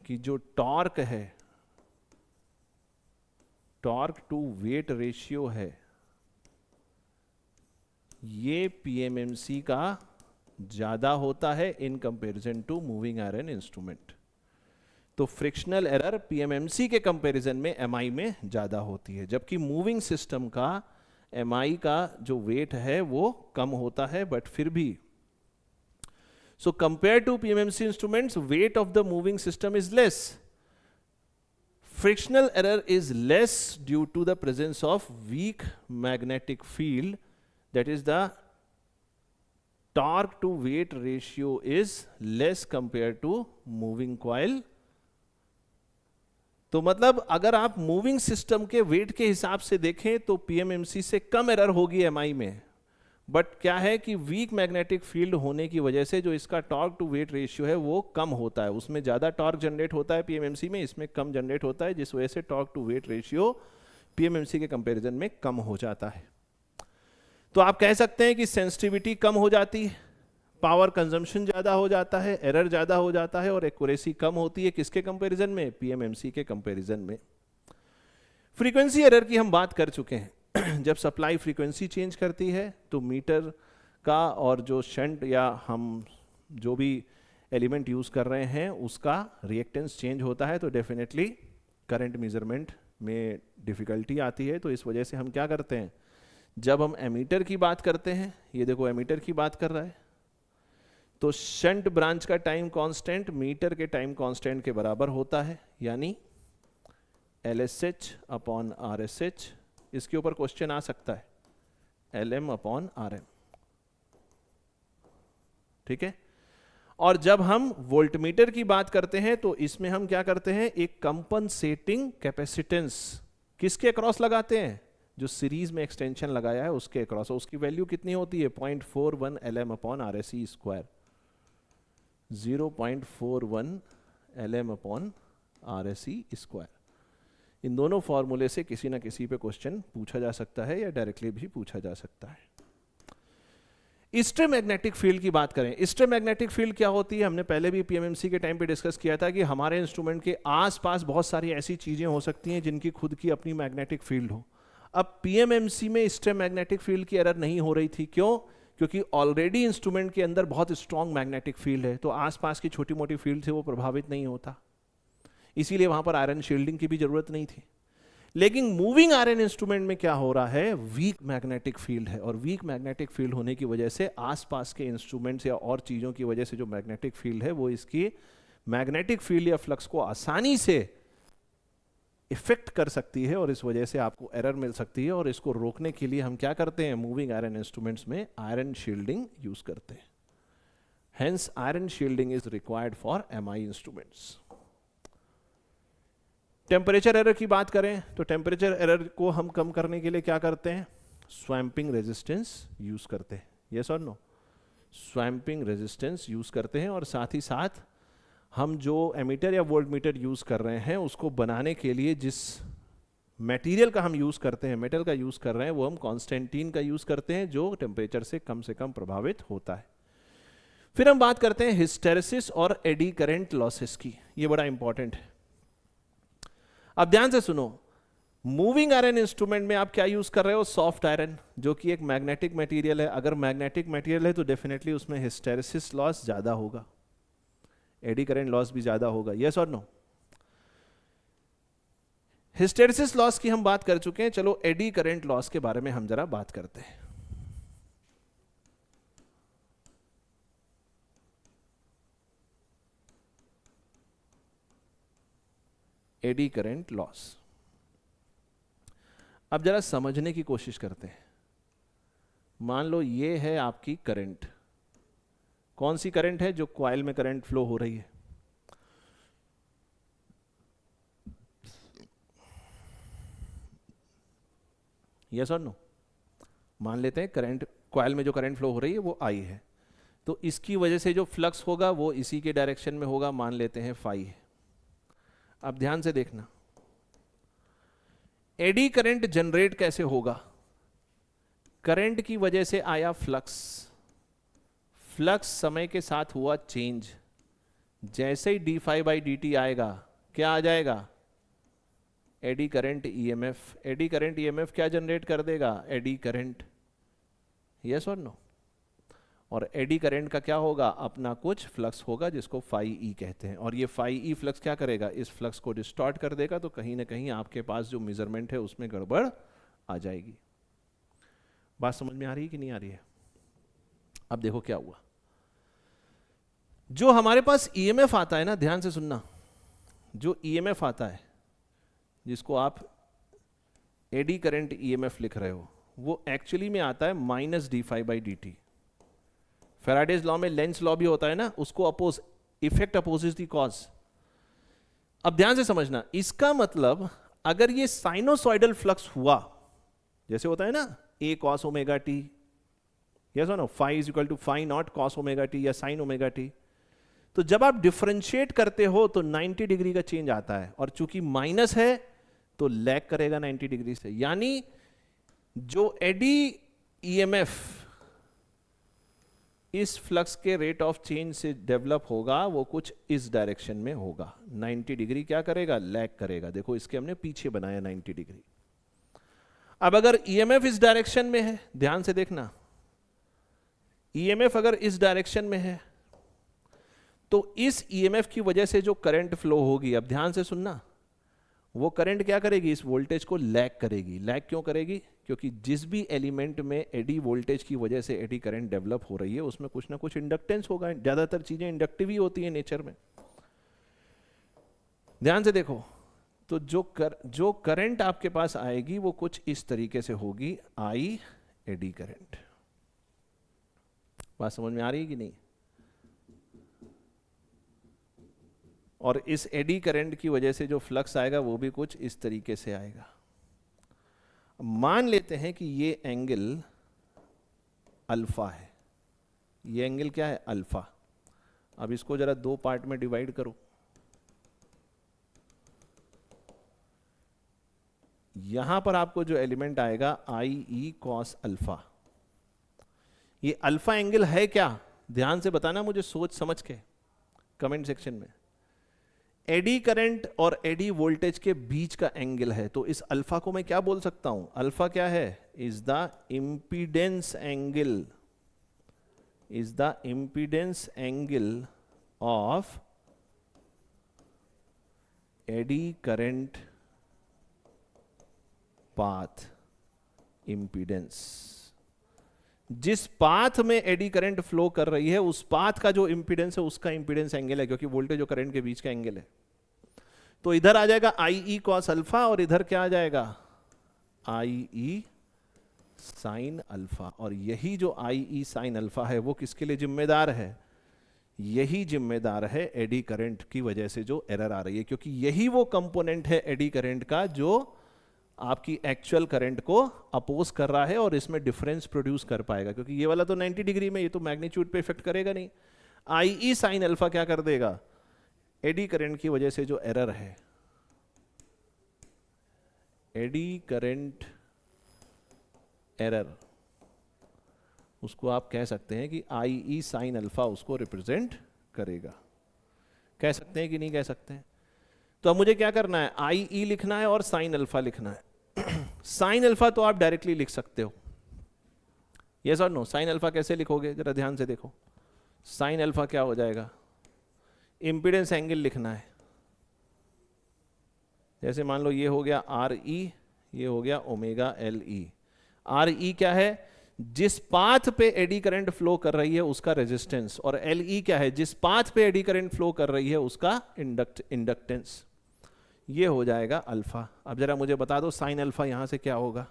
कि जो टॉर्क है, टॉर्क टू वेट रेशियो है, ये PMMC का ज्यादा होता है in comparison to moving iron instrument. तो फ्रिक्शनल एरर PMMC के कंपैरिजन में MI में ज्यादा होती है, जबकि मूविंग सिस्टम का MI का जो वेट है वो कम होता है, बट फिर भी so compare to PMMC instruments, weight of the moving system is less. Frictional error is less due to the presence of weak magnetic field, that is the torque to weight ratio is less compared to moving coil. तो मतलब अगर आप मूविंग सिस्टम के वेट के हिसाब से देखें तो PMMC से कम एरर होगी MI में, बट क्या है कि वीक मैग्नेटिक फील्ड होने की वजह से जो इसका टॉर्क टू वेट रेशियो है वो कम होता है, उसमें ज्यादा टॉर्क जनरेट होता है PMMC में, इसमें कम जनरेट होता है, जिस वजह से torque to weight ratio PMMC के कंपैरिजन में कम हो जाता है। तो आप कह सकते हैं कि सेंसिटिविटी कम हो जाती है, पावर कंजम्पशन ज़्यादा हो जाता है, एरर ज़्यादा हो जाता है और एक्यूरेसी कम होती है। किसके कंपैरिजन में? पीएमएमसी के कंपैरिजन में। फ्रीक्वेंसी एरर की हम बात कर चुके हैं। जब सप्लाई फ्रीक्वेंसी चेंज करती है तो मीटर का और जो शंट या हम जो भी एलिमेंट यूज़ कर रहे हैं उसका रिएक्टेंस चेंज होता है, तो डेफिनेटली करंट मेजरमेंट में डिफ़िकल्टी आती है। तो इस वजह से हम क्या करते हैं, जब हम एमीटर की बात करते हैं, ये देखो एमीटर की बात कर रहा है, तो शंट ब्रांच का टाइम कांस्टेंट मीटर के टाइम कांस्टेंट के बराबर होता है, यानी LSH अपॉन RSH। इसके ऊपर क्वेश्चन आ सकता है, LM अपॉन RM, ठीक है। और जब हम वोल्टमीटर की बात करते हैं तो इसमें हम क्या करते हैं, एक कंपनसेटिंग कैपेसिटेंस किसके अक्रॉस लगाते हैं, जो सीरीज में एक्सटेंशन लगाया है उसके अक्रॉस। उसकी वैल्यू कितनी होती है, 0.41 LM upon RSE square, 0.41 LM upon RSE square. इन दोनों फॉर्मूले से किसी ना किसी पे क्वेश्चन पूछा जा सकता है या डायरेक्टली भी पूछा जा सकता है। इलेक्ट्रोमैग्नेटिक फील्ड की बात करें, इलेक्ट्रोमैग्नेटिक फील्ड क्या होती है, हमने पहले भी पीएमएमसी के टाइम पे डिस्कस किया था कि हमारे इंस्ट्रूमेंट के आसपास बहुत सारी ऐसी चीजें हो सकती हैं जिनकी खुद की अपनी मैग्नेटिक फील्ड हो। अब पीएमएमसी में इलेक्ट्रोमैग्नेटिक फील्ड की एरर नहीं हो रही थी, क्यों? क्योंकि ऑलरेडी इंस्ट्रूमेंट के अंदर बहुत स्ट्रॉन्ग मैग्नेटिक फील्ड है, तो आसपास की छोटी मोटी फील्ड से वो प्रभावित नहीं होता, इसीलिए वहां पर आयरन शील्डिंग की भी जरूरत नहीं थी। लेकिन मूविंग आयरन इंस्ट्रूमेंट में क्या हो रहा है, वीक मैग्नेटिक फील्ड है, और वीक मैग्नेटिक फील्ड होने की वजह से आसपास के इंस्ट्रूमेंट्स या और चीज़ों की वजह से जो मैग्नेटिक फील्ड है वो इसकी मैग्नेटिक फील्ड या फ्लक्स को आसानी से इफेक्ट कर सकती है और इस वजह से आपको एरर मिल सकती है। और इसको रोकने के लिए हम क्या करते हैं, मूविंग आयरन इंस्ट्रूमेंट्स में आयरन शील्डिंग यूज करते हैं। Hence iron shielding is required for MI instruments. Temperature error की बात करें तो टेम्परेचर एरर को हम कम करने के लिए क्या करते हैं, स्वैम्पिंग रेजिस्टेंस यूज करते हैं। यस और नो? स्वैम्पिंग रेजिस्टेंस यूज करते हैं। और साथ ही साथ हम जो एमीटर या वोल्टमीटर यूज कर रहे हैं उसको बनाने के लिए जिस मटेरियल का हम यूज करते हैं, मेटल का यूज कर रहे हैं, वो हम कॉन्स्टेंटीन का यूज करते हैं जो टेम्परेचर से कम प्रभावित होता है। फिर हम बात करते हैं हिस्टेरेसिस और एडी करंट लॉसेस की, ये बड़ा इंपॉर्टेंट है। अब ध्यान से सुनो, मूविंग आयरन इंस्ट्रूमेंट में आप क्या यूज कर रहे हो, सॉफ्ट आयरन, जो कि एक मैग्नेटिक मटेरियल है। अगर मैग्नेटिक मटेरियल है तो डेफिनेटली उसमें हिस्टेरेसिस लॉस ज्यादा होगा, एडी करंट लॉस भी ज्यादा होगा। यस और नो? हिस्टेरेसिस लॉस की हम बात कर चुके हैं, चलो एडी करंट लॉस के बारे में हम जरा बात करते हैं। एडी करंट लॉस, अब जरा समझने की कोशिश करते हैं। मान लो ये है आपकी करंट, कौन सी करंट है, जो कॉइल में करंट फ्लो हो रही है। यस और नो? मान लेते हैं करंट, कॉइल में जो करंट फ्लो हो रही है वो I है, तो इसकी वजह से जो फ्लक्स होगा वो इसी के डायरेक्शन में होगा, मान लेते हैं फाई है। अब ध्यान से देखना, एडी करंट जनरेट कैसे होगा, करंट की वजह से आया फ्लक्स, फ्लक्स समय के साथ हुआ चेंज, जैसे ही d∅dt आएगा क्या आ जाएगा, eddy current EMF। Eddy current EMF क्या जनरेट कर देगा, एडी करंट। यस और नो? और एडी करंट का क्या होगा, अपना कुछ फ्लक्स होगा जिसको φE कहते हैं, और ये φE फ्लक्स क्या करेगा, इस फ्लक्स को डिस्टॉर्ट कर देगा, तो कहीं ना कहीं आपके पास जो मेजरमेंट है उसमें गड़बड़ आ जाएगी। बात समझ में आ रही है कि नहीं आ रही है? अब देखो क्या हुआ, जो हमारे पास EMF आता है ना, ध्यान से सुनना, जो EMF आता है जिसको आप एडी करंट EMF लिख रहे हो, वो एक्चुअली में आता है -d∅dt। फैराडेज लॉ में लेंस लॉ भी होता है ना, उसको oppose, effect opposes the cause. अब ध्यान से समझना, इसका मतलब अगर ये साइनोसॉइडल फ्लक्स हुआ, जैसे होता है ना A cos omega t, yes और no, phi is equal to phi naught cos omega t या sin ओमेगा t, तो जब आप डिफरेंशिएट करते हो तो 90 डिग्री का चेंज आता है, और चूंकि माइनस है तो लैग करेगा 90 डिग्री से, यानी जो एडी ईएमएफ इस फ्लक्स के रेट ऑफ चेंज से डेवलप होगा वो कुछ इस डायरेक्शन में होगा। 90 डिग्री क्या करेगा, लैग करेगा। देखो इसके हमने पीछे बनाया 90 डिग्री। अब अगर ईएमएफ इस डायरेक्शन में है, ध्यान से देखना, ईएमएफ अगर इस डायरेक्शन में है तो इस ईएमएफ की वजह से जो करंट फ्लो होगी, अब ध्यान से सुनना, वो करंट क्या करेगी, इस वोल्टेज को लैग करेगी। लैग क्यों करेगी, क्योंकि जिस भी एलिमेंट में एडी वोल्टेज की वजह से एडी करंट डेवलप हो रही है उसमें कुछ ना कुछ इंडक्टेंस होगा। ज्यादातर चीजें इंडक्टिव ही होती है नेचर में। ध्यान से देखो, तो जो करंट आपके पास आएगी वो कुछ इस तरीके से होगी, आई एडी करंट। बात समझ में आ रही है कि नहीं? और इस एडी करंट की वजह से जो फ्लक्स आएगा वो भी कुछ इस तरीके से आएगा। मान लेते हैं कि ये एंगल अल्फा है। ये एंगल क्या है, अल्फा। अब इसको जरा दो पार्ट में डिवाइड करो। यहां पर आपको जो एलिमेंट आएगा आई ई कॉस अल्फा। ये अल्फा एंगल है क्या, ध्यान से बताना मुझे, सोच समझ के कमेंट सेक्शन में। एडी करंट और एडी वोल्टेज के बीच का एंगल है, तो इस अल्फा को मैं क्या बोल सकता हूं, अल्फा क्या है, is the impedance angle, is the impedance angle of eddy current path impedance. जिस पाथ में एडी करंट फ्लो कर रही है उस पाथ का जो इंपीडेंस है उसका इंपीडेंस एंगल है, क्योंकि वोल्टेज और करंट के बीच का एंगल है। तो इधर आ जाएगा आई ई कॉस अल्फा और इधर क्या आ जाएगा, आई ई साइन अल्फा। और यही जो आई ई साइन अल्फा है वो किसके लिए जिम्मेदार है, यही जिम्मेदार है एडी करंट की वजह से जो एरर आ रही है, क्योंकि यही वो कंपोनेंट है एडी करंट का जो आपकी एक्चुअल करंट को अपोज कर रहा है और इसमें डिफरेंस प्रोड्यूस कर पाएगा। क्योंकि ये वाला तो 90 डिग्री में, ये तो मैग्नीट्यूड पे इफेक्ट करेगा नहीं। आई ई साइन अल्फा क्या कर देगा, एडी करंट की वजह से जो एरर है, एडी करंट एरर, उसको आप कह सकते हैं कि आई ई साइन अल्फा उसको रिप्रेजेंट करेगा। कह सकते हैं कि नहीं कह सकते हैं? तो अब मुझे क्या करना है, आई ई लिखना है और साइन अल्फा लिखना है। साइन अल्फा तो आप डायरेक्टली लिख सकते हो, यस और नो। साइन अल्फा कैसे लिखोगे, जरा ध्यान से देखो। साइन अल्फा क्या हो जाएगा, इंपीडेंस एंगल लिखना है। जैसे मान लो ये हो गया आर ई, ये हो गया ओमेगा एल ई। आर ई क्या है, जिस पाथ पे एडी करंट फ्लो कर रही है उसका रेजिस्टेंस, और एल ई क्या है, जिस पाथ पे एडी करंट फ्लो कर रही है उसका इंडक्टेंस। ये हो जाएगा अल्फा। अब जरा मुझे बता दो साइन अल्फा यहां से क्या होगा।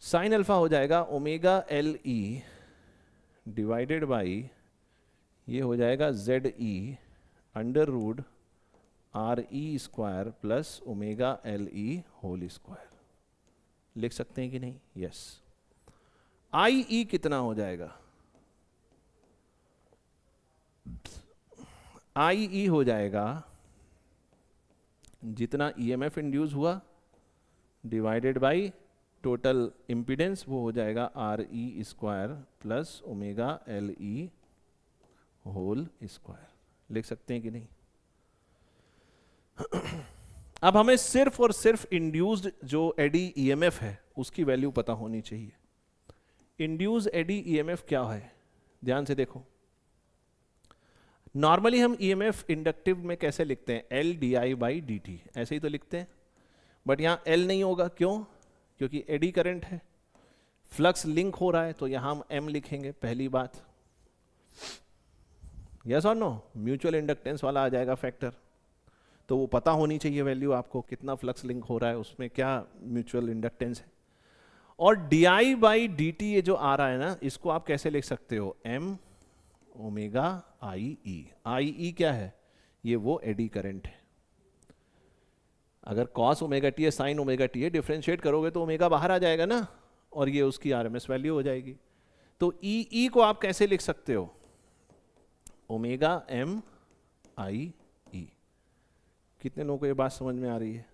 साइन अल्फा हो जाएगा omega L E divided by, ये हो जाएगा Z E under root R E square plus omega L E whole square. लिख सकते हैं कि नहीं, यस। आई ई कितना हो जाएगा, आई ई हो जाएगा जितना ईएमएफ इंड्यूस हुआ डिवाइडेड बाई टोटल इंपीडेंस, वो हो जाएगा R E square plus omega L E whole square. लिख सकते हैं कि नहीं? अब हमें सिर्फ और सिर्फ इंड्यूस्ड जो एडी ईएमएफ है उसकी वैल्यू पता होनी चाहिए। इंड्यूस्ड एडी ईएमएफ क्या है, ध्यान से देखो। नॉर्मली हम ईएमएफ इंडक्टिव में कैसे लिखते हैं, L D I by D T, ऐसे ही तो लिखते हैं। बट यहां एल नहीं होगा, क्यों? क्योंकि एडी करंट है, फ्लक्स लिंक हो रहा है, तो यहां हम एम लिखेंगे, पहली बात। यस और नो, म्यूचुअल इंडक्टेंस वाला आ जाएगा फैक्टर, तो वो पता होनी चाहिए वैल्यू आपको, कितना फ्लक्स लिंक हो रहा है, उसमें क्या म्यूचुअल इंडक्टेंस है। और D I by D T ये जो आ रहा है ना, इसको आप कैसे लिख सकते हो, एम ओमेगा आई ई। आई ई क्या है, ये वो एडी करंट है। अगर कॉस ओमेगा टी है साइन ओमेगा टी है, डिफरेंशिएट करोगे तो ओमेगा बाहर आ जाएगा ना, और ये उसकी आरएमएस वैल्यू हो जाएगी। तो ई को आप कैसे लिख सकते हो, ओमेगा एम आई ई। कितने लोगों को ये बात समझ में आ रही है?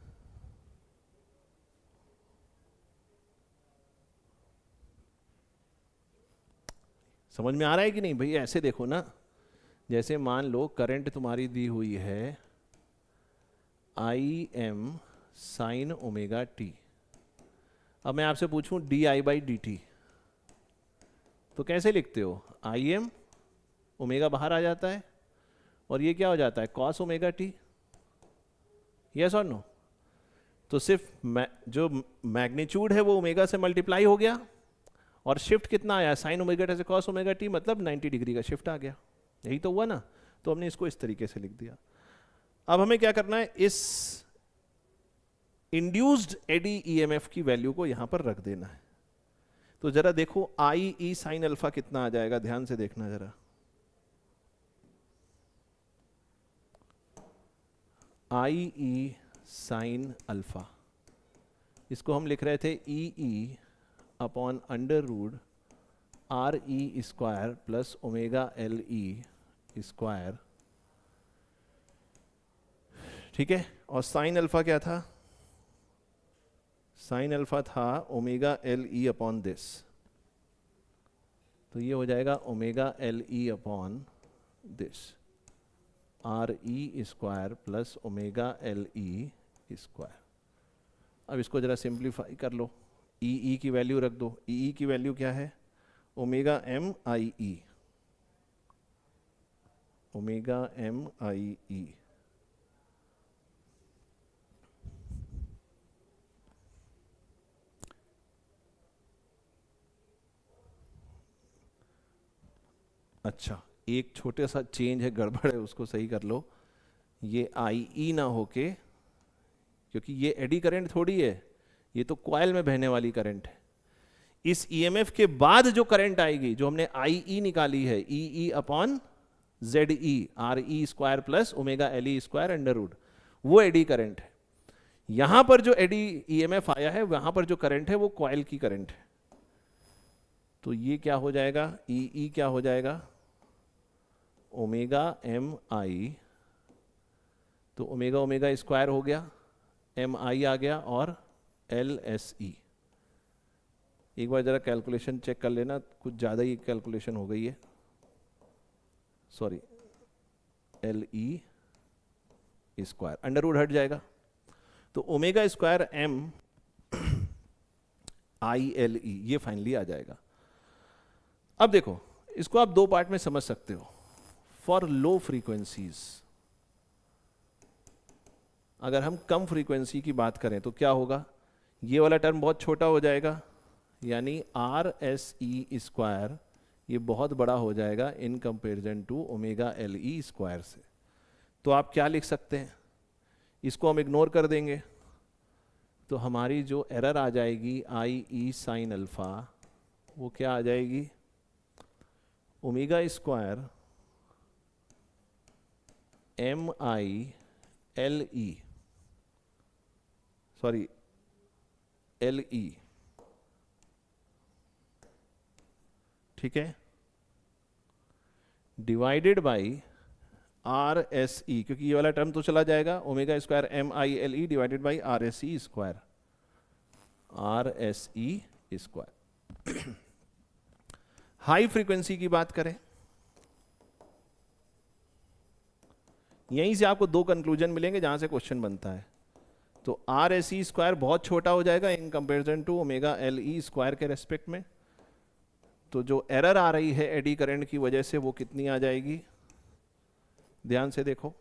समझ में आ रहा है कि नहीं भाई? ऐसे देखो ना, जैसे मान लो करंट तुम्हारी दी हुई है I am sine omega T. अब मैं आपसे पूछूं D I by D T, तो कैसे लिखते हो? आई एम, ओमेगा बाहर आ जाता है और ये क्या हो जाता है? Cos omega T. यस और नो? तो सिर्फ जो मैग्नीट्यूड है वो ओमेगा से मल्टीप्लाई हो गया और शिफ्ट कितना आया? साइन ओमेगा टी से कॉस ओमेगा टी, मतलब 90 डिग्री का शिफ्ट आ गया। यही तो हुआ ना? तो हमने इसको इस तरीके से लिख दिया। अब हमें क्या करना है? इस इंड्यूस्ड एडी ईएमएफ की वैल्यू को यहां पर रख देना है। तो जरा देखो आई ई साइन अल्फा कितना आ जाएगा, ध्यान से देखना जरा। आई ई साइन अल्फा, इसको हम लिख रहे थे E E upon under root R E square plus omega L E square, ठीक है। और साइन अल्फा क्या था? साइन अल्फा था omega L E upon this, तो ये हो जाएगा omega L E upon this R E square plus omega L E square. अब इसको जरा सिंप्लीफाई कर लो, ई की वैल्यू रख दो। ई की वैल्यू क्या है? ओमेगा एम आई ई, ओमेगा एम आई ई। अच्छा, एक छोटे सा चेंज है, गड़बड़ है, उसको सही कर लो। ये आई ई ना होके, क्योंकि ये एडी करंट थोड़ी है, ये तो कॉइल में बहने वाली करंट है। इस ईएमएफ के बाद जो करंट आएगी, जो हमने आई ई निकाली है, E upon Z E R E square plus omega L E square under root, वो एडी करंट है। यहां पर जो एडी ईएमएफ आया है, वहां पर जो करंट है वो कॉइल की करंट है। तो ये क्या हो जाएगा? ई क्या हो जाएगा? ओमेगा एम आई, तो ओमेगा ओमेगा स्क्वायर हो गया, एम आई आ गया और एल एस ई। एक बार जरा कैलकुलेशन चेक कर लेना, कुछ ज़्यादा ही कैलकुलेशन हो गई है, sorry, L E square, under root हट जाएगा, तो omega square M I L E, ये फाइनली आ जाएगा। अब देखो, इसको आप दो पार्ट में समझ सकते हो। फॉर लो फ्रीक्वेंसीज, अगर हम कम फ्रीक्वेंसी की बात करें तो क्या होगा? ये वाला टर्म बहुत छोटा हो जाएगा, यानी आर एस ई स्क्वायर ये बहुत बड़ा हो जाएगा in comparison to omega L E square से। तो आप क्या लिख सकते हैं? इसको हम इग्नोर कर देंगे, तो हमारी जो एरर आ जाएगी आई ई साइन अल्फा, वो क्या आ जाएगी? Omega square M I L E, sorry L E, ठीक है, divided by R S E, क्योंकि ये वाला टर्म तो चला जाएगा, omega square M I L E divided by R S E square, R S E square. High frequency की बात करें, यहीं से आपको दो कंक्लूजन मिलेंगे जहां से क्वेश्चन बनता है। तो आर एस ई स्क्वायर बहुत छोटा हो जाएगा in comparison to omega L E square के रेस्पेक्ट में। तो जो एरर आ रही है एडी करंट की वजह से, वो कितनी आ जाएगी? ध्यान से देखो,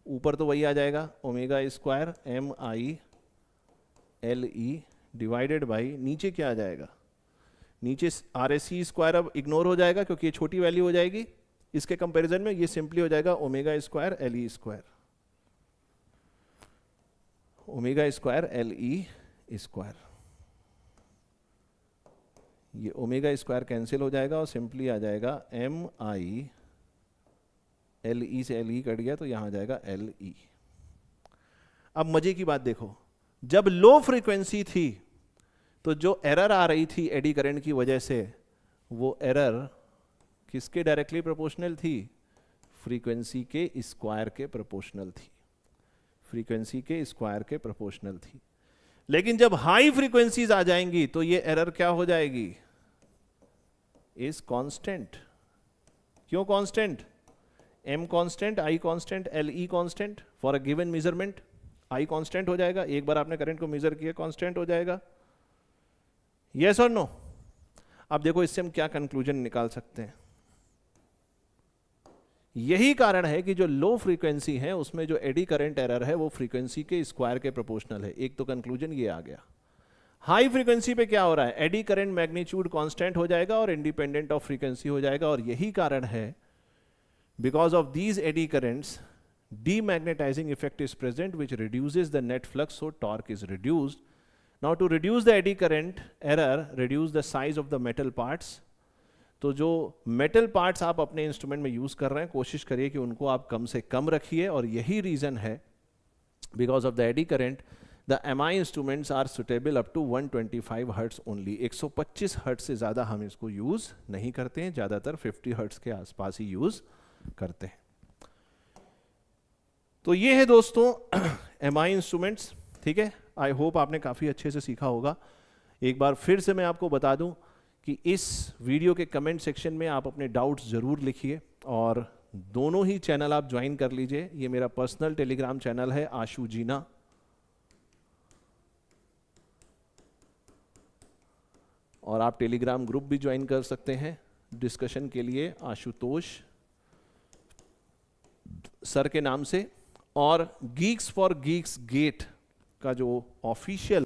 ऊपर तो वही आ जाएगा omega square M I L E divided by, नीचे क्या आ जाएगा? नीचे आर एस ई स्क्वायर अब इग्नोर हो जाएगा क्योंकि ये छोटी वैल्यू हो जाएगी, इसके कंपैरिजन में ये सिंपली हो जाएगा omega square L E square, omega square L E square. ये ओमेगा स्क्वायर कैंसिल हो जाएगा और सिंपली आ जाएगा एम आई, एल ई से एल ई कट गया तो यहां आ जाएगा एल ई। अब मजे की बात देखो, जब लो फ्रीक्वेंसी थी तो जो एरर आ रही थी एडी करंट की वजह से, वो एरर किसके डायरेक्टली प्रोपोर्शनल थी? फ्रीक्वेंसी के स्क्वायर के प्रोपोर्शनल थी, फ्रीक्वेंसी के स्क्वायर के प्रोपोर्शनल थी। लेकिन जब हाई फ्रीक्वेंसीज आ जाएंगी तो ये एरर क्या हो जाएगी? इज कांस्टेंट, क्यों constant? m constant, i constant, le constant for a given measurement. i constant हो जाएगा, एक बार आपने करंट को मेजर किया कांस्टेंट हो जाएगा। यस और नो? अब देखो इससे हम क्या कंक्लूजन निकाल सकते हैं। यही कारण है कि जो लो फ्रीक्वेंसी है उसमें जो एडी करंट एरर है वो फ्रीक्वेंसी के स्क्वायर के प्रोपोर्शनल है। एक तो कंक्लूजन ये आ गया। हाई फ्रीक्वेंसी पे क्या हो रहा है? एडी करंट मैग्नीट्यूड कांस्टेंट हो जाएगा और इंडिपेंडेंट ऑफ फ्रीक्वेंसी हो जाएगा, और यही कारण है because of these eddy currents demagnetising effect is present which reduces the net flux, so torque is reduced. Now to reduce the eddy current error, reduce the size of the metal parts. तो जो मेटल पार्ट्स आप अपने इंस्ट्रूमेंट में यूज कर रहे हैं, कोशिश करिए कि उनको आप कम से कम रखिए, और यही रीजन है because of the eddy current the MI instruments are suitable up to 125 hertz only. 125 hertz से ज़्यादा हम इसको यूज़ नहीं करते हैं, ज़्यादातर 50 हर्ट्स के आसपास ही यूज़ करते हैं। तो ये है दोस्तों MI इंस्ट्रूमेंट्स, ठीक है। आई होप आपने काफ़ी अच्छे से सीखा होगा। एक बार फिर से मैं आपको बता दूं कि इस वीडियो के कमेंट सेक्शन में आप अपने डाउट्स ज़रूर लिखिए, और दोनों ही चैनल आप ज्वाइन कर लीजिए। ये मेरा पर्सनल टेलीग्राम चैनल है आशु जीना, और आप टेलीग्राम ग्रुप भी ज्वाइन कर सकते हैं डिस्कशन के लिए, आशुतोष सर के नाम से। और गीक्स फॉर गीक्स गेट का जो ऑफिशियल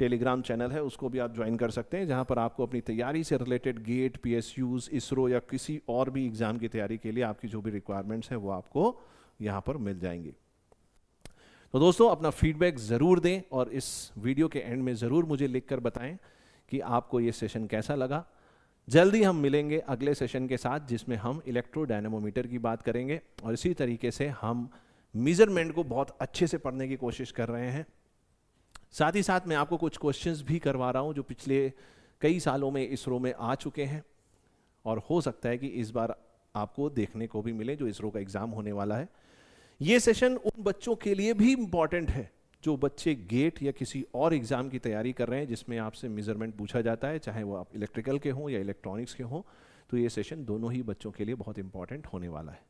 टेलीग्राम चैनल है उसको भी आप ज्वाइन कर सकते हैं, जहां पर आपको अपनी तैयारी से रिलेटेड गेट, PSUs, इसरो या किसी और भी एग्जाम की तैयारी के लिए आपकी जो भी रिक्वायरमेंट्स हैं वो आपको यहां पर मिल जाएंगी। तो दोस्तों अपना फीडबैक ज़रूर दें, और इस वीडियो के एंड में ज़रूर मुझे लिखकर बताएं कि आपको ये सेशन कैसा लगा। जल्दी हम मिलेंगे अगले सेशन के साथ, जिसमें हम इलेक्ट्रोडायनेमोमीटर की बात करेंगे, और इसी तरीके से हम मेजरमेंट को बहुत अच्छे से पढ़ने की कोशिश कर रहे हैं। साथ ही साथ मैं आपको कुछ क्वेश्चंस भी करवा रहा हूं जो पिछले कई सालों में इसरो में आ चुके हैं, और हो सकता है कि इस बार आपको देखने को भी मिले जो इसरो का एग्जाम होने वाला है। ये सेशन उन बच्चों के लिए भी इंपॉर्टेंट है जो बच्चे गेट या किसी और एग्जाम की तैयारी कर रहे हैं जिसमें आपसे मेजरमेंट पूछा जाता है, चाहे वो आप इलेक्ट्रिकल के हों या इलेक्ट्रॉनिक्स के हों। तो ये सेशन दोनों ही बच्चों के लिए बहुत इंपॉर्टेंट होने वाला है।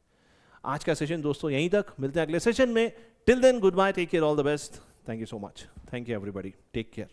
आज का सेशन दोस्तों यहीं तक, मिलते हैं अगले सेशन में। Till then goodbye, take care, all the best, thank you so much, thank you everybody, take care.